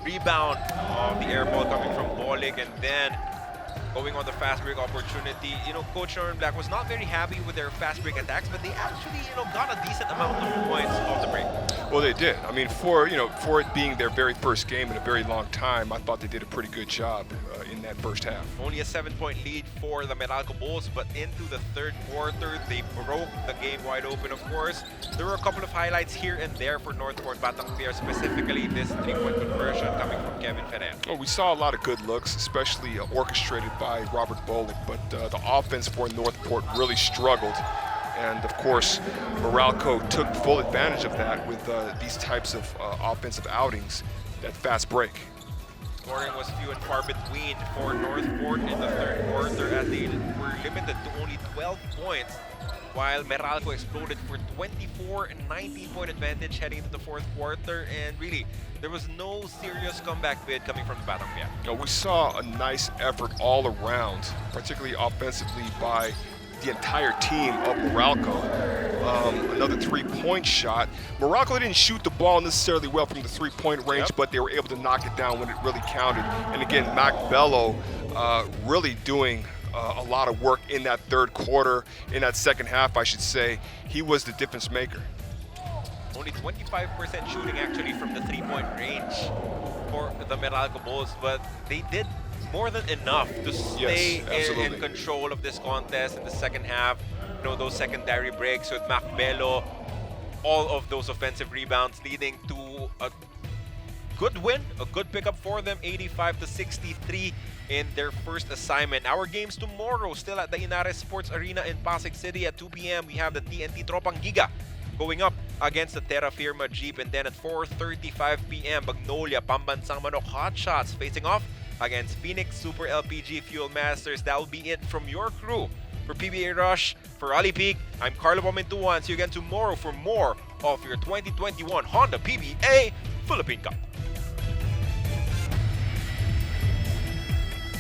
rebound of the air ball coming from Bolik, and then going on the fast break opportunity. You know, Coach Norman Black was not very happy with their fast break attacks, but they actually, got a decent amount of points off the break. Well, they did. I mean, for it being their very first game in a very long time, I thought they did a pretty good job in that first half. Only a 7-point lead for the Meralco Bulls, but into the third quarter, they broke the game wide open, of course. There were a couple of highlights here and there for NorthPort Batang Pier, specifically this 3-point conversion coming from Kevin Ferrer. Well, we saw a lot of good looks, especially orchestrated by Robert Bolik, but the offense for NorthPort really struggled. And of course, Meralco took full advantage of that with these types of offensive outings, that fast break. Scoring was few and far between for NorthPort in the third quarter, as they were limited to only 12 points, while Meralco exploded for 24 and 19-point advantage heading into the fourth quarter. And really, there was no serious comeback bid coming from the Batang Pier. We saw a nice effort all around, particularly offensively by the entire team of Meralco. Another three-point shot. Meralco didn't shoot the ball necessarily well from the three-point range, but they were able to knock it down when it really counted. And again, Mac Bello really doing a lot of work in that third quarter, in that second half, I should say. He was the difference maker. Only 25% shooting actually from the three-point range for the Meralco Bulls, but they did more than enough to stay in control of this contest in the second half. Those secondary breaks with Mac Bello, all of those offensive rebounds leading to a good win, a good pickup for them, 85-63 in their first assignment. Our games tomorrow, still at the Inares Sports Arena in Pasig City at 2 p.m. We have the TNT Tropang Giga going up against the Terra Firma Jeep, and then at 4:35 p.m. Magnolia Pambansang Manok Hotshots facing off against Phoenix Super LPG Fuel Masters. That will be it from your crew. For PBA Rush, for Ali Peak, I'm Carlo Pomintuan. See you again tomorrow for more of your 2021 Honda PBA Philippine Cup.